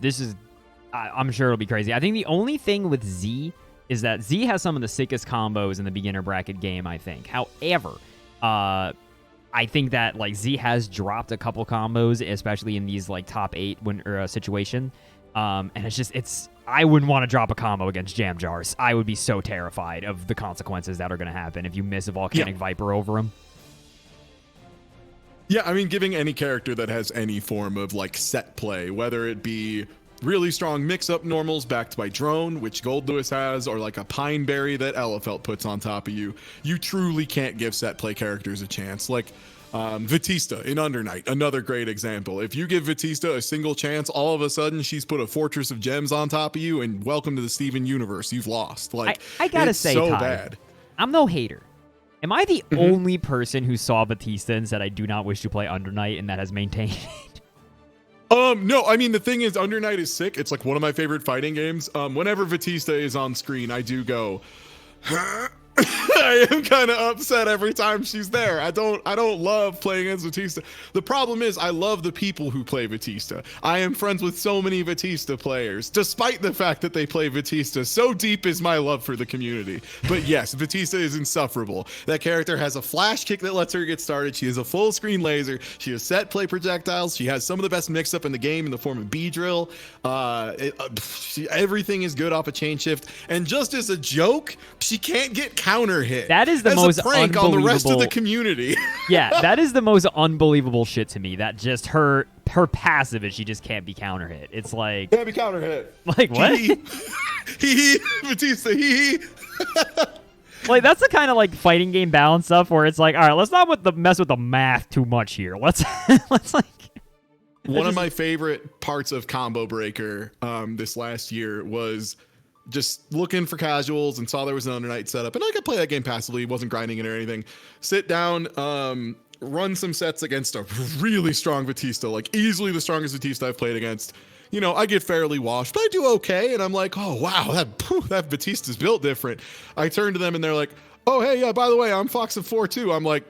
I'm sure it'll be crazy. I think the only thing with Z is that Z has some of the sickest combos in the beginner bracket game, I think. However, I think that like Z has dropped a couple combos, especially in these like top 8 situation. And I wouldn't want to drop a combo against Jam Jars. I would be so terrified of the consequences that are going to happen if you miss a Volcanic Viper over him. Yeah, I mean, giving any character that has any form of like set play, whether it be really strong mix-up normals backed by Drone, which Gold Lewis has, or like a Pineberry that Elefelt puts on top of you, you truly can't give set play characters a chance. Like Batista in Under Night, another great example. If you give Batista a single chance, all of a sudden she's put a Fortress of Gems on top of you, and welcome to the Steven universe. You've lost. Like, I gotta say, so Ty, bad. I'm no hater. Am I the only person who saw Batista and said I do not wish to play Under Night and that has maintained it? No, I mean, the thing is, Under Night is sick. It's like one of my favorite fighting games. Whenever Batista is on screen, I do go, I am kind of upset every time she's there. I don't love playing as Batista. The problem is I love the people who play Batista. I am friends with so many Batista players, despite the fact that they play Batista. So deep is my love for the community. But yes, Batista is insufferable. That character has a flash kick that lets her get started. She has a full screen laser. She has set play projectiles. She has some of the best mix up in the game in the form of B-drill. Everything is good off a chain shift. And just as a joke, she can't get counter hit. That is the most a prank on the rest of the community. Yeah, that is the most unbelievable shit to me. That just her passive is she just can't be counter hit. It's like can't be counter hit. Like what? He Batista. He. Like that's the kind of like fighting game balance stuff where it's like, all right, let's not mess with the math too much here. Let's like. One of my favorite parts of Combo Breaker this last year was just looking for casuals and saw there was an Under Night setup, and I could play that game passively, wasn't grinding it or anything. Sit down, run some sets against a really strong Batista, like easily the strongest Batista I've played against. You know, I get fairly washed, but I do okay, and I'm like, oh wow, that Batista's built different. I turn to them and they're like, oh hey, yeah, by the way, I'm Fox of 4 too. I'm like,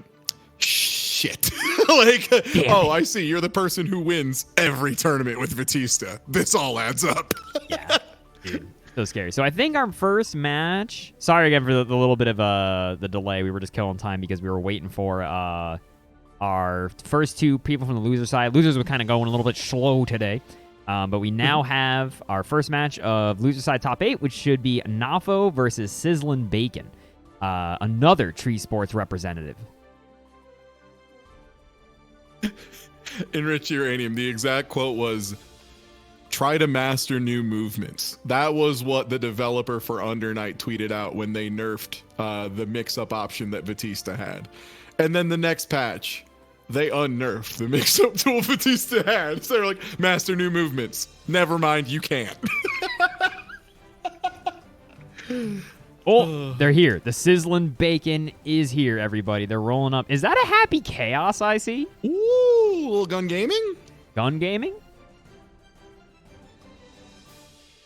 shit. Like, oh, I see, you're the person who wins every tournament with Batista. This all adds up. Yeah, dude. So scary. So I think our first match. Sorry again for the little bit of the delay. We were just killing time because we were waiting for our first 2 people from the loser side. Losers were kind of going a little bit slow today, but we now have our first match of loser side top 8, which should be Nafo versus Sizzlin' Bacon, another Tree Sports representative. Enrich Uranium. The exact quote was, try to master new movements. That was what the developer for Under Night tweeted out when they nerfed the mix-up option that Batista had. And then the next patch, they unnerfed the mix-up tool Batista had. So they're like, master new movements. Never mind, you can't. Oh, they're here. The Sizzlin' Bacon is here, everybody. They're rolling up. Is that a Happy Chaos I see? Ooh, little gun gaming? Gun gaming?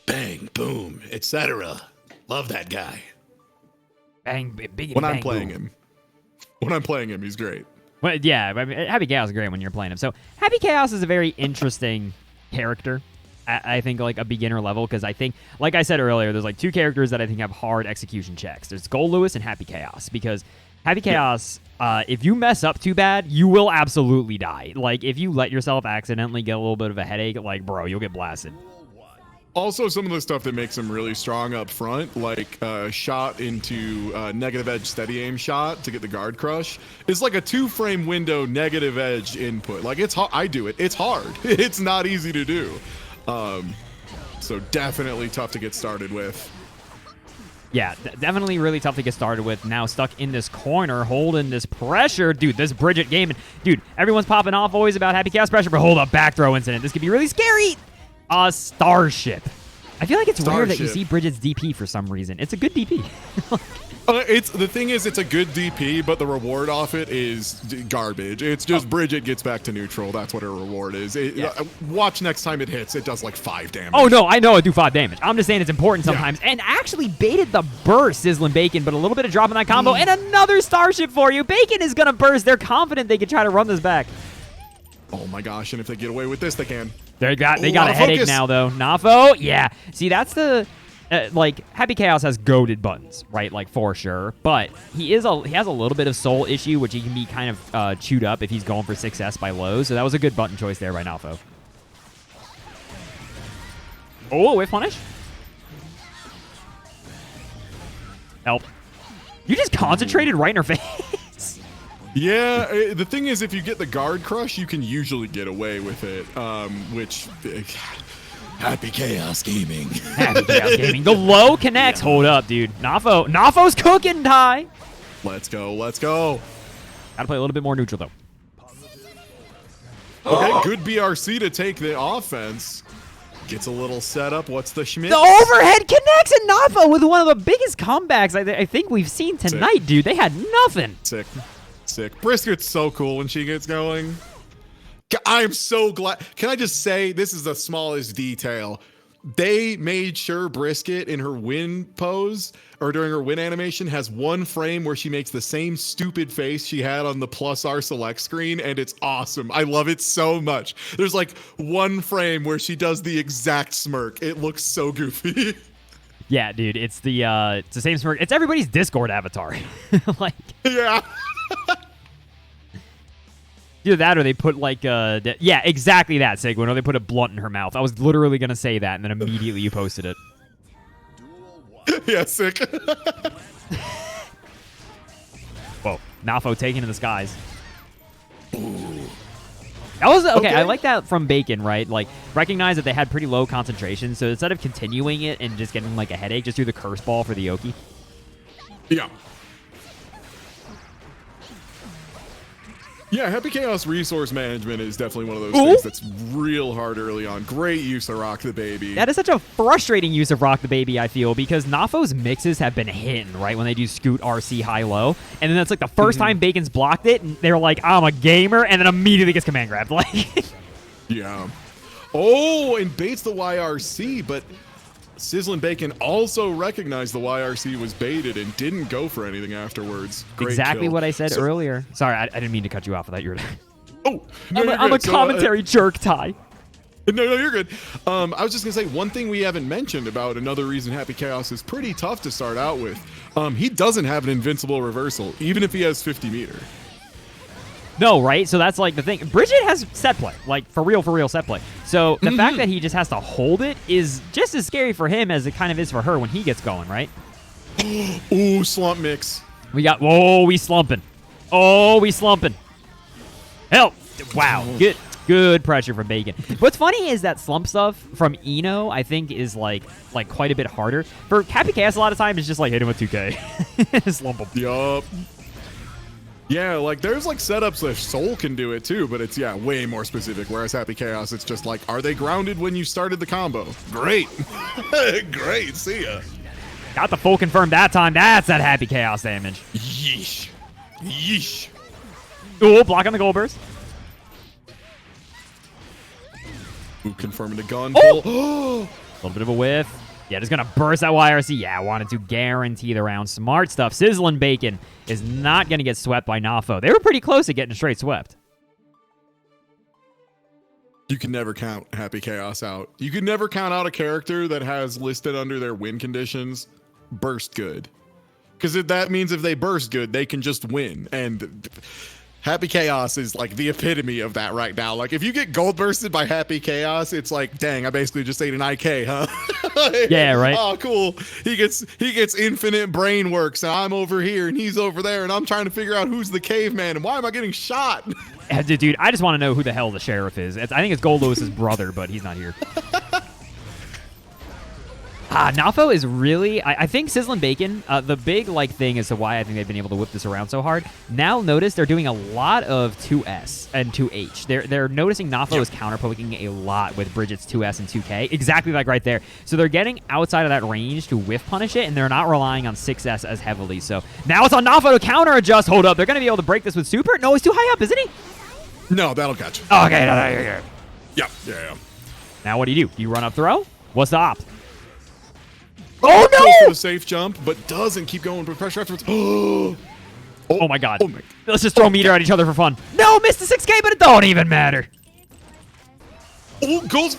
Bang, boom, etc. Love that guy. Bang, big. When I'm playing him, he's great. Well, yeah, I mean, Happy Chaos is great when you're playing him. So Happy Chaos is a very interesting character. I think like a beginner level, because I think, like I said earlier, there's like 2 characters that I think have hard execution checks. There's Gold Lewis and Happy Chaos, because Happy Chaos, if you mess up too bad, you will absolutely die. Like if you let yourself accidentally get a little bit of a headache, like bro, you'll get blasted. Also, some of the stuff that makes him really strong up front, like shot into negative edge steady aim shot to get the guard crush, is like a 2-frame window negative edge input. Like it's hard. I do it. It's hard. It's not easy to do. So definitely tough to get started with. Yeah, definitely really tough to get started with. Now stuck in this corner, holding this pressure. Dude, this Bridget game. Dude, everyone's popping off always about Happy Chaos pressure, but hold up, back throw incident. This could be really scary. Starship. I feel like it's rare that you see Bridget's DP for some reason. It's a good DP. The thing is, it's a good DP, but the reward off it is garbage. It's just Bridget gets back to neutral. That's what her reward is. Watch next time it hits. It does like 5 damage. Oh, no, I know it do 5 damage. I'm just saying it's important sometimes. Yeah. And actually baited the burst, Sizzlin' Bacon, but a little bit of drop in that combo. And another Starship for you. Bacon is going to burst. They're confident they can try to run this back. Oh, my gosh. And if they get away with this, they can. They got a headache now, though. Nafo, yeah. See, that's the like Happy Chaos has goated buttons, right? Like for sure, but he has a little bit of soul issue, which he can be kind of chewed up if he's going for success by low. So that was a good button choice there by Nafo. Oh, whiff punish. Help. You just concentrated right in her face. Yeah, the thing is, if you get the guard crush, you can usually get away with it, which... Happy Chaos Gaming. Happy Chaos Gaming. The low connects. Yeah. Hold up, dude. Nafo's cooking, Ty. Let's go. Let's go. Gotta play a little bit more neutral, though. Okay, good BRC to take the offense. Gets a little setup. What's the Schmidt? The overhead connects, and Nafo with one of the biggest comebacks I think we've seen tonight, Sick. Dude. They had nothing. Sick. Brisket's so cool when she gets going. I'm so glad. Can I just say, this is the smallest detail. They made sure Brisket in her win pose or during her win animation has one frame where she makes the same stupid face she had on the +R select screen, and it's awesome. I love it so much. There's like one frame where she does the exact smirk. It looks so goofy. Yeah, dude, it's the same smirk. It's everybody's Discord avatar. Like, yeah. Either that or they put like yeah, exactly that, Sigwin, or they put a blunt in her mouth. I was literally going to say that, and then immediately you posted it. Yeah, sick. Whoa, Nafo taking to the skies. That was okay. I like that from Bacon, right? Like, recognize that they had pretty low concentration, so instead of continuing it and just getting like a headache, just do the curse ball for the Yoki. Yeah. Yeah, Happy Chaos resource management is definitely one of those things that's real hard early on. Great use of Rock the Baby. That is such a frustrating use of Rock the Baby, I feel, because Nafo's mixes have been hitting, right, when they do Scoot, RC, high-low. And then that's like the first time Bacon's blocked it, and they're like, I'm a gamer, and then immediately gets command grabbed. Like, yeah. Oh, and baits the YRC, but Sizzlin' Bacon also recognized the YRC was baited and didn't go for anything afterwards. Great exactly kill. What I said earlier. Sorry, I didn't mean to cut you off. I thought you were... Oh, no, I'm a commentary jerk, Ty. No, you're good. I was just going to say, one thing we haven't mentioned about another reason Happy Chaos is pretty tough to start out with. He doesn't have an invincible reversal, even if he has 50 meter. No, right? So that's like the thing. Bridget has set play, like for real set play. So the fact that he just has to hold it is just as scary for him as it kind of is for her when he gets going, right? Ooh, slump mix. We got, whoa, we slumping. Oh, we slumping. Help. Wow, good pressure from Bacon. What's funny is that slump stuff from Eno, I think, is like quite a bit harder. For Happy Chaos, a lot of times it's just like hit him with 2K. Slump him. Yup. Yeah, like there's like setups that Soul can do it too, but it's way more specific. Whereas Happy Chaos, it's just like, are they grounded when you started the combo? Great. Great, see ya. Got the full confirm that time. That's that Happy Chaos damage. Yeesh. Yeesh. Ooh, block on the gold burst. Ooh, confirming the gun. Oh! A little bit of a whiff. Yeah, just going to burst that YRC. Yeah, wanted to guarantee the round. Smart stuff. Sizzlin' Bacon is not going to get swept by Nafo. They were pretty close to getting straight swept. You can never count Happy Chaos out. You can never count out a character that has listed under their win conditions burst good. Because that means if they burst good, they can just win. And Happy Chaos is like the epitome of that right now. Like if you get gold bursted by Happy Chaos, it's like, dang, I basically just ate an IK, huh? Yeah, right. Oh, cool. He gets infinite brain works, and I'm over here and he's over there, and I'm trying to figure out who's the caveman and why am I getting shot? Dude, I just want to know who the hell the sheriff is. I think it's Gold Lewis's brother, but he's not here. Nafo is really, I think Sizzlin' Bacon, the big thing as to why I think they've been able to whip this around so hard. Now notice they're doing a lot of 2S and 2H. They're noticing Nafo is counterpoking a lot with Bridget's 2S and 2K, exactly like right there. So they're getting outside of that range to whiff punish it, and they're not relying on 6S as heavily. So now it's on Nafo to counter adjust. Hold up, they're going to be able to break this with super? No, he's too high up, isn't he? No, that'll catch. Okay, Yeah. Now what do? Do you run up throw? What's the op? Oh, no! Goes for the safe jump, but doesn't keep going with pressure afterwards. Oh my god. Oh my. Let's just throw meter at each other for fun. No, missed the 6K, but it don't even matter. Oh, goes.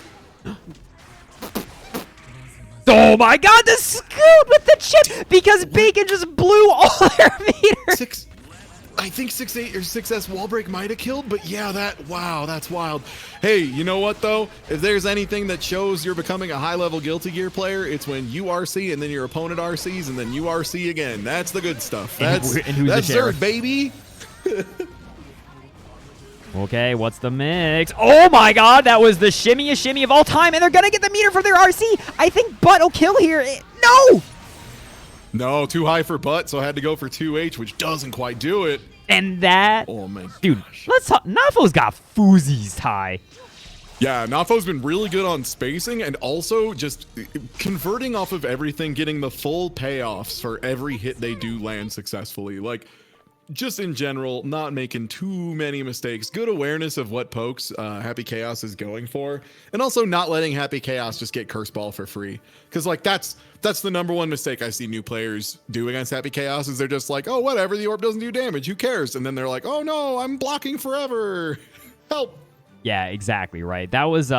Oh my god, the scoot with the chip because Bacon just blew all their meters. I think 6-8 or 6S wall break might have killed, but yeah, that's wild. Hey, you know what though? If there's anything that shows you're becoming a high-level Guilty Gear player, it's when you RC and then your opponent RCs and then you RC again. That's the good stuff. That's Zerg, baby. Okay, what's the mix? Oh my god, that was the shimmiest shimmy of all time, and they're gonna get the meter for their RC. I think Butt will kill here. No! No, too high for Butt, so I had to go for 2H, which doesn't quite do it. And that... Oh my dude, gosh. let's talk... Nafo's got foozies, Ty. Yeah, Nafo's been really good on spacing and also just converting off of everything, getting the full payoffs for every hit they do land successfully. Like, just in general, not making too many mistakes. Good awareness of what pokes Happy Chaos is going for. And also not letting Happy Chaos just get Curse Ball for free. Because, like, that's the number one mistake I see new players do against Happy Chaos is they're just like, oh, whatever, the orb doesn't do damage. Who cares? And then they're like, oh, no, I'm blocking forever. Help. Yeah, exactly, right. That was...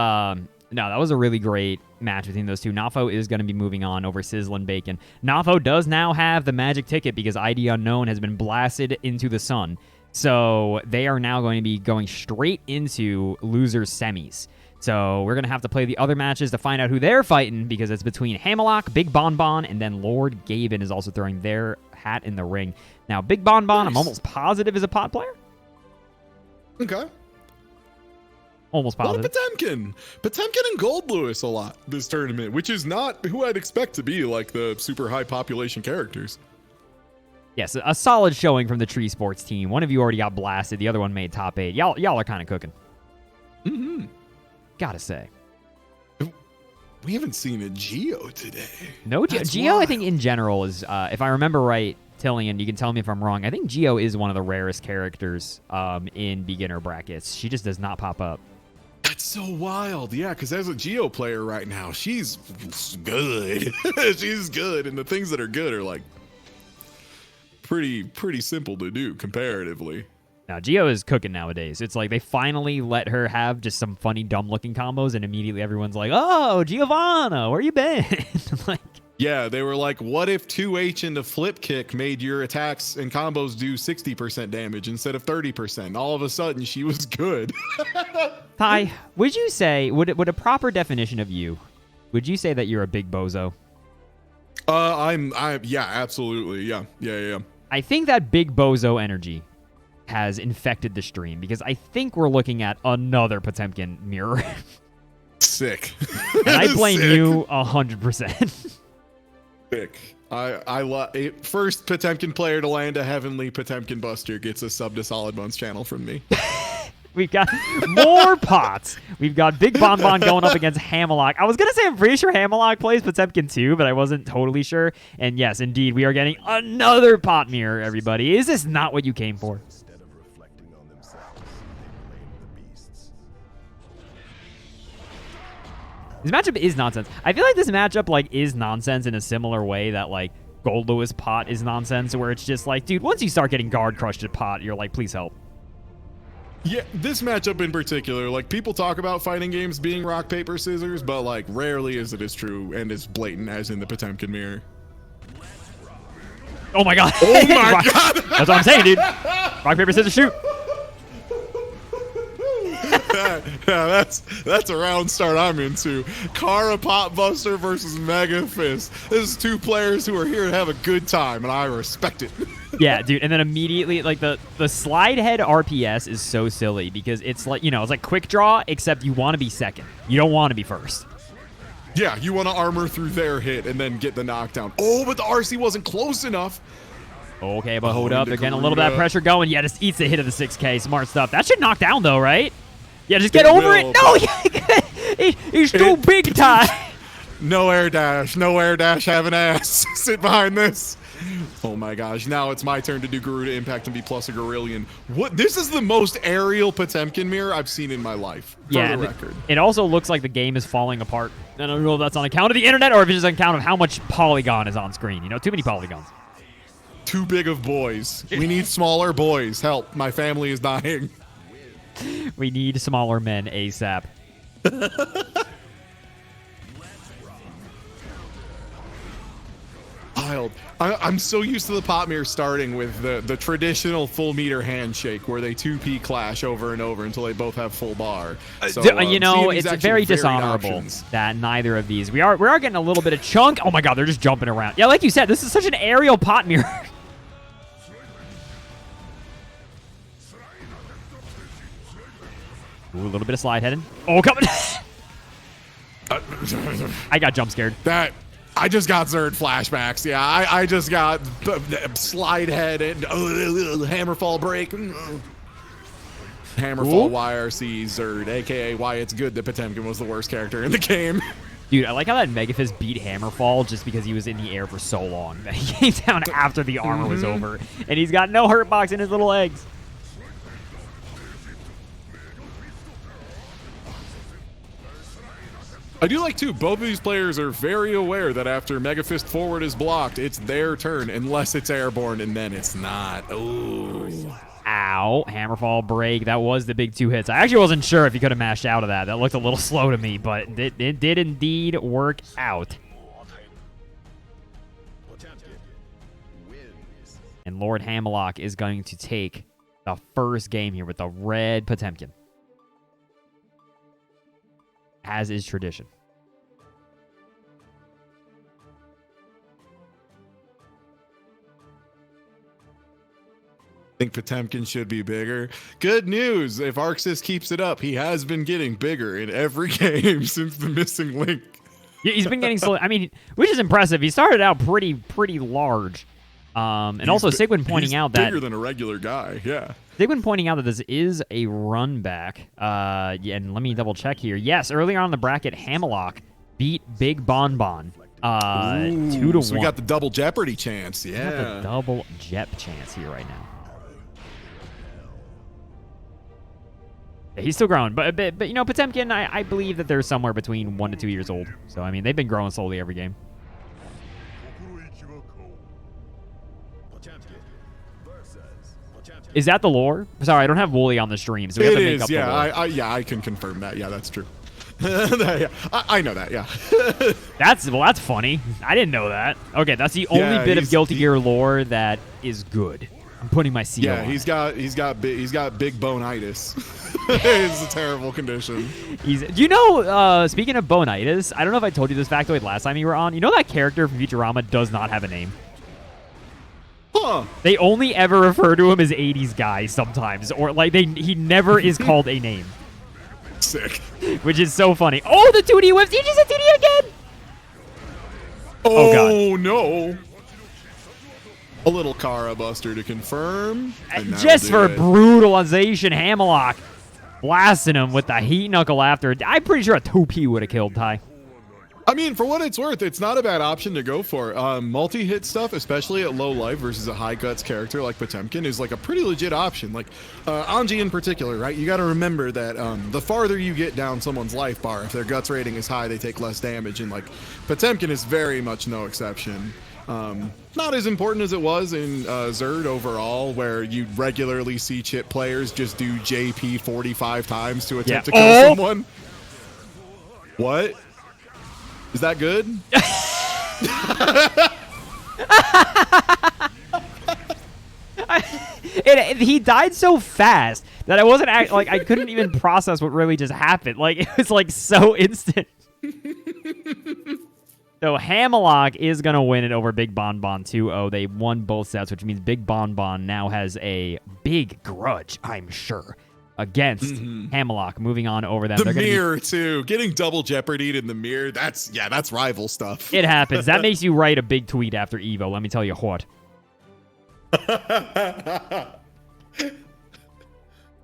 No, that was a really great match between those two. Nafo is going to be moving on over Sizzle and Bacon. Nafo does now have the magic ticket because ID Unknown has been blasted into the sun. So they are now going to be going straight into losers semis. So we're going to have to play the other matches to find out who they're fighting because it's between Hammerlock, Big Bonbon, and then Lord Gaben is also throwing their hat in the ring. Now, Big Bonbon, Nice. I'm almost positive is a pot player. Okay. Almost Well, positive. Potemkin and Gold Lewis a lot this tournament, which is not who I'd expect to be like the super high population characters. Yes, a solid showing from the Tree Sports team. One of you already got blasted. The other one made top 8. Y'all are kind of cooking. Mm-hmm. Gotta say. We haven't seen a Geo today. No, That's Geo, I wild. think, in general, is, if I remember right, Tillian, you can tell me if I'm wrong, I think Geo is one of the rarest characters in beginner brackets. She just does not pop up. That's so wild. Yeah, because as a Geo player right now, she's good. She's good. And the things that are good are like pretty simple to do comparatively. Now, Geo is cooking nowadays. It's like they finally let her have just some funny, dumb-looking combos, and immediately everyone's like, oh, Giovanna, where you been? Like, Yeah, they were like, what if 2H into flip kick made your attacks and combos do 60% damage instead of 30%? All of a sudden, she was good. Ty, would you say, would a proper definition of you, would you say that you're a big bozo? Yeah, absolutely. Yeah. I think that big bozo energy has infected the stream because I think we're looking at another Potemkin mirror. Sick. And I blame Sick. you 100%. Sick. I love first Potemkin player to land a heavenly Potemkin Buster gets a sub to Solid Bones channel from me. We've got more pots. We've got Big Bonbon going up against Hammerlock. I was going to say I'm pretty sure Hammerlock plays Potemkin too, but I wasn't totally sure. And yes, indeed, we are getting another pot mirror, everybody. Is this not what you came for? Instead of reflecting on themselves, they blame the beasts. This matchup is nonsense. I feel like this matchup like is nonsense in a similar way that like Gold Lewis pot is nonsense, where it's just like, dude, once you start getting guard crushed at pot, you're like, please help. Yeah, this matchup in particular, like people talk about fighting games being rock, paper, scissors, but like rarely is it as true and as blatant as in the Potemkin mirror. Oh my god. Oh my Rock- god! That's what I'm saying, dude. Rock, paper, scissors, shoot. Yeah, that's a round start I'm into. Kara Potbuster versus Mega Fist. This is two players who are here to have a good time, and I respect it. Yeah, dude, and then immediately, like, the slide head RPS is so silly because it's like, you know, it's like quick draw, except you want to be second. You don't want to be first. Yeah, you want to armor through their hit and then get the knockdown. Oh, but the RC wasn't close enough. Okay, but hold Oh, up. They're getting a little bit of Garuda. pressure going. Yeah, just eats the hit of the 6K. Smart stuff. That should knock down, though, right? Yeah, just get It over will, it. No, he's too big, Ty. No air dash. No air dash. Have an ass. Sit behind this. Oh my gosh. Now it's my turn to do Garuda Impact and be plus a Gorillion. What? This is the most aerial Potemkin mirror I've seen in my life. For Yeah, the record. it also looks like the game is falling apart. I don't know if that's on account of the internet or if it's just on account of how much polygon is on screen. You know, too many polygons. Too big of boys. We need smaller boys. Help. My family is dying. We need smaller men ASAP. wild. I'm so used to the Potmere starting with the traditional full meter handshake where they 2P clash over and over until they both have full bar. So, you know, it's very dishonorable options. that neither of these. We are getting a little bit of chunk. Oh my god, they're just jumping around. Yeah, like you said, this is such an aerial Potmere. Ooh, a little bit of slide heading. Oh, coming. I got jump scared. I just got Zerd flashbacks. Yeah, I just got slide head and hammerfall break. Hammerfall YRC Zerd, aka why it's good that Potemkin was the worst character in the game. Dude, I like how that Megafist beat Hammerfall just because he was in the air for so long that he came down after the armor was over. And he's got no hurt box in his little eggs. I do like, too, both of these players are very aware that after Megafist forward is blocked, it's their turn, unless it's airborne, and then it's not. Ooh. Ow. Hammerfall break. That was the big 2 hits. I actually wasn't sure if he could have mashed out of that. That looked a little slow to me, but it did indeed work out. And Lord Hammerlock is going to take the first game here with the red Potemkin, as is tradition. I think Potemkin should be bigger. Good news. If Arxis keeps it up, he has been getting bigger in every game since the missing link. Yeah, he's been getting slow. I mean, which is impressive. He started out pretty large. And also Sigwin pointing out that bigger than a regular guy. Yeah. Sigwin pointing out that this is a run back. Yeah, and let me double check here. Yes, earlier on in the bracket, Hammerlock beat Big Bonbon. 2-1. So we got the double Jeopardy chance. Yeah. We got the double Jep chance here right now. Yeah, he's still growing, but you know, Potemkin, I believe that they're somewhere between 1 to 2 years old. So I mean, they've been growing slowly every game. Is that the lore? Sorry, I don't have Wooly on the stream, so we have to make up the lore. Yeah, I can confirm that. Yeah, that's true. Yeah, I know that. Yeah. That's funny. I didn't know that. Okay, that's the only bit of Guilty Gear lore that is good. I'm putting my seal on. He's got big bonitis. It's a terrible condition. Do you know? Speaking of bonitis, I don't know if I told you this factoid last time you were on. You know that character from Futurama does not have a name. Huh. They only ever refer to him as 80s guy sometimes, or like he never is called a name. Sick. Which is so funny. Oh, the 2D whips. He just a 2D again. Oh God. No. A little Kara Buster to confirm. Just for brutalization, Hammerlock blasting him with the heat knuckle after. I'm pretty sure a 2P would have killed Ty. I mean, for what it's worth, it's not a bad option to go for. Multi-hit stuff, especially at low life versus a high guts character like Potemkin, is like a pretty legit option. Like Anji in particular, right? You got to remember that the farther you get down someone's life bar, if their guts rating is high, they take less damage. And like Potemkin is very much no exception. Not as important as it was in Zerd overall, where you regularly see chip players just do JP 45 times to attempt to kill someone. What? Is that good? He died so fast that I wasn't like I couldn't even process what really just happened. Like it was like so instant. So Hammerlock is gonna win it over Big Bonbon 2-0. They won both sets, which means Big Bonbon now has a big grudge, I'm sure, against Hammerlock. Moving on over them. The mirror too. Getting double Jeopardy'd in the mirror. That's rival stuff. It happens. That makes you write a big tweet after Evo. Let me tell you what.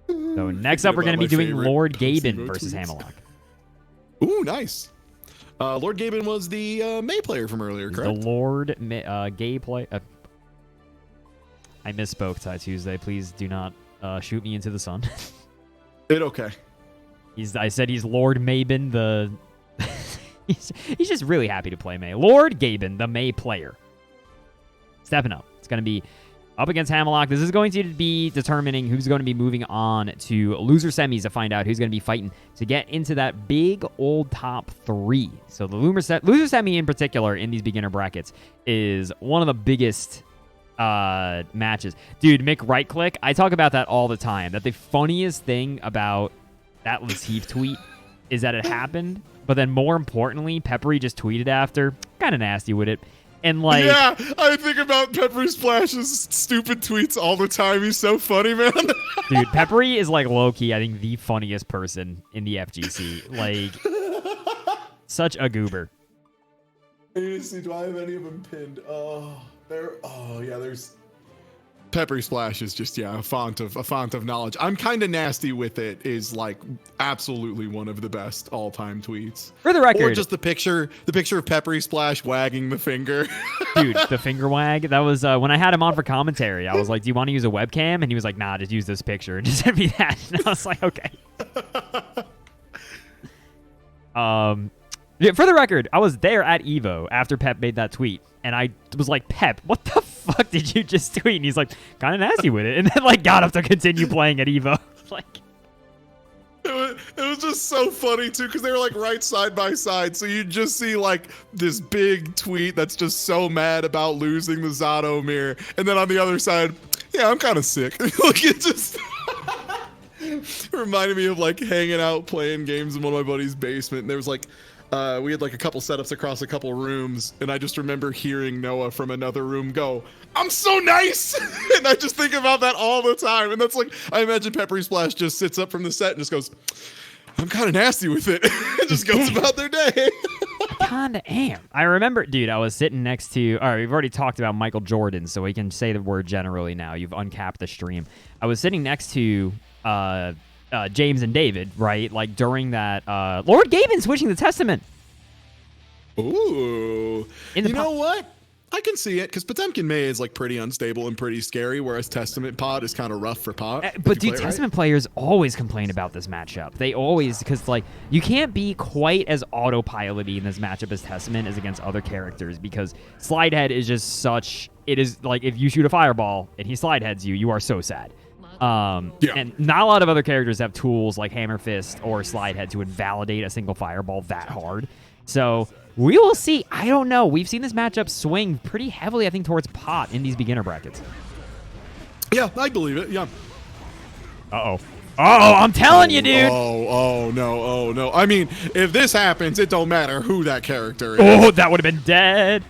So next up, we're going to be doing Lord Gaben versus Hammerlock. Ooh, nice. Lord Gaben was the May player from earlier, correct? The Lord Gay play. I misspoke, Tuesday. Please do not shoot me into the sun. Okay. I said he's Lord Maben, the... he's just really happy to play May. Lord Gaben, the May player. Stepping up. It's going to be up against Hammerlock. This is going to be determining who's going to be moving on to loser semis to find out who's going to be fighting to get into that big old top 3. So the loser semi in particular in these beginner brackets is one of the biggest matches. Dude, Mick right click, I talk about that all the time. That the funniest thing about that Latif tweet is that it happened, but then more importantly, Peppery just tweeted after, kind of nasty with it. And like, yeah, I think about Peppery Splash's stupid tweets all the time. He's so funny, man. Dude, Peppery is like low-key, I think, the funniest person in the FGC. Like, such a goober. Let's see, do I have any of them pinned? There's Peppery Splash is just a font of knowledge. I'm kind of nasty with it is like absolutely one of the best all-time tweets. For the record, or just the picture of Peppery Splash wagging the finger. Dude, the finger wag. That was when I had him on for commentary. I was like, "Do you want to use a webcam?" And he was like, "Nah, just use this picture." And just sent me that. And I was like, "Okay." Yeah, for the record, I was there at Evo after Pep made that tweet, and I was like, "Pep, what the fuck did you just tweet?" And he's like, "Kind of nasty with it," and then like got up to continue playing at Evo. Like, it was just so funny too because they were like right side by side, so you just see like this big tweet that's just so mad about losing the Zato mirror, and then on the other side, yeah, I'm kind of sick. Like it just. It reminded me of like hanging out playing games in one of my buddy's basement, and there was like. We had like a couple setups across a couple rooms, and I just remember hearing Noah from another room go, "I'm so nice!" And I just think about that all the time. And that's like, I imagine Peppery Splash just sits up from the set and just goes, "I'm kind of nasty with it." And just goes about their day. I kind of am. I remember, dude, I was sitting next to, all right, we've already talked about Michael Jordan, so we can say the word generally now. You've uncapped the stream. I was sitting next to, James and David, right? Like during that, Lord Gaben switching the Testament. Ooh. You know what? I can see it because Potemkin May is like pretty unstable and pretty scary, whereas Testament Pod is kind of rough for Pod. But dude, Testament players always complain about this matchup. They always, because like you can't be quite as autopilot-y in this matchup as Testament is against other characters because Slidehead is just such. It is like if you shoot a fireball and he slideheads you, you are so sad. And not a lot of other characters have tools like Hammer Fist or Slidehead to invalidate a single fireball that hard. So we will see. I don't know. We've seen this matchup swing pretty heavily, I think, towards Pot in these beginner brackets. Yeah, I believe it. Yeah. Uh-oh. Uh-oh, I'm telling you, dude. Oh, no. I mean, if this happens, it don't matter who that character is. Oh, that would have been dead.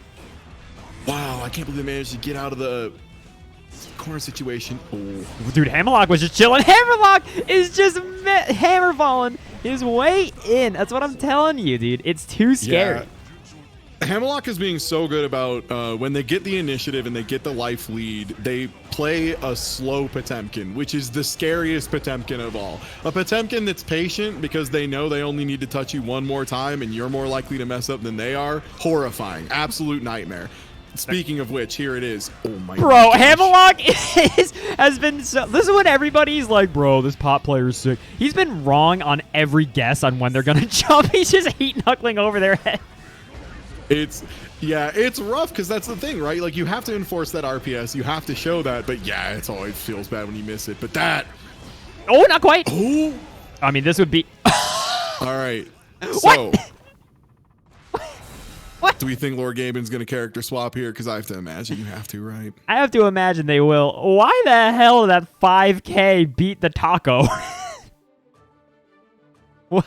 Wow, I can't believe they managed to get out of the corner situation. Oh. Dude, Hammerlock was just chilling. Hammerlock is just hammerballing his way in. That's what I'm telling you, dude. It's too scary. Yeah. Hammerlock is being so good about when they get the initiative and they get the life lead, they play a slow Potemkin, which is the scariest Potemkin of all. A Potemkin that's patient because they know they only need to touch you one more time and you're more likely to mess up than they are. Horrifying. Absolute nightmare. Speaking of which, here it is. Oh my god. Bro, Hammerlock has been so. This is what everybody's like, bro, this Pot player is sick. He's been wrong on every guess on when they're going to jump. He's just heat knuckling over their head. It's rough because that's the thing, right? Like, you have to enforce that RPS. You have to show that. But yeah, it always feels bad when you miss it. But that. Oh, not quite. Oh. I mean, this would be. All right. So. What? What? Do we think Lord Gaben's going to character swap here? Because I have to imagine you have to, right? I have to imagine they will. Why the hell did that 5K beat the taco? What?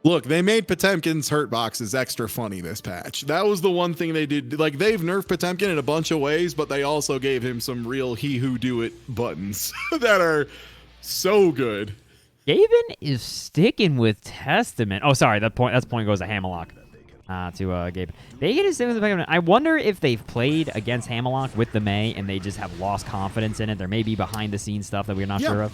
Look, they made Potemkin's hurt boxes extra funny this patch. That was the one thing they did. Like, they've nerfed Potemkin in a bunch of ways, but they also gave him some real he who do it buttons that are so good. Gaben is sticking with Testament. Oh, sorry. That's point goes to Hammerlock. To Gabe. Bacon is sticking with the I wonder if they've played against Hammerlock with the May and they just have lost confidence in it. There may be behind the scenes stuff that we're not sure of.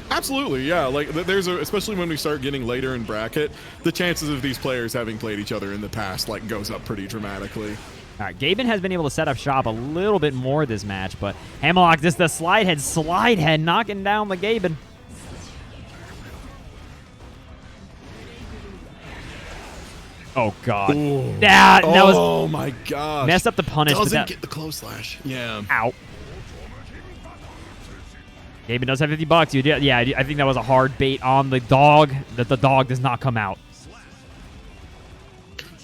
Absolutely, yeah. Like, especially when we start getting later in bracket, the chances of these players having played each other in the past goes up pretty dramatically. All right, Gaben has been able to set up shop a little bit more this match, but Hammerlock, just the slidehead knocking down the Gaben. Oh god. Ooh. That was Oh my gosh. messed up the punish. Doesn't get the close slash. Yeah. Ow. Gaben does have $50. You did, yeah, I think that was a hard bait on the dog. That the dog does not come out.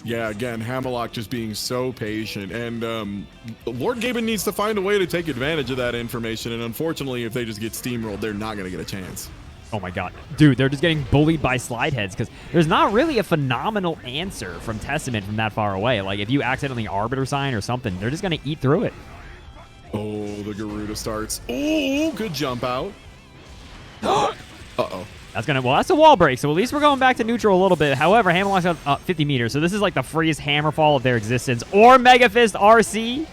Yeah, again, Hammerlock just being so patient. And Lord Gaben needs to find a way to take advantage of that information. And unfortunately, if they just get steamrolled, they're not going to get a chance. Oh my god. Dude, they're just getting bullied by slide heads because there's not really a phenomenal answer from Testament from that far away. Like, if you accidentally Arbiter Sign or something, they're just going to eat through it. Oh, the Garuda starts. Oh, good jump out. Uh-oh. That's a wall break, so at least we're going back to neutral a little bit. However, Hammerlock's got 50 meters, so this is like the freest Hammerfall of their existence. Or Mega Fist RC.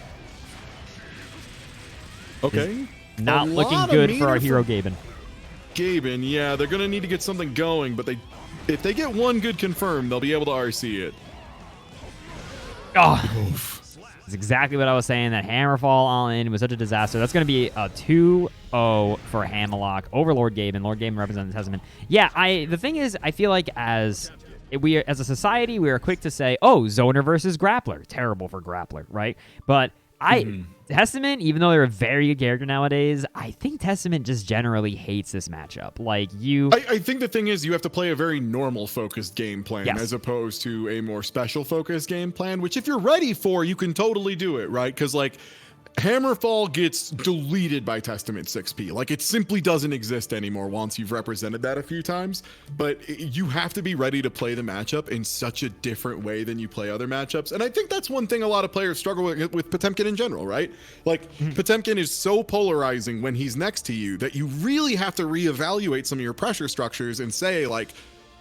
Okay. Not looking good for our hero Gaben. Gaben, yeah, they're going to need to get something going, but if they get one good confirm, they'll be able to RC it. Oh, that's exactly what I was saying. That Hammerfall all in was such a disaster. That's going to be a 2-0 for Hammerlock over Lord Gaben. Lord Gaben representing the Testament. Yeah, the thing is, I feel like as a society, we are quick to say, oh, Zoner versus Grappler. Terrible for Grappler, right? But Testament, even though they're a very good character nowadays, I think Testament just generally hates this matchup. Like, I think the thing is you have to play a very normal focused game plan as opposed to a more special focused game plan, which if you're ready for, you can totally do it, right? Because, like, Hammerfall gets deleted by Testament 6P. Like, it simply doesn't exist anymore once you've represented that a few times. But you have to be ready to play the matchup in such a different way than you play other matchups. And I think that's one thing a lot of players struggle with Potemkin in general, right? Like, Potemkin is so polarizing when he's next to you that you really have to reevaluate some of your pressure structures and say, like,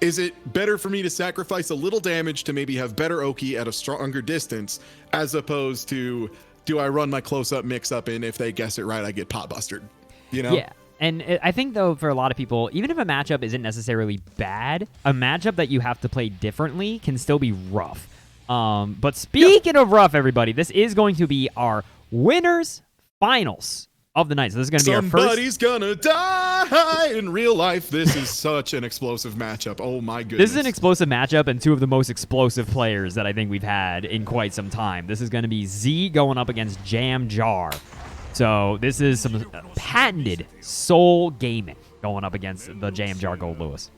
is it better for me to sacrifice a little damage to maybe have better Oki at a stronger distance as opposed to... do I run my close-up mix-up, and if they guess it right, I get pot-bustered, you know? Yeah, and I think, though, for a lot of people, even if a matchup isn't necessarily bad, a matchup that you have to play differently can still be rough. But speaking of rough, everybody, this is going to be our winners finals of the night. So this is going to be our first... Somebody's gonna die in real life. This is such an explosive matchup. Oh, my goodness. This is an explosive matchup and two of the most explosive players that I think we've had in quite some time. This is going to be Z going up against Jam Jar. So this is some patented soul gaming going up against the Jam Jar Gold Lewis.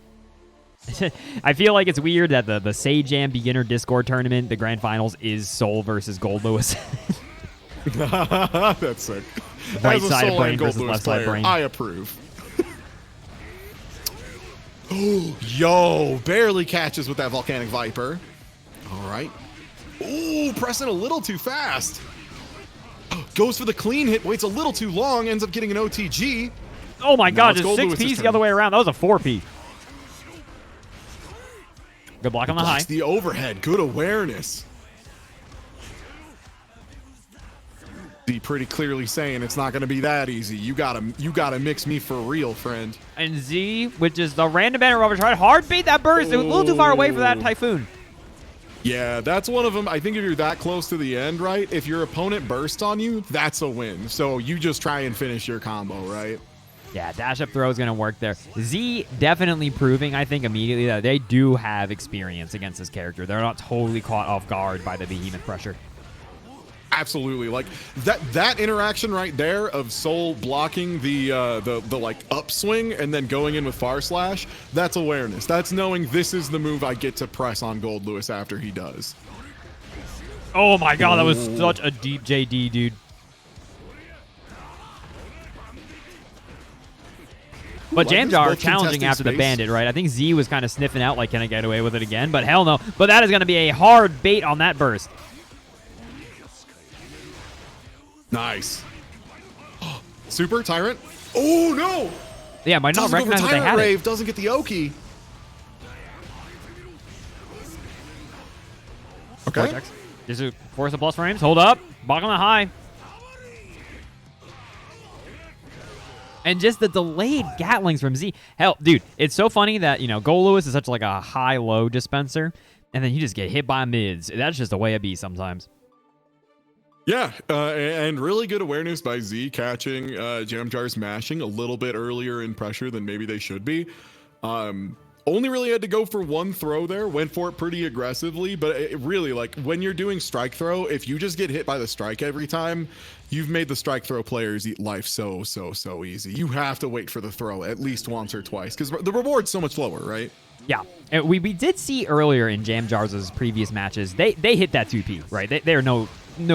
I feel like it's weird that the Sage Jam Beginner Discord tournament, the grand finals, is Soul versus Gold Lewis. That's sick. Right-sided brain versus left-side brain. I approve. Yo, barely catches with that Volcanic Viper. All right. Ooh, pressing a little too fast. Goes for the clean hit, waits a little too long, ends up getting an OTG. Oh my god, just 6Ps the other way around. That was a 4P. Good block on the high. The overhead, good awareness. Be pretty clearly saying it's not going to be that easy. You gotta mix me for real, friend. And Z, which is the random banner rover, tried hard bait that burst. It was a little too far away for that Typhoon. Yeah, that's one of them. I think if you're that close to the end, right? If your opponent bursts on you, that's a win. So you just try and finish your combo, right? Yeah, dash up throw is going to work there. Z definitely proving, I think, immediately that they do have experience against this character. They're not totally caught off guard by the behemoth pressure. Absolutely, like that interaction right there of Soul blocking the like upswing and then going in with Far Slash. That's awareness. That's knowing this is the move I get to press on Gold Lewis after he does. Oh my god, that was such a deep JD, dude. But Jamjar challenging after the bandit, right? I think Z was kind of sniffing out like, can I get away with it again? But hell no. But that is going to be a hard bait on that burst. Nice. Super Tyrant. Oh no! Yeah, might not recognize that they had Rave, it. doesn't get the Oki. Okay. Vortex. This is force the plus frames. Hold up. Block on the high. And just the delayed Gatlings from Z. Hell, dude, it's so funny that, you know, Gold Lewis is such like a high-low dispenser, and then you just get hit by mids. That's just the way it be sometimes. Yeah, and really good awareness by Z catching Jam Jar's mashing a little bit earlier in pressure than maybe they should be. only really had to go for one throw there, went for it pretty aggressively, but it really, like, when you're doing strike throw, if you just get hit by the strike every time, you've made the strike throw players eat life so easy. You have to wait for the throw at least once or twice because the reward's so much lower, right? Yeah, and we did see earlier in Jam Jars' previous matches, they hit that 2P, right? They're no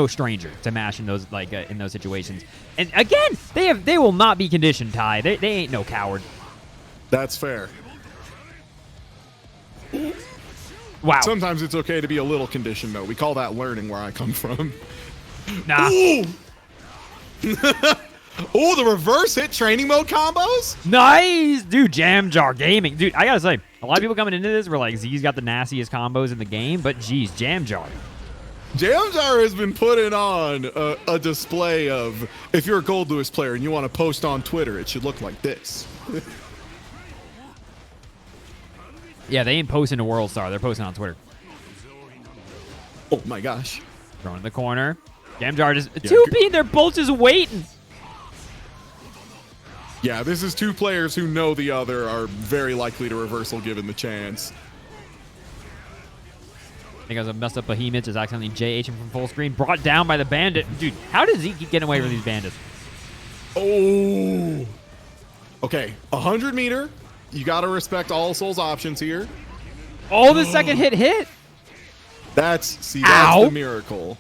stranger to mash in those in those situations. And again, they will not be conditioned, Ty. They ain't no coward. That's fair. Wow. Sometimes it's okay to be a little conditioned, though. We call that learning where I come from. Nah. Ooh! Oh, the reverse hit training mode combos? Nice! Dude, Jam Jar Gaming. Dude, I gotta say, a lot of people coming into this were like, Z's got the nastiest combos in the game, but geez, Jam Jar. Jam Jar has been putting on a display of, if you're a Gold Lewis player and you want to post on Twitter, it should look like this. Yeah, they ain't posting to World Star. They're posting on Twitter. Oh my gosh. Throwing in the corner. Jam Jar just 2P, they're both just waiting. Yeah, this is two players who know the other are very likely to reversal given the chance. I think I was a messed up Behemoth is accidentally JHing from full screen. Brought down by the bandit. Dude, how does he keep getting away from these bandits? Oh. Okay, 100 meter. You got to respect all Soul's options here. Oh, the second hit. That's Ow. the miracle.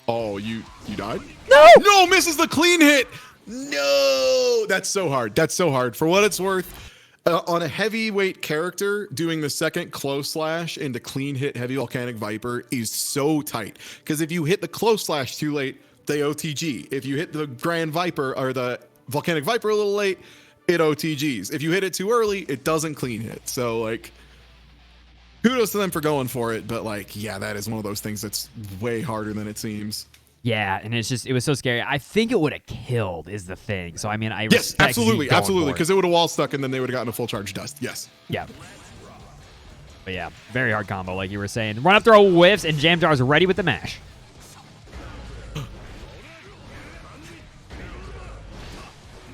Oh, you died? No! No, misses the clean hit. No, that's so hard. That's so hard. For what it's worth, on a heavyweight character, doing the second close slash into clean hit heavy volcanic viper is so tight. Because if you hit the close slash too late, they OTG. If you hit the grand viper or the volcanic viper a little late, it OTGs. If you hit it too early, it doesn't clean hit. So like, kudos to them for going for it. But like, yeah, that is one of those things that's way harder than it seems. Yeah, and it was so scary. I think it would have killed is the thing. So I mean, I yes, respect absolutely, Zeke going absolutely, for it. because it would have wall stuck and then they would have gotten a full charge dust. Yes. Yeah. But yeah, very hard combo, like you were saying. Run up throw whiffs, and Jam Jar's ready with the mash.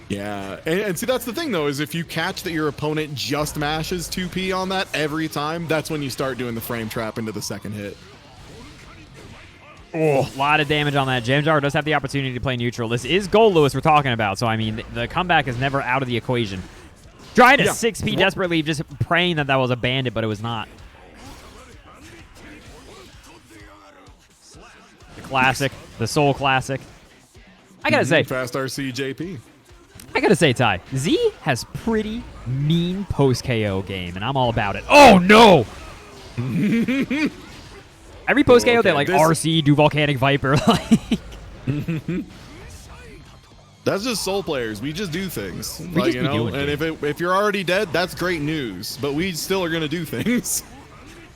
Yeah, and see, that's the thing, though, is if you catch that your opponent just mashes 2P on that every time, that's when you start doing the frame trap into the second hit. Oh, a lot of damage on that. Jam Jar does have the opportunity to play neutral. This is Gold Lewis we're talking about, so I mean, the comeback is never out of the equation. Trying to 6P desperately, just praying that was a bandit, but it was not. The classic, the Soul classic. I gotta say, Fast RC JP. I gotta say, Ty, Z has pretty mean post-KO game, and I'm all about it. Oh, no! Every post-KO, they like RC, do Volcanic Viper. That's just Soul players. We just do things. We just be doing and things. if you're already dead, that's great news. But we still are going to do things.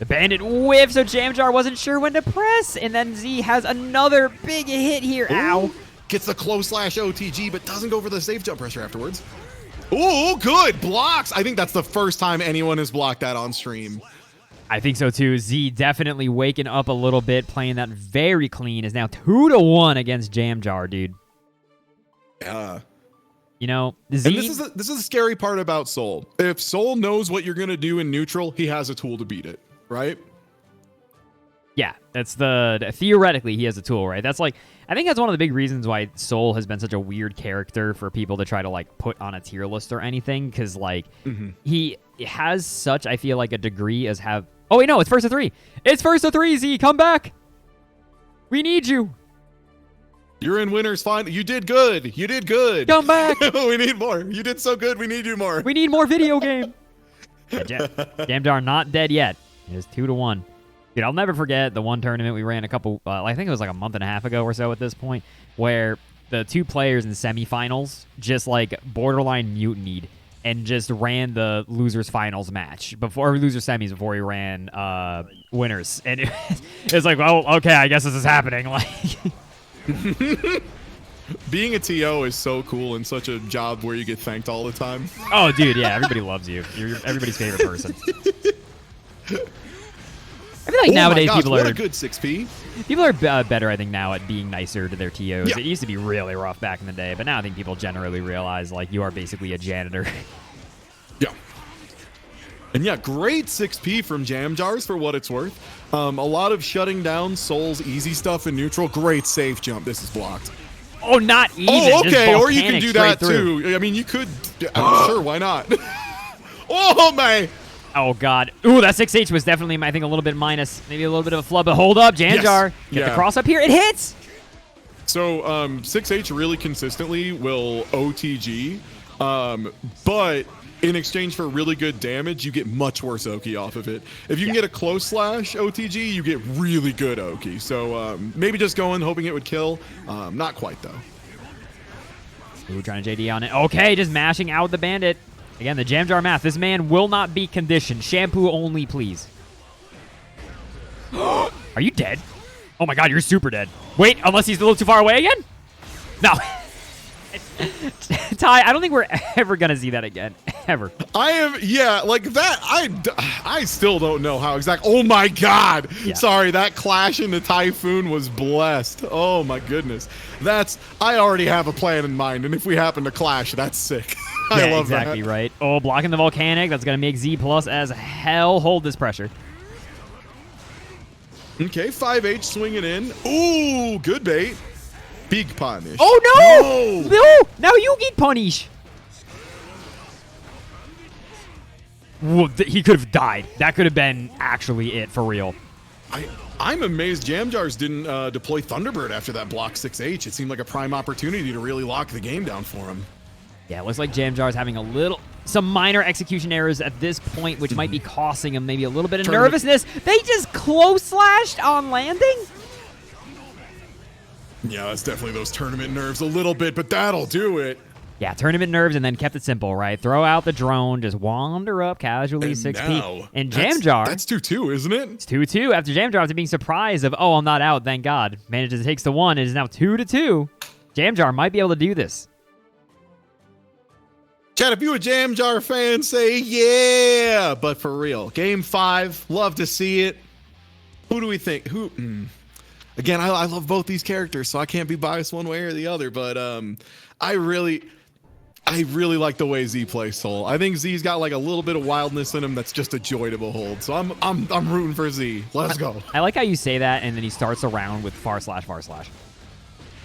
The bandit whiff, so Jam Jar wasn't sure when to press, and then Z has another big hit here. Ow. Gets the close slash OTG, but doesn't go for the safe jump pressure afterwards. Ooh, good. Blocks. I think that's the first time anyone has blocked that on stream. I think so too. Z definitely waking up a little bit, playing that very clean. Is now 2-1 against Jam Jar, dude. Yeah. You know, Z. And this is the scary part about Soul. If Soul knows what you're gonna do in neutral, he has a tool to beat it, right? Yeah, that's theoretically he has a tool, right? That's like, I think that's one of the big reasons why Soul has been such a weird character for people to try to like put on a tier list or anything, because like he has such, I feel like, a degree as have. Oh wait, no, it's first to 3. It's first to 3. Z, come back. We need you. You're in winners fine. You did good. You did good. Come back. We need more. You did so good. We need you more. We need more video game. Jam Jar not dead yet. It's 2-1. Dude, I'll never forget the one tournament we ran a couple, I think it was like a month and a half ago or so at this point, where the two players in semifinals just like borderline mutinied and just ran the losers finals match before loser semis before we ran winners. And it was like, well, okay, I guess this is happening. Like, being a TO is so cool and such a job where you get thanked all the time. oh, dude, yeah, everybody loves you. You're everybody's favorite person. I feel like nowadays people what are a good 6P. People are better, I think, now at being nicer to their TOs. Yeah. It used to be really rough back in the day, but now I think people generally realize like you are basically a janitor. Yeah. And yeah, great 6P from Jam Jars for what it's worth. A lot of shutting down Soul's easy stuff in neutral. Great safe jump. This is blocked. Oh, not even. Oh, Just okay. Or you can volcanic do straight that through. too. I mean, you could. Sure, why not? Oh, my. Oh, God. Ooh, that 6H was definitely, I think, a little bit minus. Maybe a little bit of a flub. But hold up, Jam Jar. Get the cross up here. It hits. So 6H really consistently will OTG, but in exchange for really good damage, you get much worse Oki off of it. If you can get a close slash OTG, you get really good Oki. So maybe just going, hoping it would kill. Not quite, though. Ooh, trying to JD on it. Okay, just mashing out the bandit. Again, the Jam Jar math. This man will not be conditioned. Shampoo only, please. Are you dead? Oh my God, you're super dead. Wait, unless he's a little too far away again? No. Ty, I don't think we're ever going to see that again. Ever. I am, yeah, like that. I still don't know how exactly. Oh my God. Yeah. Sorry, that clash in the Typhoon was blessed. Oh my goodness. I already have a plan in mind. And if we happen to clash, that's sick. I love exactly that. right. Oh, blocking the volcanic. That's going to make Z plus as hell hold this pressure. Okay, 5H swinging in. Ooh, good bait. Big punish. Oh, no! No! Now you get punished. Whoa, he could have died. That could have been actually it for real. I'm amazed Jam Jars didn't deploy Thunderbird after that block 6H. It seemed like a prime opportunity to really lock the game down for him. Yeah, it looks like Jam Jar's having some minor execution errors at this point, which might be costing him maybe a little bit of nervousness. They just close slashed on landing? Yeah, that's definitely those tournament nerves a little bit, but that'll do it. Yeah, tournament nerves and then kept it simple, right? Throw out the drone, just wander up casually, And 6P. now, And Jam Jar. That's 2-2, isn't it? It's 2-2 after Jam Jar, after being surprised of, oh, I'm not out, thank God. Manages to takes the one. It is now 2-2. Jam Jar might be able to do this. Chad, if you a Jam Jar fan, say yeah. But for real, Game 5, love to see it. Who do we think? Again, I love both these characters, so I can't be biased one way or the other. But I really like the way Z plays Soul. I think Z's got like a little bit of wildness in him that's just a joy to behold. So I'm rooting for Z. Let's go. I like how you say that, and then he starts around with //.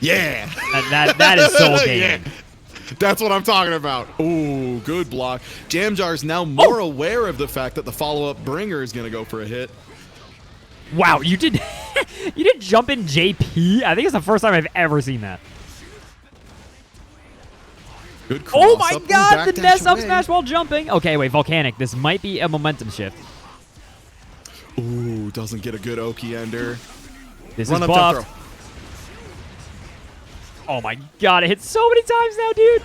Yeah. That is Soul gaming. Yeah. That's what I'm talking about. Ooh, good block. Jam Jar's now more aware of the fact that the follow-up bringer is going to go for a hit. Wow, you did jump in JP? I think it's the first time I've ever seen that. Good cross. Oh my up God, the Ness up away. smash while jumping. Okay, wait, Volcanic. This might be a momentum shift. Ooh, doesn't get a good Oki ender. This Run is up down buffed. throw. Oh my God, it hit so many times now, dude.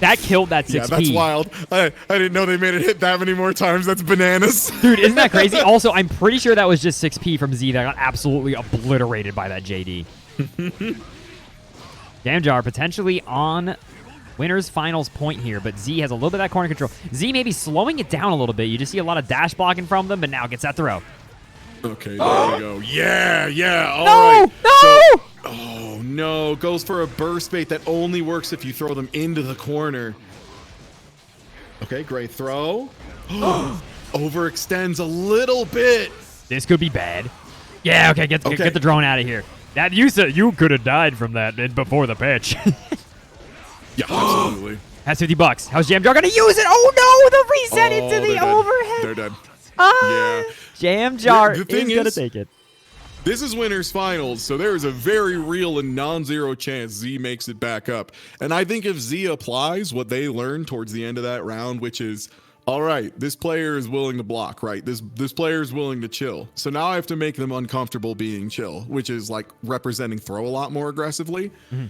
That killed that 6P. Yeah, that's wild. I didn't know they made it hit that many more times. That's bananas. Dude, isn't that crazy? Also, I'm pretty sure that was just 6P from Z that got absolutely obliterated by that JD. Jam Jar potentially on winner's finals point here, but Z has a little bit of that corner control. Z may be slowing it down a little bit. You just see a lot of dash blocking from them, but now gets that throw. Okay, there we go. Yeah. All No! right. No! Oh, no. Goes for a burst bait that only works if you throw them into the corner. Okay, great throw. Overextends a little bit. This could be bad. Yeah, okay, get the drone out of here. That you said you could have died from that before the pitch. Yeah, absolutely. That's $50. How's Jam Jar gonna use it? Oh no, the reset into they're the dead. overhead. They're dead. Ah, Yeah. Jam Jar The thing is gonna is- take it. This is winners finals, so there is a very real and non-zero chance Z makes it back up. And I think if Z applies what they learned towards the end of that round, which is, all right, this player is willing to block, right? This player is willing to chill. So now I have to make them uncomfortable being chill, which is like representing throw a lot more aggressively. Mm-hmm.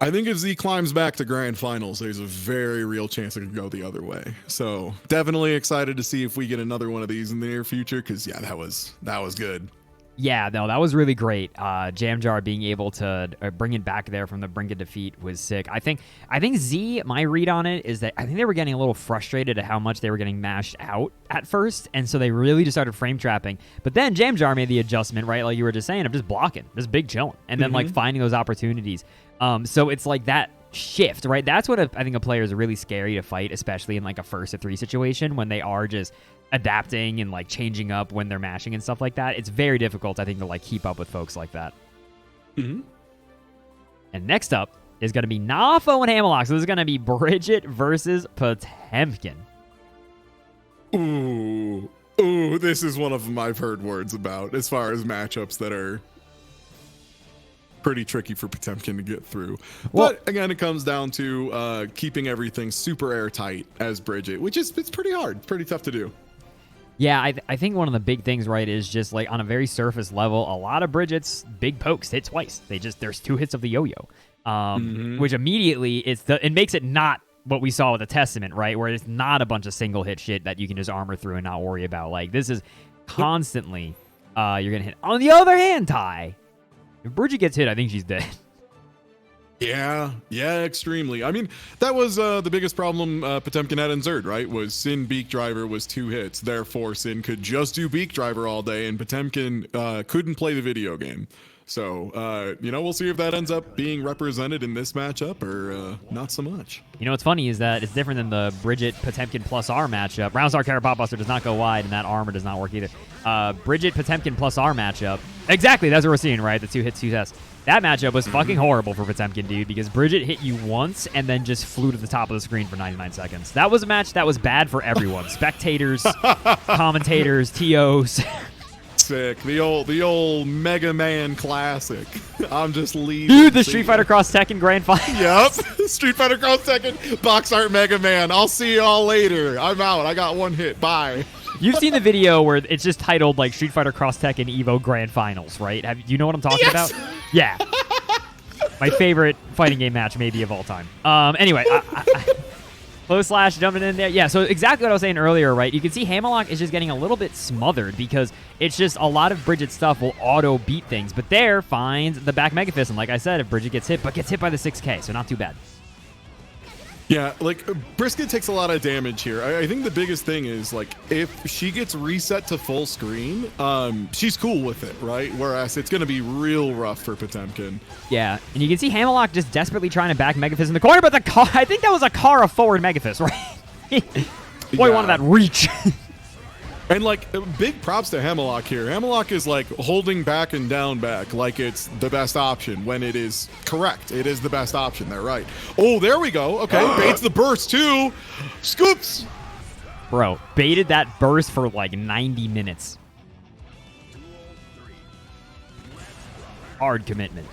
I think if Z climbs back to grand finals, there's a very real chance it could go the other way. So definitely excited to see if we get another one of these in the near future, because yeah, that was good. Yeah, no, that was really great. Jam Jar being able to bring it back there from the brink of defeat was sick. I think Z, my read on it is that I think they were getting a little frustrated at how much they were getting mashed out at first, and so they really just started frame trapping. But then Jam Jar made the adjustment, right, like you were just saying, of just blocking, just big chilling, and then like finding those opportunities. So it's like that shift, right? That's what I think a player is really scary to fight, especially in like a 1st-to-3 situation when they are just adapting and like changing up when they're mashing and stuff like that. It's very difficult, I think, to like keep up with folks like that. Mm-hmm. And next up is going to be Nafo and Hammerlock. So this is going to be Bridget versus Potemkin. Ooh, this is one of them I've heard words about as far as matchups that are pretty tricky for Potemkin to get through. Well, but again, it comes down to keeping everything super airtight as Bridget, which is, it's pretty hard, pretty tough to do. Yeah, I think one of the big things, right, is just like on a very surface level, a lot of Bridget's big pokes hit twice. There's 2 hits of the yo-yo, which immediately it makes it not what we saw with the Testament, right, where it's not a bunch of single hit shit that you can just armor through and not worry about. Like this is constantly you're gonna hit. On the other hand, Ty, if Bridget gets hit, I think she's dead. Yeah, extremely. I mean, that was the biggest problem Potemkin had in Zerd, right? Was Sin Beak Driver was 2 hits. Therefore, Sin could just do Beak Driver all day, and Potemkin couldn't play the video game. So, we'll see if that ends up being represented in this matchup or not so much. You know what's funny is that it's different than the Bridget Potemkin plus R matchup. Roundstar Carrot Popbuster does not go wide, and that armor does not work either. Bridget Potemkin plus R matchup. Exactly, that's what we're seeing, right? The 2 hits, 2 tests. That matchup was fucking horrible for Potemkin, dude, because Bridget hit you once and then just flew to the top of the screen for 99 seconds. That was a match that was bad for everyone. Spectators, commentators, TOs. Sick. The old Mega Man classic. I'm just leaving. Dude, the Street Fighter Cross Tekken Grand Final. Yep. Street Fighter Cross Tekken, Box Art Mega Man. I'll see y'all later. I'm out. I got 1 hit. Bye. You've seen the video where it's just titled like Street Fighter Cross Tekken Evo Grand Finals, right? Do you know what I'm talking about? Yeah. My favorite fighting game match maybe of all time. Anyway, Close Slash jumping in there. Yeah, so exactly what I was saying earlier, right? You can see Hammerlock is just getting a little bit smothered because it's just a lot of Bridget's stuff will auto beat things, but there finds the back Mega Fist, and like I said, if Bridget gets hit, but gets hit by the 6K, so not too bad. Yeah, like Brisket takes a lot of damage here. I think the biggest thing is like if she gets reset to full screen, she's cool with it, right? Whereas it's gonna be real rough for Potemkin. Yeah, and you can see Hammerlock just desperately trying to back Megafist in the corner, but the car, I think that was a Kara forward Megafist, right? Boy, wanted that reach. And like big props to Hammerlock here. Hammerlock is like holding back and down back like it's the best option when it is correct. It is the best option. They're right. Oh, there we go. Okay, baits the burst too. Scoops. Bro, baited that burst for like 90 minutes. Hard commitment.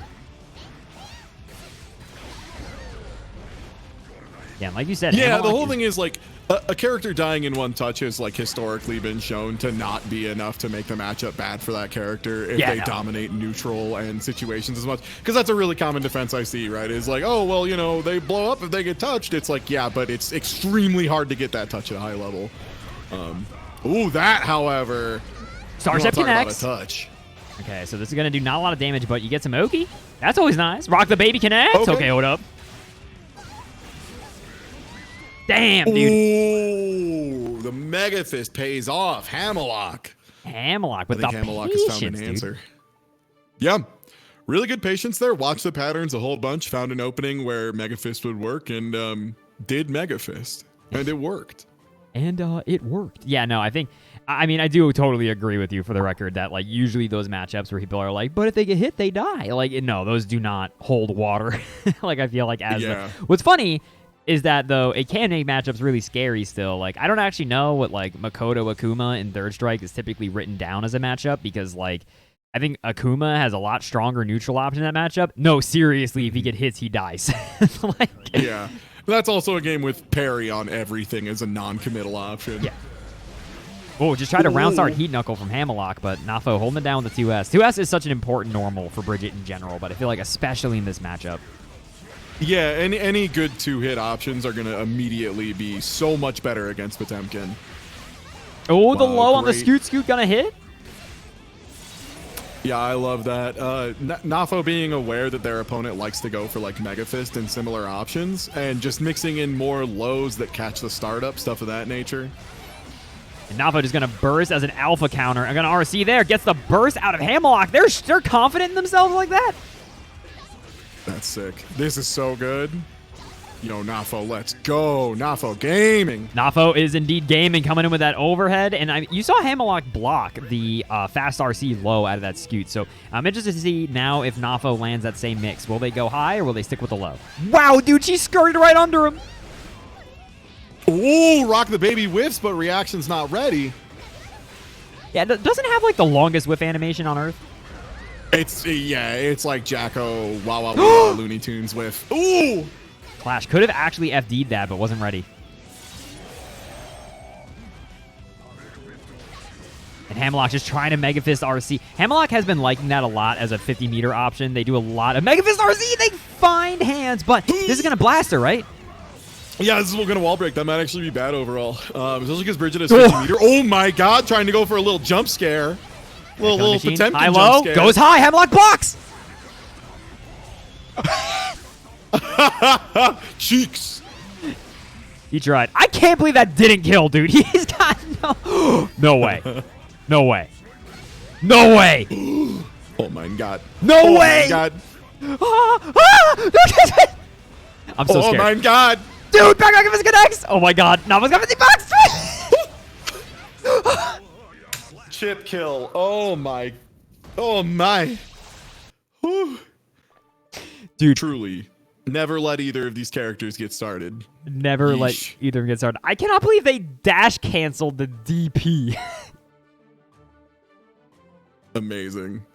Yeah, and like you said, yeah, Hammerlock the whole thing is like a character dying in 1 touch has like historically been shown to not be enough to make the matchup bad for that character if they dominate neutral and situations as much. Because that's a really common defense I see, right? Is like, oh, well, they blow up if they get touched. It's like, yeah, but it's extremely hard to get that touch at a high level. That, however, Starship connects. Touch. Okay, so this is going to do not a lot of damage, but you get some Oki. That's always nice. Rock the baby connects. Okay, hold up. Damn, dude. Ooh, the Mega Fist pays off. Hammerlock. Hammerlock with the Hammerlock patience, has found an answer. dude. Yeah. Really good patience there. Watched the patterns a whole bunch. Found an opening where Mega Fist would work and did Mega Fist. And it worked. And it worked. Yeah, no, I do totally agree with you for the record that like usually those matchups where people are like, but if they get hit, they die. Like, no, those do not hold water. Like, I feel like what's funny is that, though, it can make matchups really scary still. Like, I don't actually know what, like, Makoto Akuma in Third Strike is typically written down as a matchup because, like, I think Akuma has a lot stronger neutral option in that matchup. No, seriously, if he get hits, he dies. Yeah. That's also a game with parry on everything as a non-committal option. Yeah. Oh, just tried to round start Heat Knuckle from Hammerlock, but Nafo holding it down with the 2S. 2S is such an important normal for Bridget in general, but I feel like especially in this matchup. Yeah, any good 2-hit options are going to immediately be so much better against Potemkin. Oh, the low on the scoot gonna hit? Yeah, I love that. Nafo being aware that their opponent likes to go for like Mega Fist and similar options and just mixing in more lows that catch the startup, stuff of that nature. And Nafo just gonna burst as an alpha counter. I'm gonna RC there, gets the burst out of Hammerlock. They're confident in themselves like that. That's sick. This is so good. Yo, Nafo, let's go. Nafo gaming. Nafo is indeed gaming, coming in with that overhead. And you saw Hammerlock block the fast RC low out of that scoot. So I'm interested to see now if Nafo lands that same mix. Will they go high or will they stick with the low? Wow, dude, she skirted right under him. Ooh, Rock the Baby whiffs, but reaction's not ready. Yeah, doesn't it have like the longest whiff animation on Earth? It's like Jacko, wow, wow, wow, Looney Tunes whiff. Ooh! Clash could have actually FD'd that, but wasn't ready. And Hammerlock just trying to Mega Fist RC. Hammerlock has been liking that a lot as a 50-meter option. They do a lot of Mega Fist RC. They find hands, but this is going to blast her, right? Yeah, this is going to wall break. That might actually be bad overall. Especially because Bridget is 50-meter. Oh my god, trying to go for a little jump scare. Little Potemkin high jump low, scare. goes high, Hammerlock blocks! Cheeks. He tried. I can't believe that didn't kill, dude. He's got no way. No way. No way. Oh my god. No way. My god. I'm so scared. Oh my god. Dude, back if it connects. Oh my god. Nava's got 50 bucks. Chip kill. Oh my. Oh my. Whew. Dude. Truly. Never let either of these characters get started. Never let either of them get started. I cannot believe they dash canceled the DP. Amazing.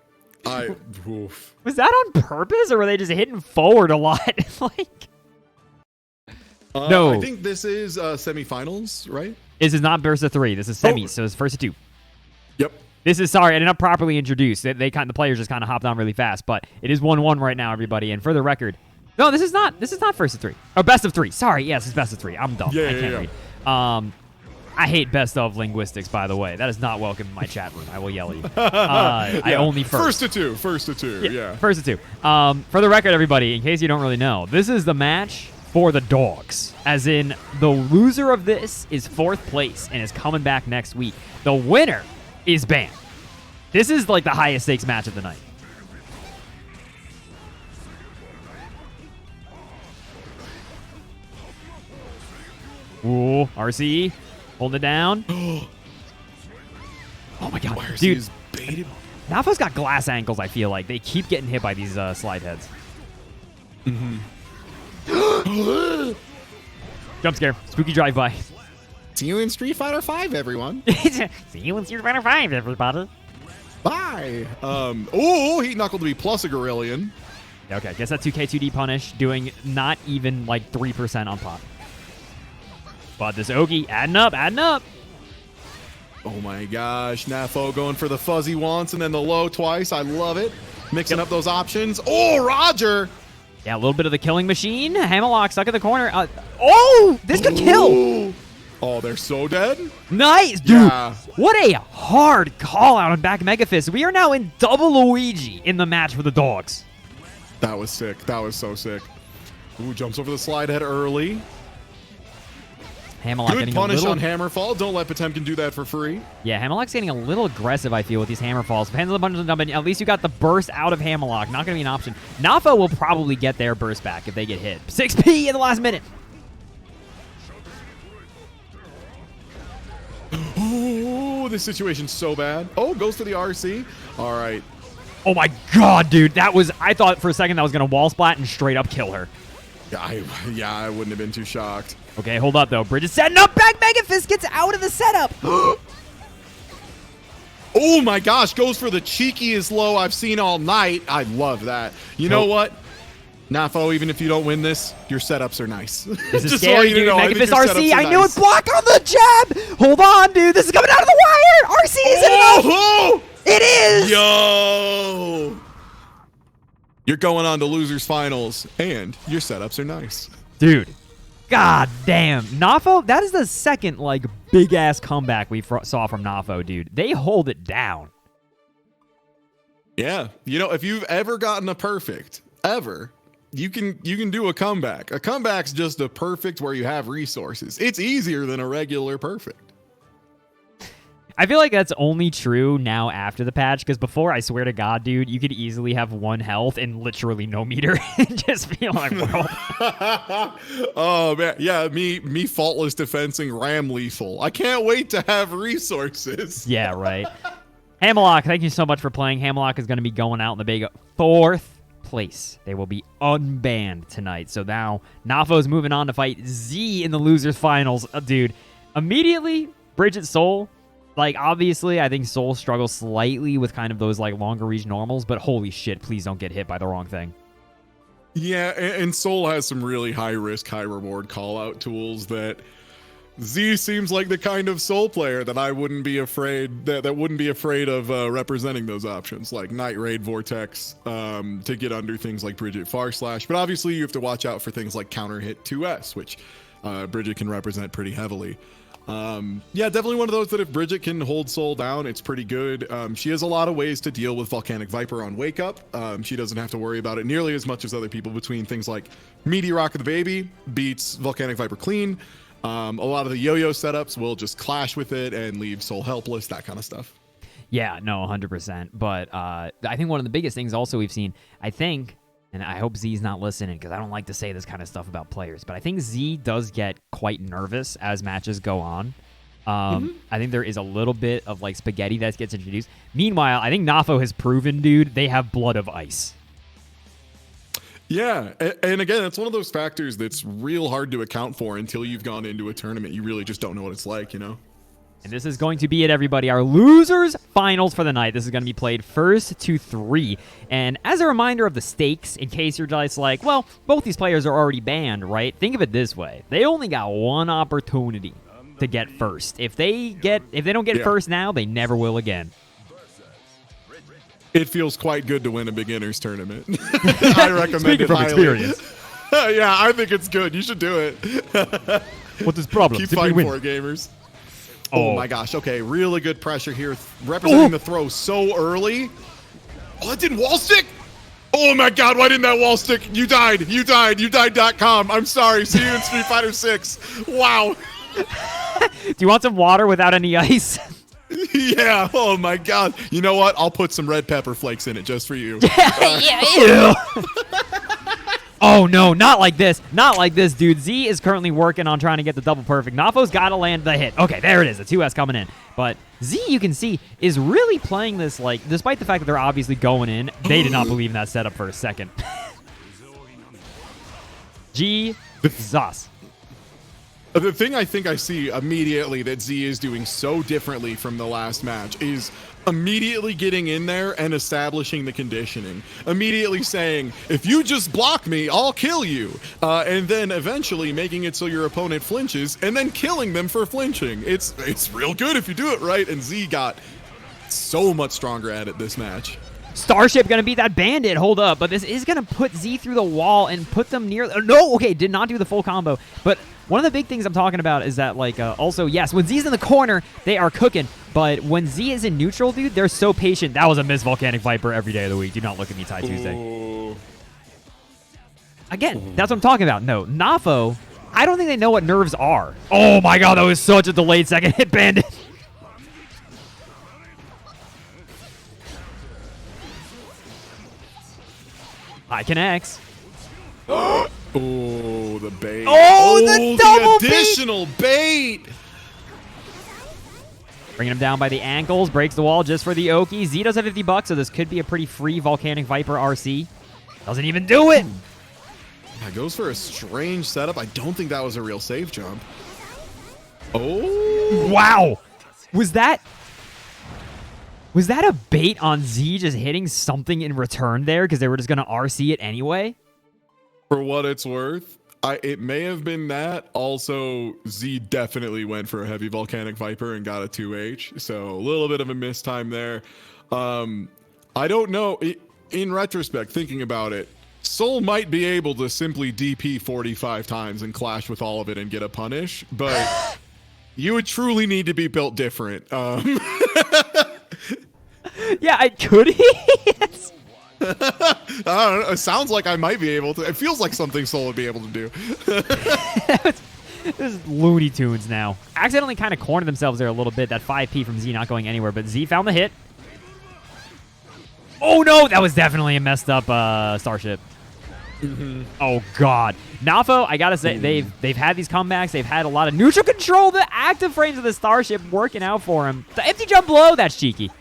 Oof. Was that on purpose or were they just hitting forward a lot? Like, no. I think this is semifinals, right? This is not burst of 3. This is semis, so it's first of 2. Yep. This is, sorry, I did not properly introduce. The players just kind of hopped on really fast, but it is 1-1 right now, everybody. And for the record, no, this is not first of 3. Or best of 3. Sorry, yes, it's best of 3. I'm dumb. I can't read. I hate best of linguistics, by the way. That is not welcome in my chat room. I will yell at you. I only first. First to two. Yeah. First of 2. For the record, everybody, in case you don't really know, this is the match for the dogs. As in, the loser of this is 4th place and is coming back next week. The winner is banned. This is like the highest stakes match of the night. Ooh, RCE, holding it down. Oh my god, RCE dude. is baited. Nafo's got glass ankles, I feel like. They keep getting hit by these slide heads. Jump scare. Spooky drive-by. See you in Street Fighter 5, everyone. See you in Street Fighter 5, everybody. Bye. Oh, Heat Knuckle to be plus a Gorillion. Okay, guess that 2K2D punish, doing not even like 3% on pop. But this Oki, adding up. Oh my gosh, Nafo going for the fuzzy once and then the low twice. I love it. Mixing up those options. Oh, Roger. Yeah, a little bit of the killing machine. Hammerlock stuck in the corner. This could kill. Oh, they're so dead. Nice, dude. Yeah. What a hard call out on back Mega Fist. We are now in double Luigi in the match for the dogs. That was sick. That was so sick. Ooh, jumps over the slide head early. Hammerlock Good getting punish a little... on Hammerfall. Don't let Potemkin do that for free. Yeah, Hammerlock's getting a little aggressive, I feel, with these Hammerfalls. Depends on the bundles and dumping. At least you got the burst out of Hammerlock. Not going to be an option. Nafa will probably get their burst back if they get hit. 6P in the last minute. Oh, this situation's so bad. Oh, goes for the RC. All right. Oh my god, dude. That was... I thought for a second that was going to wall splat and straight up kill her. Yeah, I wouldn't have been too shocked. Okay, hold up, though. Bridge is setting up. Back Mega Fist gets out of the setup. Oh my gosh, goes for the cheekiest low I've seen all night. I love that. You know what? Nafo, even if you don't win this, your setups are nice. This is scary, dude. Mega Fist RC. I knew it blocked on the jab. Hold on, dude. This is coming out of the wire. RC is enough. It is. Yo. You're going on to losers finals, and your setups are nice. Dude, god damn. Nafo, that is the second, like, big-ass comeback we saw from Nafo, dude. They hold it down. Yeah. You know, if you've ever gotten a perfect, ever, you can do a comeback. A comeback's just a perfect where you have resources. It's easier than a regular perfect. I feel like that's only true now after the patch, because before, I swear to God, dude, you could easily have 1 health and literally no meter and just be like, well. Oh man, yeah, me faultless defensing Ram lethal. I can't wait to have resources. Yeah, right. Hamlock, thank you so much for playing. Hamlock is going to be going out in the big 4th place. They will be unbanned tonight. So now Nafo's moving on to fight Z in the losers finals. Dude, immediately, Bridget Soul. Like, obviously, I think Soul struggles slightly with kind of those, like, longer reach normals, but holy shit, please don't get hit by the wrong thing. Yeah, and Soul has some really high risk, high reward call out tools that Z seems like the kind of Soul player that I wouldn't be afraid that wouldn't be afraid of representing those options, like Night Raid Vortex to get under things like Bridget Far Slash. But obviously, you have to watch out for things like Counter Hit 2S, which Bridget can represent pretty heavily. Yeah, definitely one of those that if Bridget can hold Soul down, it's pretty good. She has a lot of ways to deal with Volcanic Viper on Wake Up. She doesn't have to worry about it nearly as much as other people between things like Meteor Rock of the Baby beats Volcanic Viper clean. A lot of the yo-yo setups will just clash with it and leave Soul helpless, that kind of stuff. Yeah, no, 100%. But I think one of the biggest things also we've seen, I think, and I hope Z's not listening because I don't like to say this kind of stuff about players, but I think Z does get quite nervous as matches go on. I think there is a little bit of like spaghetti that gets introduced. Meanwhile, I think Nafo has proven, dude, they have blood of ice. Yeah, and again, it's one of those factors that's real hard to account for until you've gone into a tournament. You really just don't know what it's like, you know? And this is going to be it, everybody. Our losers finals for the night. This is going to be played 1st to 3. And as a reminder of the stakes, in case you're just like, well, both these players are already banned, right? Think of it this way. They only got one opportunity to get first. If they don't get first now, they never will again. It feels quite good to win a beginner's tournament. I recommend Speaking it from highly. experience. Yeah, I think it's good. You should do it. What's his problem? Keep Simply fighting win. for it, gamers. Oh. Oh my gosh. Okay, really good pressure here. Representing the throw so early. Oh, that didn't wall stick? Oh my god, why didn't that wall stick? You died. You died.com. I'm sorry. See you in Street Fighter 6. Wow. Do you want some water without any ice? Yeah. Oh my god. You know what? I'll put some red pepper flakes in it just for you. Ew. Oh no, not like this. Not like this, dude. Z is currently working on trying to get the double perfect. Nafo's got to land the hit. Okay, there it is. The 2S coming in. But Z, you can see, is really playing this, like, despite the fact that they're obviously going in, they did not believe in that setup for a second. Jesus. The thing I think I see immediately that Z is doing so differently from the last match is immediately getting in there and establishing the conditioning. Immediately saying, if you just block me, I'll kill you. And then eventually making it so your opponent flinches and then killing them for flinching. It's real good if you do it right. And Z got so much stronger at it this match. Starship gonna beat that bandit. Hold up. But this is gonna put Z through the wall and put them near. No, okay, did not do the full combo. But one of the big things I'm talking about is that, like, also, yes, when Z's in the corner, they are cooking. But when Z is in neutral, dude, they're so patient. That was a missed Volcanic Viper every day of the week. Do not look at me, Ft.TieTuesday. Again, that's what I'm talking about. No, Nafo, I don't think they know what nerves are. Oh my god, that was such a delayed second hit bandit. I can X. Oh, the bait. Oh, the double bait! Additional bait. Bringing him down by the ankles, breaks the wall just for the Oki. Z does have $50, so this could be a pretty free Volcanic Viper RC. Doesn't even do it. Yeah, goes for a strange setup. I don't think that was a real safe jump. Oh. Wow. Was that a bait on Z just hitting something in return there because they were just going to RC it anyway? For what it's worth, it may have been that. Also, Z definitely went for a heavy Volcanic Viper and got a 2H. So a little bit of a mistime there. I don't know. In retrospect, thinking about it, Soul might be able to simply DP 45 times and clash with all of it and get a punish. But you would truly need to be built different. Yeah, could he? Yes. I don't know. It sounds like I might be able to. It feels like something Soul would be able to do. This is Looney Tunes now. Accidentally kind of cornered themselves there a little bit. That 5P from Z not going anywhere, but Z found the hit. Oh, no. That was definitely a messed up Starship. Oh, God. Nafo, I got to say, they've had these comebacks. They've had a lot of neutral control. The active frames of the Starship working out for him. The empty jump low, that's cheeky.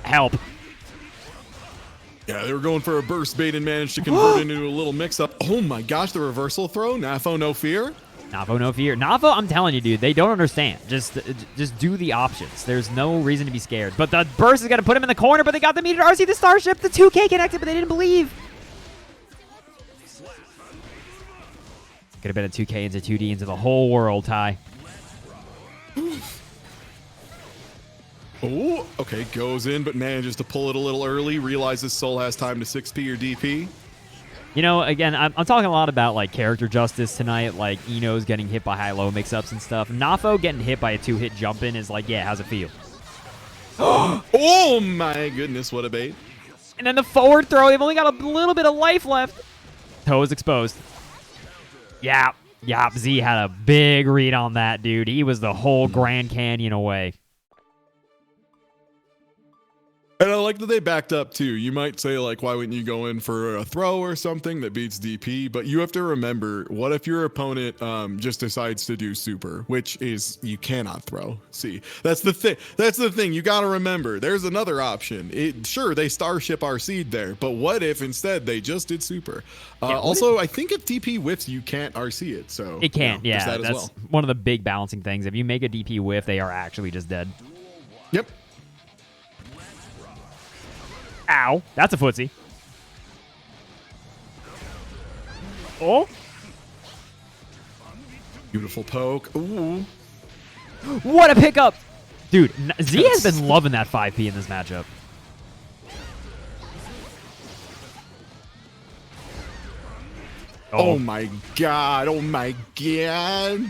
Help. Yeah, they were going for a burst bait and managed to convert into a little mix-up. Oh my gosh, the reversal throw. Nafo, no fear. Nafo, no fear. Nafo, I'm telling you, dude, they don't understand. Just do the options. There's no reason to be scared. But the burst is going to put him in the corner, but they got the meter RC, the Starship, the 2K connected, but they didn't believe. Could have been a 2K into 2D into the whole world, Ty. Oh, okay, goes in, but manages to pull it a little early, realizes Soul has time to 6P or DP. You know, again, I'm talking a lot about, like, character justice tonight, like Eno's getting hit by high-low mix-ups and stuff. Nafo getting hit by a 2-hit jump-in is like, yeah, how's it feel? Oh my goodness, what a bait. And then the forward throw, they've only got a little bit of life left. Toe is exposed. Yeah, Z had a big read on that, dude. He was the whole Grand Canyon away. And I like that they backed up too. You might say, like, why wouldn't you go in for a throw or something that beats DP? But you have to remember, what if your opponent just decides to do super, which is you cannot throw. See, that's the thing. That's the thing. You got to remember, there's another option. Sure, they Starship RC'd there, but what if instead they just did super? Also, I think if DP whiffs, you can't RC it. So it can't. You know, yeah, that's one of the big balancing things. If you make a DP whiff, they are actually just dead. Yep. Ow. That's a footsie. Oh. Beautiful poke. Ooh. What a pickup. Dude, Z has been loving that 5P in this matchup. Oh my god. Oh my god.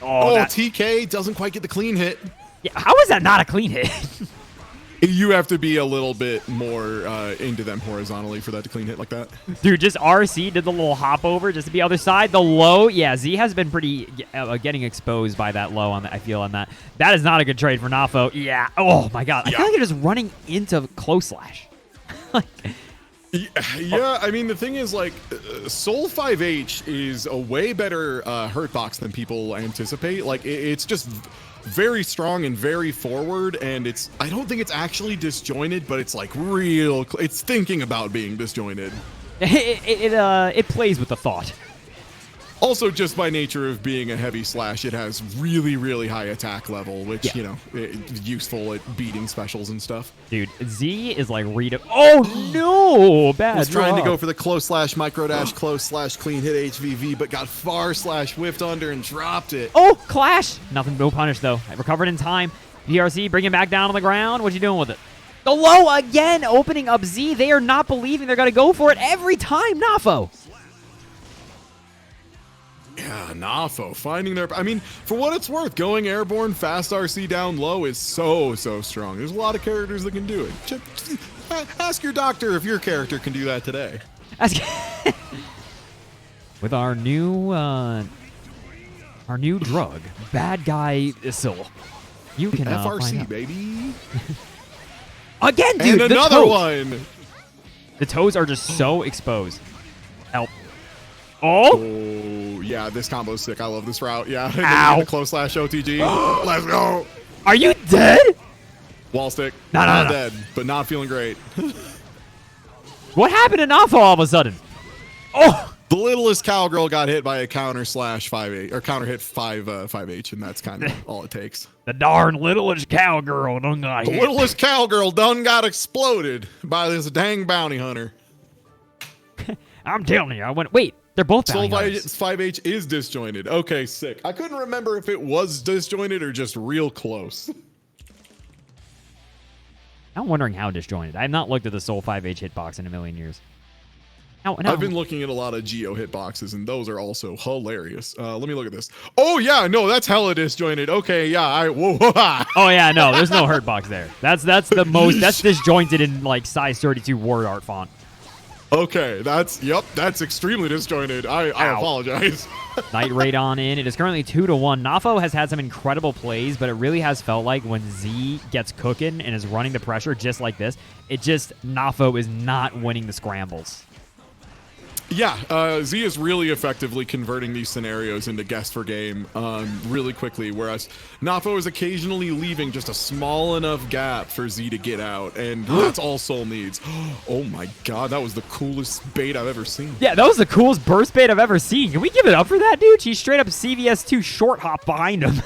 Oh, TK doesn't quite get the clean hit. Yeah, how is that not a clean hit? You have to be a little bit more into them horizontally for that to clean hit like that. Dude, just RC did the little hop over just to be other side. The low, yeah, Z has been pretty getting exposed by that low on that. I feel on that. That is not a good trade for Nafo. Yeah. Oh my god. I feel like you're just running into close slash. Yeah, I mean, the thing is, like, Soul 5H is a way better hurt box than people anticipate. Like, it's just very strong and very forward, and I don't think it's actually disjointed, but it's like it's thinking about being disjointed. It plays with the thought. Also, just by nature of being a heavy slash, it has really, really high attack level, which, you know, useful at beating specials and stuff. Dude, Z is like oh no! Bad was trying to drop. go for the close slash micro dash, close slash clean hit HVV, but got far slash whiffed under and dropped it. Oh, clash! Nothing, no punish though. I recovered in time. PRC, bring him back down on the ground. What you doing with it? The low again, opening up Z. They are not believing they're going to go for it every time, Nafo. Yeah, Nafo finding their... I mean, for what it's worth, going airborne, fast RC down low is so strong. There's a lot of characters that can do it. Just ask your doctor if your character can do that today. With our new drug, Bad Guy Isil. You can FRC, baby. Again, dude, and another one. The toes are just so exposed. Help. Oh, yeah, this combo's sick. I love this route. Yeah, ow. Close slash OTG. Let's go. Are you dead? Wall stick. No. Dead, but not feeling great. What happened to Nafo all of a sudden? Oh, the littlest cowgirl got hit by a counter slash 5H or counter hit 5H, and that's kind of all it takes. The darn littlest cowgirl done got hit. The littlest cowgirl done got exploded by this dang bounty hunter. I'm telling you, wait. They're both Soul bounty hunters. 5H is disjointed. Okay, sick. I couldn't remember if it was disjointed or just real close. I'm wondering how disjointed. I have not looked at the Soul 5H hitbox in a million years. No. I've been looking at a lot of Geo hitboxes, and those are also hilarious. Let me look at this. Oh, yeah, no, that's hella disjointed. Okay, yeah, whoa. Oh, yeah, no, there's no hurt box there. That's the most, that's disjointed in, like, size 32 word art font. Okay, that's extremely disjointed. I apologize. Night Raid on in. It is currently 2-1. Nafo has had some incredible plays, but it really has felt like when Z gets cooking and is running the pressure just like this, Nafo is not winning the scrambles. Yeah, Z is really effectively converting these scenarios into guess for game really quickly, whereas Nafo is occasionally leaving just a small enough gap for Z to get out, and that's all Soul needs. Oh my god, that was the coolest bait I've ever seen. Yeah, that was the coolest burst bait I've ever seen. Can we give it up for that, dude? She straight up CVS2 short hop behind him.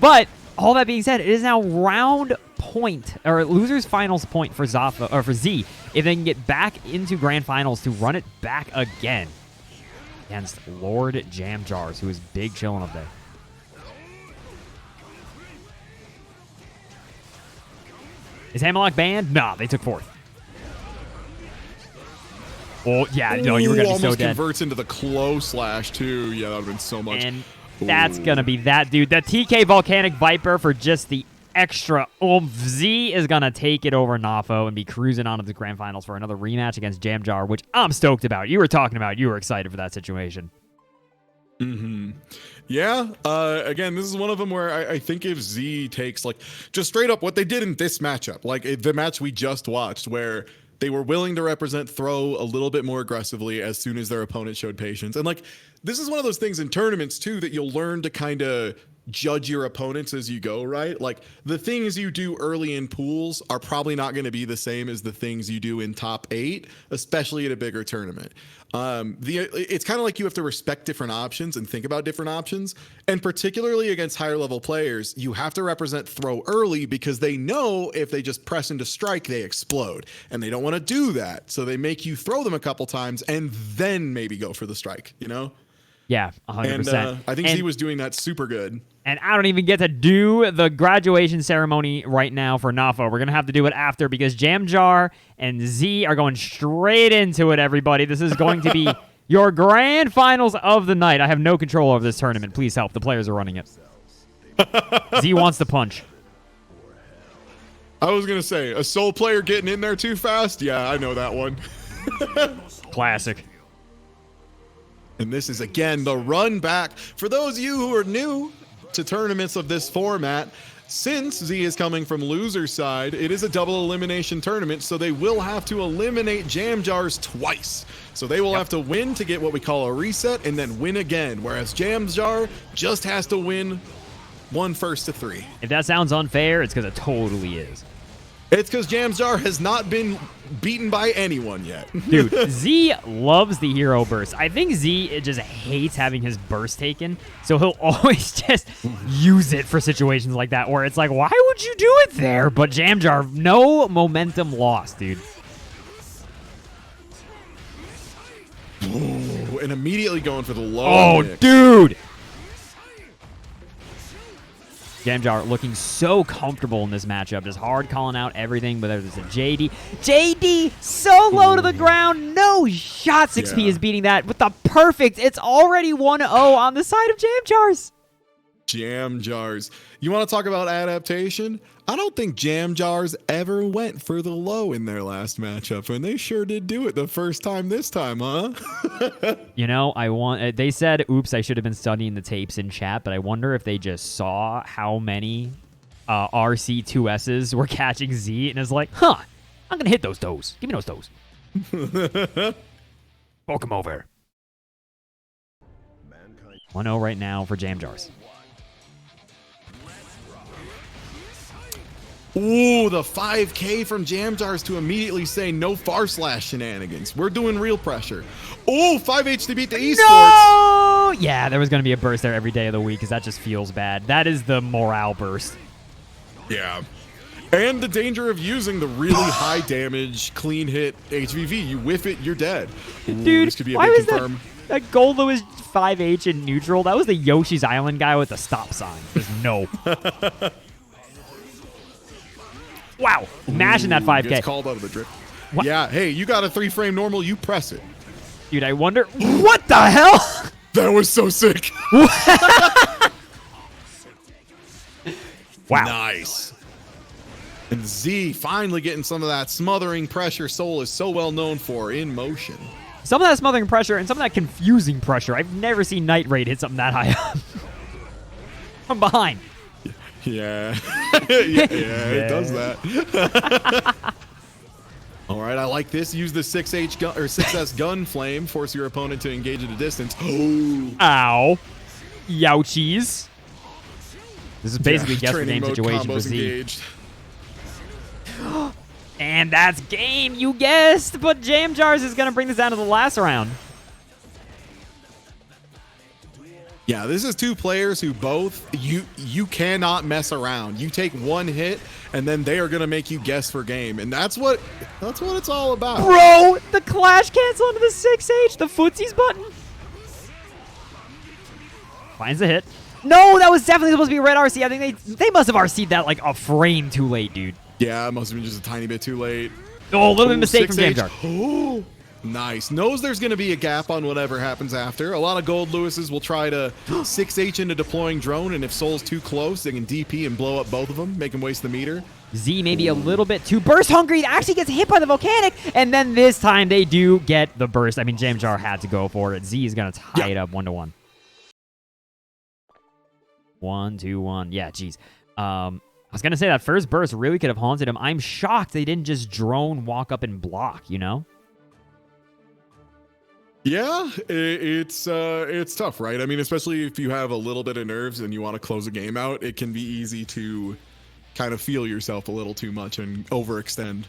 But all that being said, it is now round point, or loser's finals point for Zafa, or for Z, if they can get back into grand finals to run it back again against Lord Jam Jars, who is big chilling up there. Is Hammerlock banned? Nah, they took fourth. Oh, yeah, no, you were going to be so dead. Almost converts into the Clo slash, too. Yeah, that would have been so much. And that's going to be that, dude. The TK Volcanic Viper for just the extra oomph. Z is going to take it over Nafo and be cruising on to the grand finals for another rematch against Jam Jar, which I'm stoked about. You were talking about you were excited for that situation. Mm-hmm. Yeah. Again, this is one of them where I think if Z takes, like, just straight up what they did in this matchup, like the match we just watched, where they were willing to represent throw a little bit more aggressively as soon as their opponent showed patience. And, like, this is one of those things in tournaments, too, that you'll learn to kind of judge your opponents as you go, right? Like, the things you do early in pools are probably not going to be the same as the things you do in top 8, especially at a bigger tournament. It's kind of like you have to respect different options and think about different options. And particularly against higher level players, you have to represent throw early because they know if they just press into strike, they explode. And they don't want to do that. So they make you throw them a couple times and then maybe go for the strike, you know? Yeah, 100%. And I think Z was doing that super good. And I don't even get to do the graduation ceremony right now for Nafo. We're going to have to do it after because Jam Jar and Z are going straight into it, everybody. This is going to be your grand finals of the night. I have no control over this tournament. Please help. The players are running it. Z wants to punch. I was going to say, a Soul player getting in there too fast? Yeah, I know that one. Classic. And this is, again, the run back. For those of you who are new to tournaments of this format, since Z is coming from loser's side, it is a double elimination tournament, so they will have to eliminate Jam Jars twice. So they will have to win to get what we call a reset and then win again, whereas Jam Jar just has to win 1 first to 3. If that sounds unfair, it's because it totally is. It's because Jam Jar has not been beaten by anyone yet. Dude, Z loves the hero burst. I think Z just hates having his burst taken, so he'll always just use it for situations like that where it's like, why would you do it there? But Jam Jar, no momentum lost, dude. Ooh, and immediately going for the low. Oh, mix. Dude! Jam Jar looking so comfortable in this matchup. Just hard calling out everything, but there's a JD. JD so low to the ground. No shot. 6P is beating that with the perfect. It's already 1-0 on the side of Jam Jars. Jam Jars. You want to talk about adaptation? I don't think Jam Jars ever went for the low in their last matchup, and they sure did do it the first time this time, huh? You know, they said, oops, I should have been studying the tapes in chat, but I wonder if they just saw how many RC2Ss were catching Z and is like, huh, I'm going to hit those toes. Give me those toes. Poke him over. 1-0 right now for Jam Jars. Ooh, the 5K from Jam Jars to immediately say no far slash shenanigans. We're doing real pressure. Ooh, 5H to beat the esports. No! Yeah, there was going to be a burst there every day of the week because that just feels bad. That is the morale burst. Yeah. And the danger of using the really high damage, clean hit HVV. You whiff it, you're dead. Ooh, dude, this could be a why big was confirm. that gold that was 5H in neutral? That was the Yoshi's Island guy with the stop sign. Just no. Wow, mashing that 5K. Gets called out of the drift. What? Yeah, hey, you got a 3-frame normal, you press it. Dude, I wonder, what the hell? That was so sick. Wow. Nice. And Z finally getting some of that smothering pressure Soul is so well known for in motion. Some of that smothering pressure and some of that confusing pressure. I've never seen Night Raid hit something that high up. From behind. Yeah. It does that. All right, I like this. Use the 6H gun or 6S gun flame. Force your opponent to engage at a distance. Oh. Ow. Youchies. This is basically guess the game situation for Z. Engaged. And that's game, you guessed. But Jam Jars is going to bring this down to the last round. Yeah, this is two players who both, you cannot mess around. You take one hit, and then they are going to make you guess for game. And that's what it's all about. Bro, the clash cancel into the 6H, the footsies button. Finds the hit. No, that was definitely supposed to be red RC. I think they must have RC'd that like a frame too late, dude. Yeah, it must have been just a tiny bit too late. Oh, a little bit mistake from Jam Jar. Oh, nice. Knows there's going to be a gap on whatever happens after. A lot of Gold Lewises will try to 6H into deploying drone, and if Soul's too close, they can DP and blow up both of them, make him waste the meter. Z maybe a little bit too burst hungry. Actually gets hit by the volcanic, and then this time they do get the burst. I mean, Jam Jar had to go for it. Z is going to tie it up 1-1. 1-2-1. Yeah, geez. I was going to say that first burst really could have haunted him. I'm shocked they didn't just drone, walk up, and block, you know? Yeah, it's tough, right? I mean, especially if you have a little bit of nerves and you want to close a game out, it can be easy to kind of feel yourself a little too much and overextend.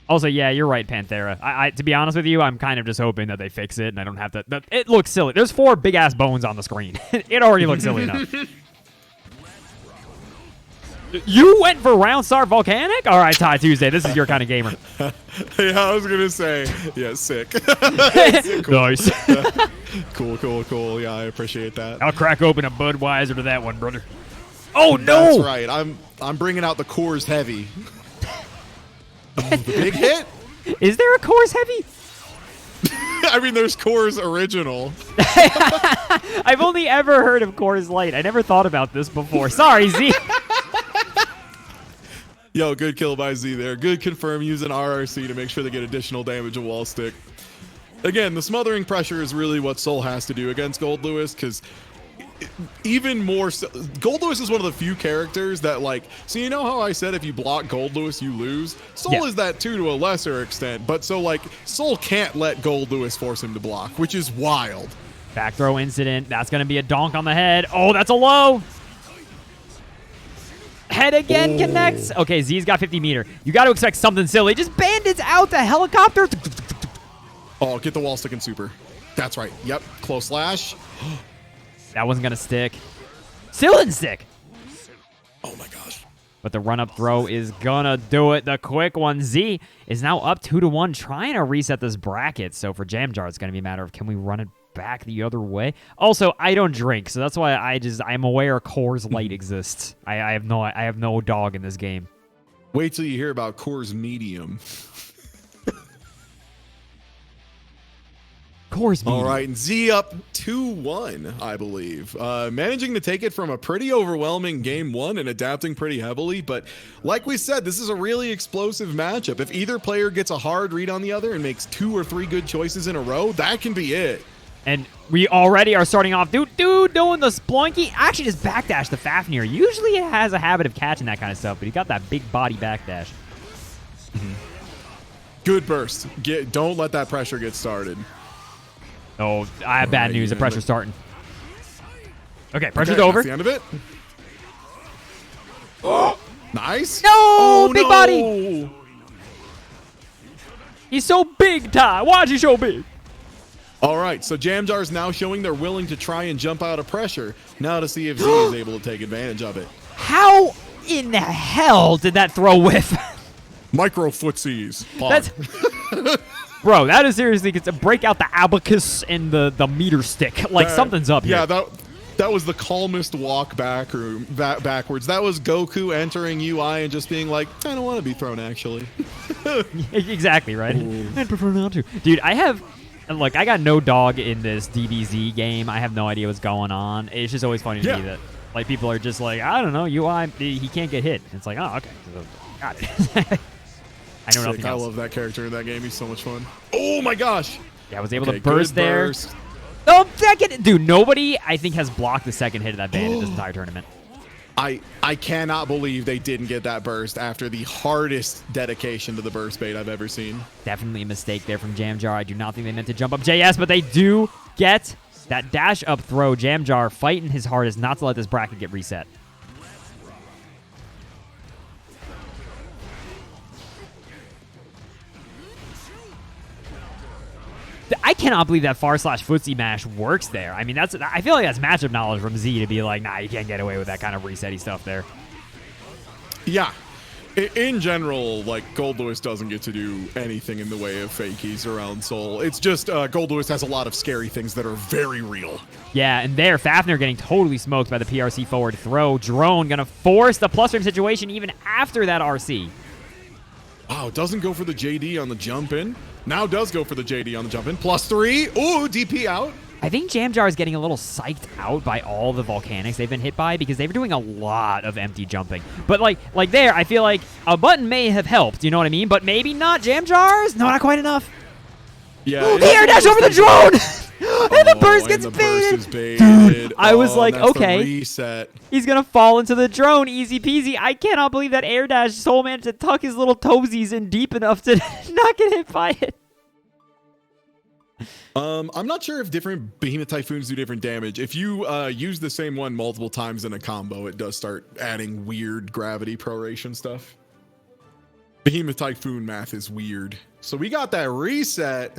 Also, yeah, you're right, Panthera. I to be honest with you, I'm kind of just hoping that they fix it and I don't have to... It looks silly. There's 4 big-ass bones on the screen. It already looks silly enough. You went for Round Star Volcanic? All right, Tuesday, this is your kind of gamer. Yeah, I was going to say, yeah, sick. Nice. Cool. Yeah, I appreciate that. I'll crack open a Budweiser to that one, brother. Oh, no! That's right. I'm bringing out the Coors Heavy. The big hit? Is there a Coors Heavy? I mean, there's Coors Original. I've only ever heard of Coors Light. I never thought about this before. Sorry, Z. Yo, good kill by Z there. Good confirm using RRC to make sure they get additional damage of wall stick. Again, the smothering pressure is really what Soul has to do against Gold Lewis, because even more so, Gold Lewis is one of the few characters that, like, so you know how I said if you block Gold Lewis you lose? Soul is that too, to a lesser extent, but so like Soul can't let Gold Lewis force him to block, which is wild. Back throw incident. That's going to be a donk on the head. Oh, that's a low. Head again connects. Okay, Z's got 50 meter. You got to expect something silly. Just bandits out the helicopter. Oh, get the wall stick and super. That's right. Yep. Close slash. That wasn't going to stick. Still didn't stick. Oh my gosh. But the run-up throw is going to do it. The quick one. Z is now up 2-1, trying to reset this bracket. So for Jam Jar, it's going to be a matter of can we run it back the other way. Also, I don't drink, so that's why I'm aware Coors Light exists. I have no dog in this game. Wait till you hear about Coors Medium. Coors Medium. All right, and Z up 2-1, I believe. Managing to take it from a pretty overwhelming game 1 and adapting pretty heavily, but like we said, this is a really explosive matchup. If either player gets a hard read on the other and makes 2 or 3 good choices in a row, that can be it. And we already are starting off. Dude doing the Splunky. Actually just backdash the Fafnir. Usually it has a habit of catching that kind of stuff, but he got that big body backdash. Good burst. Don't let that pressure get started. Oh, I have bad news. The pressure's starting. Okay, pressure's over. That's the end of it. Nice. No, oh, big no. body. He's so big, Ty. Why is he so big? All right, so Jam Jar is now showing they're willing to try and jump out of pressure. Now to see if Z is able to take advantage of it. How in the hell did that throw whiff? Micro footsies. That's bro, that is seriously to break out the abacus and the meter stick. Like something's up here. Yeah, that was the calmest walk backwards. That was Goku entering UI and just being like, I don't want to be thrown actually. Exactly, right? I'd prefer not to. Dude, look, I got no dog in this DBZ game. I have no idea what's going on. It's just always funny to me that Like, people are just like, I don't know, UI, he can't get hit. It's like, oh, okay. Got it. I know nothing I else. love that character in that game. He's so much fun. Oh my gosh. Yeah, I was able to Okay, burst good there. burst. Oh, second. Dude, nobody, I think, has blocked the second hit of that bandit this entire tournament. I cannot believe they didn't get that burst after the hardest dedication to the burst bait I've ever seen. Definitely a mistake there from Jamjar. I do not think they meant to jump up JS, but they do get that dash up throw. Jamjar fighting his hardest not to let this bracket get reset. I cannot believe that far/footsie mash works there. I mean, I feel like that's matchup knowledge from Z to be like, nah, you can't get away with that kind of resetty stuff there. Yeah. In general, like, Gold Lewis doesn't get to do anything in the way of fakies around Soul. It's just Gold Lewis has a lot of scary things that are very real. Yeah, and there, Fafnir getting totally smoked by the PRC forward throw. Drone gonna force the plus frame situation even after that RC. Wow, doesn't go for the JD on the jump in. Now does go for the JD on the jump in. +3. Ooh, DP out. I think Jamjar is getting a little psyched out by all the volcanics they've been hit by because they were doing a lot of empty jumping. But like there, I feel like a button may have helped, you know what I mean? But maybe not. Jamjar's? No, not quite enough. Yeah. Ooh, the air dash over the drone! And the burst gets baited. Dude, I was like, okay, reset. He's going to fall into the drone. Easy peasy. I cannot believe that air dash Soul managed to tuck his little toesies in deep enough to not get hit by it. I'm not sure if different Behemoth Typhoons do different damage. If you use the same one multiple times in a combo, it does start adding weird gravity proration stuff. Behemoth Typhoon math is weird. So we got that reset.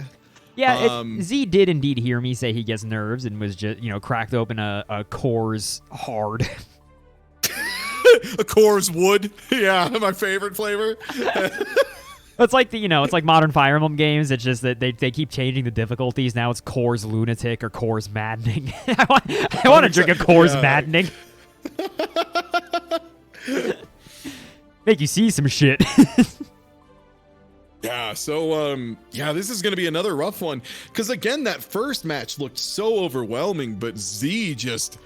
Yeah, Z did indeed hear me say he gets nerves and was just, cracked open a Coors Hard. A Coors Wood. Yeah, my favorite flavor. It's like it's like modern Fire Emblem games. It's just that they keep changing the difficulties. Now it's Coors Lunatic or Coors Maddening. I want to drink a Coors Maddening. Make you see some shit. Yeah, so this is going to be another rough one because again, that first match looked so overwhelming, but Z just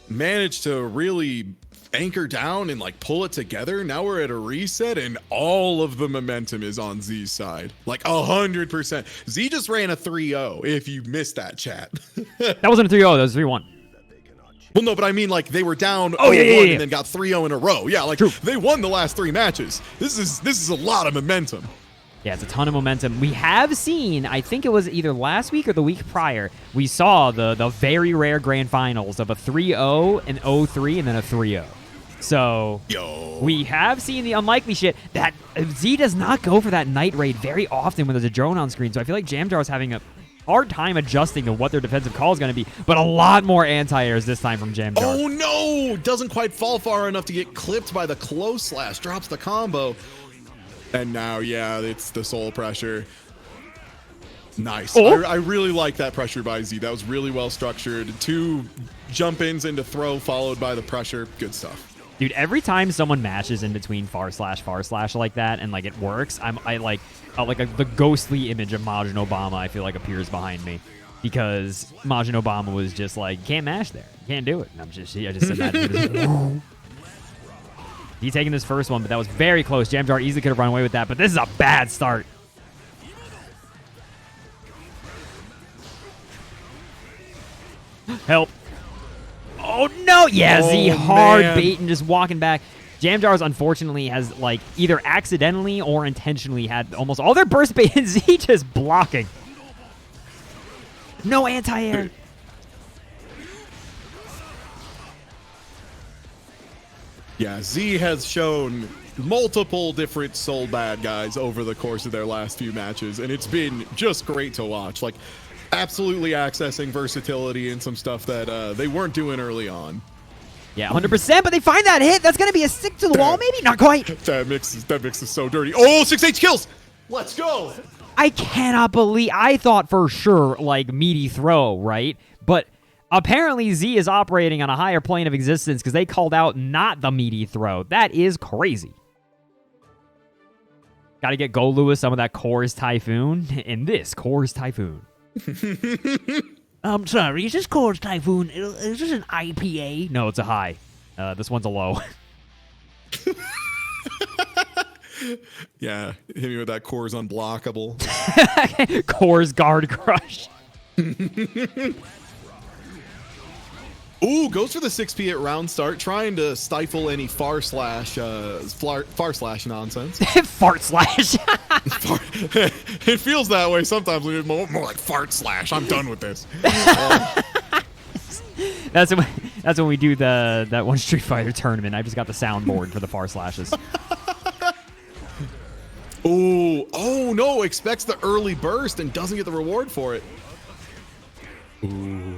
managed to really anchor down and like pull it together. Now we're at a reset and all of the momentum is on Z's side, like 100%. Z just ran a 3-0 if you missed that, chat. That wasn't a 3-0, that was 3-1. Well, no, but I mean, like, they were down 0-1 and then got 3-0 in a row. Yeah, like, True. They won the last 3 matches. This is a lot of momentum. Yeah, it's a ton of momentum. We have seen, I think it was either last week or the week prior, we saw the very rare grand finals of a 3-0, an 0-3, and then a 3-0. So we have seen the unlikely shit that Z does not go for that night raid very often when there's a drone on screen. So I feel like Jamjar is having a hard time adjusting to what their defensive call is going to be, but a lot more anti-airs this time from Jamjar. Oh no! Doesn't quite fall far enough to get clipped by the close slash. Drops the combo. And now, yeah, it's the soul pressure. Nice. Oh. I really like that pressure by Z. That was really well structured. 2 jump-ins into throw followed by the pressure. Good stuff. Dude, every time someone mashes in between far slash like that and like it works, the ghostly image of Majin Obama I feel like appears behind me because Majin Obama was just like, you can't mash there, you can't do it. And I just imagine he taking this first one, but that was very close. Jamjar easily could have run away with that, but this is a bad start. Help. Oh, no. Yeah, Z hard bait and just walking back. Jamjar's unfortunately has, like, either accidentally or intentionally had almost all their burst bait and Z just blocking. No anti-air. Yeah, Z has shown multiple different soul bad guys over the course of their last few matches, and it's been just great to watch. Like, absolutely accessing versatility and some stuff that they weren't doing early on. Yeah, 100%, but they find that hit. That's going to be a stick to the wall, maybe? Not quite. That mix is so dirty. Oh, 6H kills! Let's go! I cannot believe... I thought for sure, like, meaty throw, right? But apparently Z is operating on a higher plane of existence because they called out not the meaty throw. That is crazy. Got to get Go Lewis some of that Coors Typhoon in this Coors Typhoon. I'm sorry, is this Coors Typhoon? Is this an IPA? No, it's a high. This one's a low. Yeah, hit me with that Core's unblockable. Coors Guard Crush. Ooh, goes for the 6P at round start, trying to stifle any far slash nonsense. Fart slash. It feels that way sometimes. More like fart slash. I'm done with this. That's when we do that one Street Fighter tournament. I just got the soundboard for the far slashes. Ooh, oh no! Expects the early burst and doesn't get the reward for it. Ooh.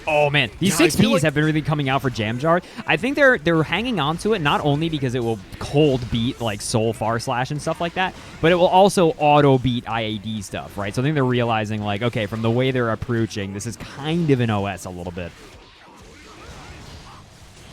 Oh man, these Yeah, 6Ps have been really coming out for Jamjar. I think they're hanging on to it not only because it will cold beat like Soul Far Slash and stuff like that, but it will also auto beat IAD stuff, right? So I think they're realizing like, okay, from the way they're approaching, this is kind of an OS a little bit.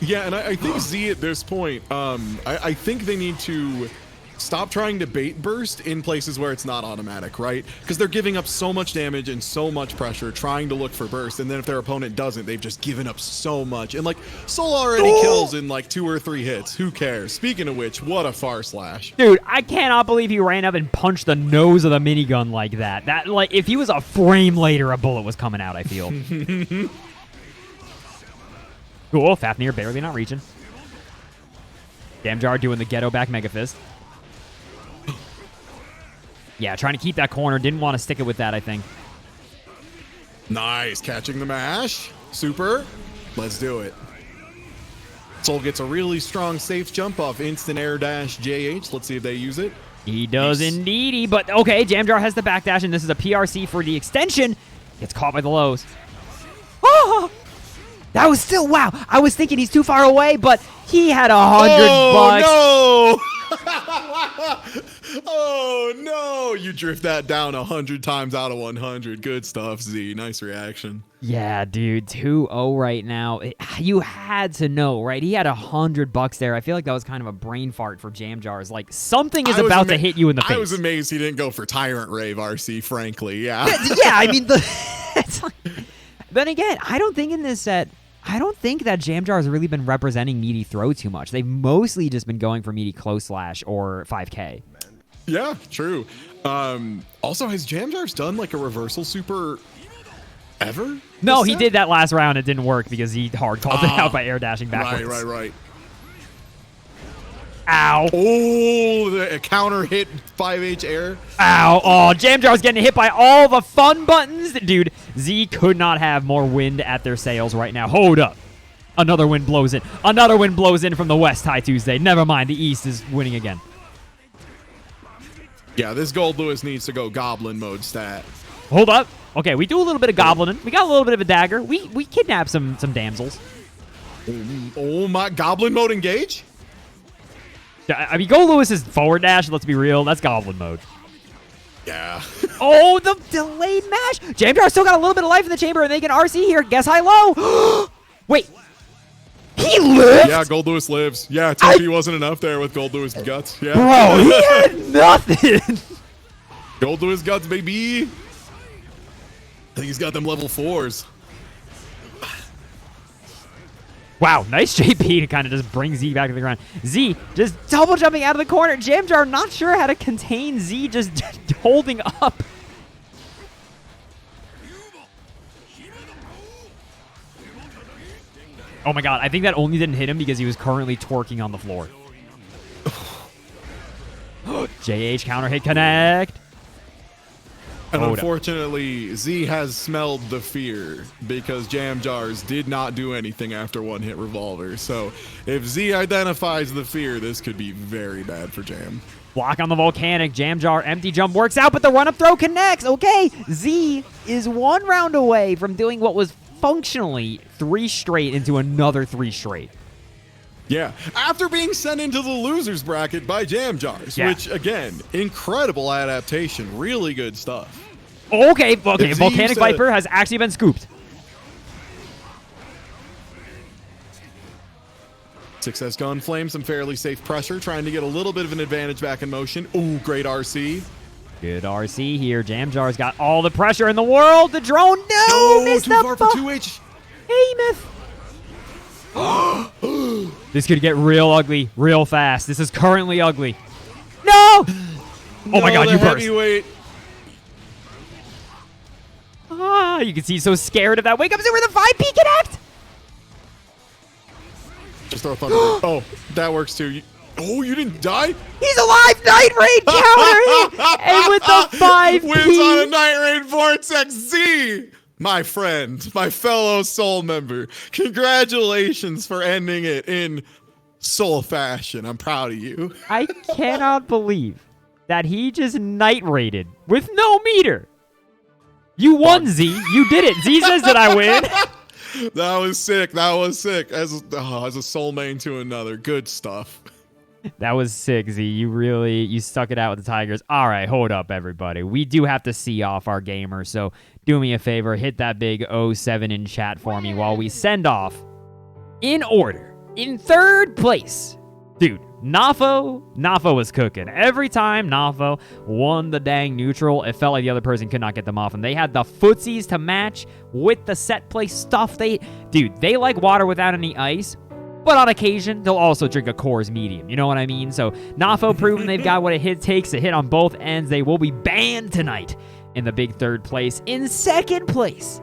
Yeah, and I think Z at this point, I think they need to stop trying to bait burst in places where it's not automatic, right? Because they're giving up so much damage and so much pressure trying to look for burst, and then if their opponent doesn't, they've just given up so much. And like, Soul already kills in like 2 or 3 hits. Who cares? Speaking of which, what a far slash. Dude, I cannot believe he ran up and punched the nose of the minigun like that. That, like, if he was a frame later, a bullet was coming out, I feel. Cool, Fafnir barely not reaching. Jamjar doing the ghetto back Mega Fist. Yeah, trying to keep that corner. Didn't want to stick it with that, I think. Nice, catching the mash. Super. Let's do it. Soul gets a really strong safe jump off instant air dash JH. Let's see if they use it. He does indeedy, but okay, Jamjar has the backdash, and this is a PRC for the extension. Gets caught by the lows. Oh! That was still, wow. I was thinking he's too far away, but he had $100 bucks. No! Oh no! You drift that down 100 times out of 100. Good stuff, Z. Nice reaction. Yeah, dude, 2-0 right now. You had to know, right? He had $100 there. I feel like that was kind of a brain fart for Jamjars. Like, something is about to hit you in the face. I was amazed he didn't go for Tyrant Rave, RC, frankly. Yeah. Yeah, I mean, then again, I don't think in this set, I don't think that Jamjar has really been representing meaty throw too much. They've mostly just been going for meaty close slash or 5K. Yeah, true. Also, has Jamjars done like a reversal super ever? No, he did that last round. It didn't work because he hard called it out by air dashing backwards. Right. Ow. Oh, the counter hit 5H air. Ow. Oh, Jamjar's getting hit by all the fun buttons. Dude, Z could not have more wind at their sails right now. Hold up. Another wind blows in. Another wind blows in from the west, Tuesday. Never mind. The east is winning again. Yeah, this Gold Lewis needs to go goblin mode stat. Hold up. Okay, we do a little bit of goblining. We got a little bit of a dagger. We kidnap some damsels. Oh my, goblin mode engage? I mean, Gold Lewis is forward dash. Let's be real. That's goblin mode. Yeah. Oh, the delayed mash. Jamjar still got a little bit of life in the chamber, and they can RC here. Guess high low. Wait. He lived? Yeah, Gold Lewis lives. Yeah, TP wasn't enough there with Gold Lewis guts. Yeah. Bro, he had nothing. Gold Lewis guts, baby. I think he's got them level 4s. Wow, nice JP to kind of just bring Z back to the ground. Z just double jumping out of the corner. Jamjar not sure how to contain Z just holding up. Oh my god, I think that only didn't hit him because he was currently twerking on the floor. JH counter hit connect. And unfortunately, Z has smelled the fear because Jamjars did not do anything after one hit revolver. So if Z identifies the fear, this could be very bad for Jam. Block on the volcanic. Jamjar empty jump works out, but the run up throw connects. Okay, Z is 1 round away from doing what was functionally 3 straight into another 3 straight. Yeah, after being sent into the losers bracket by Jamjars, which again, incredible adaptation, really good stuff. Okay, Volcanic Viper has actually been scooped. Success Gunflame, some fairly safe pressure, trying to get a little bit of an advantage back in motion. Ooh, great RC. Good RC here. Jamjar's got all the pressure in the world. The drone, no, missed too the far for 2H. Hemoth. This could get real ugly real fast. This is currently ugly. No! Oh my God, you burst. Heavyweight. Ah, you can see he's so scared of that wake up super the 5P connect. Just throw a thunder. Oh, that works too. Oh, you didn't die? He's alive! Night Raid counter! And with the 5P. Wins on a Night Raid Vortex Z! My friend, my fellow soul member, congratulations for ending it in soul fashion. I'm proud of you. I cannot believe that he just Night Raided with no meter. You won, Z. You did it. Z says that I win. That was sick. That was sick. As a soul main to another. Good stuff. That was sick, Z. You stuck it out with the Tigers. All right, hold up, everybody. We do have to see off our gamer, so do me a favor. Hit that big 07 in chat for me while we send off in order. In third place, dude, Nafo was cooking. Every time Nafo won the dang neutral, it felt like the other person could not get them off him. They had the footsies to match with the set play stuff. They like water without any ice. But on occasion, they'll also drink a Coors Medium. You know what I mean? So, Nafo proven they've got what it takes to hit on both ends. They will be banned tonight in the big third place. In second place,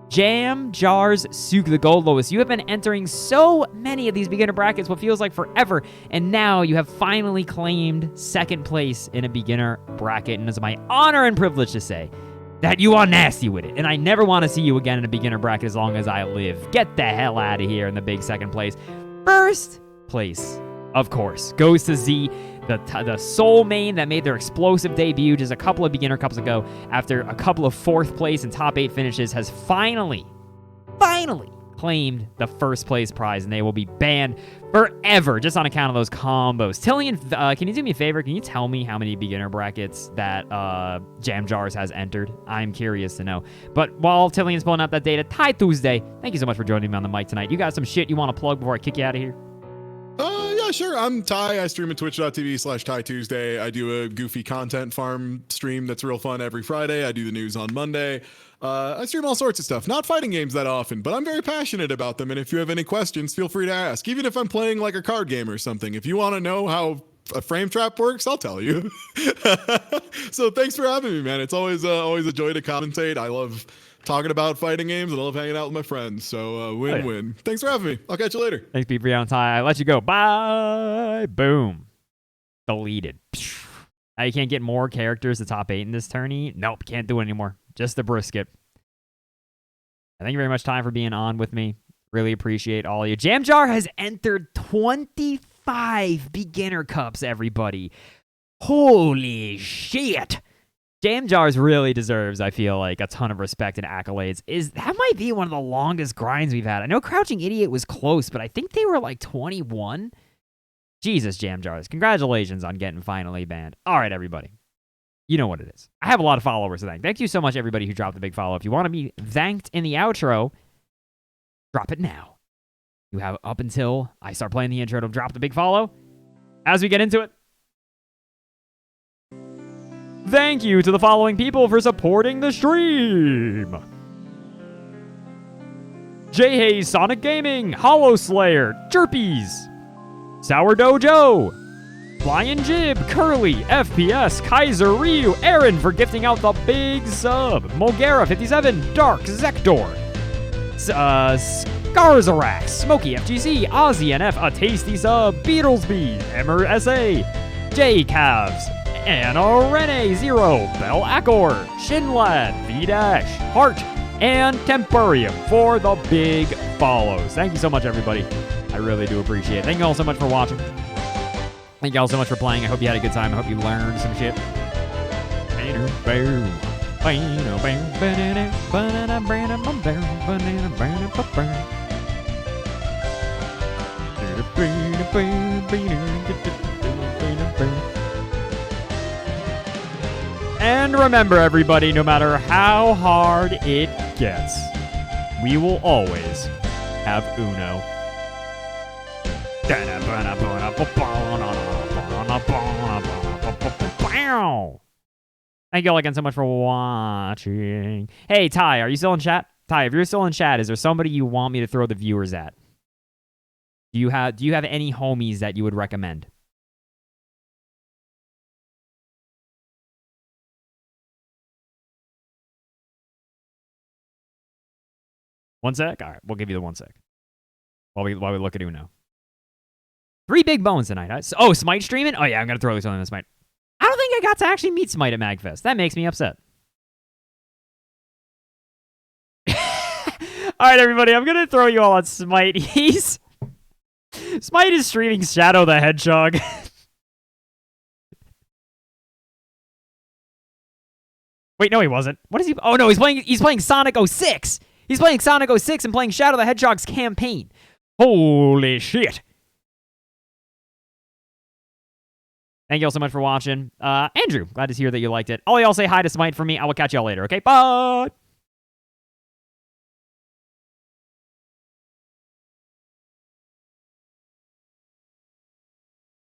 Jam Jars Sook the Gold Lowest. You have been entering so many of these beginner brackets, what feels like forever, and now you have finally claimed second place in a beginner bracket. And it's my honor and privilege to say that you are nasty with it, and I never want to see you again in a beginner bracket as long as I live. Get the hell out of here in the big second place. First place, of course, goes to Z, the soul main that made their explosive debut just a couple of beginner cups ago after a couple of fourth place and top 8 finishes, has finally claimed the first place prize, and they will be banned forever just on account of those combos. Tillian, can you do me a favor? Can you tell me how many beginner brackets that Jam Jars has entered? I'm curious to know. But while Tillian's pulling up that data, TieTuesday, thank you so much for joining me on the mic tonight. You got some shit you want to plug before I kick you out of here? Yeah, sure. I'm Ty. I stream at twitch.tv/TieTuesday. I do a goofy content farm stream that's real fun every Friday. I do the news on Monday. I stream all sorts of stuff. Not fighting games that often, but I'm very passionate about them. And if you have any questions, feel free to ask. Even if I'm playing like a card game or something. If you want to know how a frame trap works, I'll tell you. So thanks for having me, man. It's always a joy to commentate. I love talking about fighting games, and I love hanging out with my friends. So win-win. Oh, yeah. Thanks for having me. I'll catch you later. Thanks, Pete, for your Ty. I let you go. Bye. Boom. Deleted. Now you can't get more characters to top 8 in this tourney. Nope, can't do it anymore. Just the brisket. Thank you very much, Ty, for being on with me. Really appreciate all of you. Jamjar has entered 25 beginner cups, everybody. Holy shit. Jamjars really deserves, I feel like, a ton of respect and accolades. That might be one of the longest grinds we've had. I know Crouching Idiot was close, but I think they were like 21. Jesus, Jamjars. Congratulations on getting finally banned. All right, everybody. You know what it is. I have a lot of followers to thank. Thank you so much, everybody who dropped the big follow. If you want to be thanked in the outro, drop it now. You have up until I start playing the intro to drop the big follow. As we get into it, thank you to the following people for supporting the stream. J Hayes Sonic Gaming, Hollow Slayer, Jerpies, Sourdough Joe, Flying Jib, Curly, FPS, Kaiser Ryu, Aaron for gifting out the big sub, Mogera 57, Dark, Zektor, Skarzarax, Smokey FGC, Ozzy NF, a tasty sub, Beatlesby, Emmer SA, J Cavs, Anna Rene Zero, Bell Accor, Shinlad, V-Dash, Heart, and Temporium for the big follows. Thank you so much, everybody. I really do appreciate it. Thank you all so much for watching. Thank you all so much for playing. I hope you had a good time. I hope you learned some shit. And remember, everybody, no matter how hard it gets, we will always have Uno. Thank you all again so much for watching. Hey, Ty, are you still in chat? Ty, if you're still in chat, is there somebody you want me to throw the viewers at? Do you have any homies that you would recommend? One sec? All right, we'll give you the 1 sec. While we look at Uno. 3 big bones tonight. Huh? Oh, Smite streaming? Oh, yeah, I'm going to throw something on Smite. I don't think I got to actually meet Smite at MagFest. That makes me upset. All right, everybody, I'm going to throw you all on Smite. Smite is streaming Shadow the Hedgehog. Wait, no, he wasn't. What is he? Oh, no, he's playing Sonic 06. He's playing Sonic 06 and playing Shadow the Hedgehog's campaign. Holy shit. Thank you all so much for watching. Andrew, glad to hear that you liked it. All y'all say hi to Smite for me. I will catch y'all later, okay? Bye!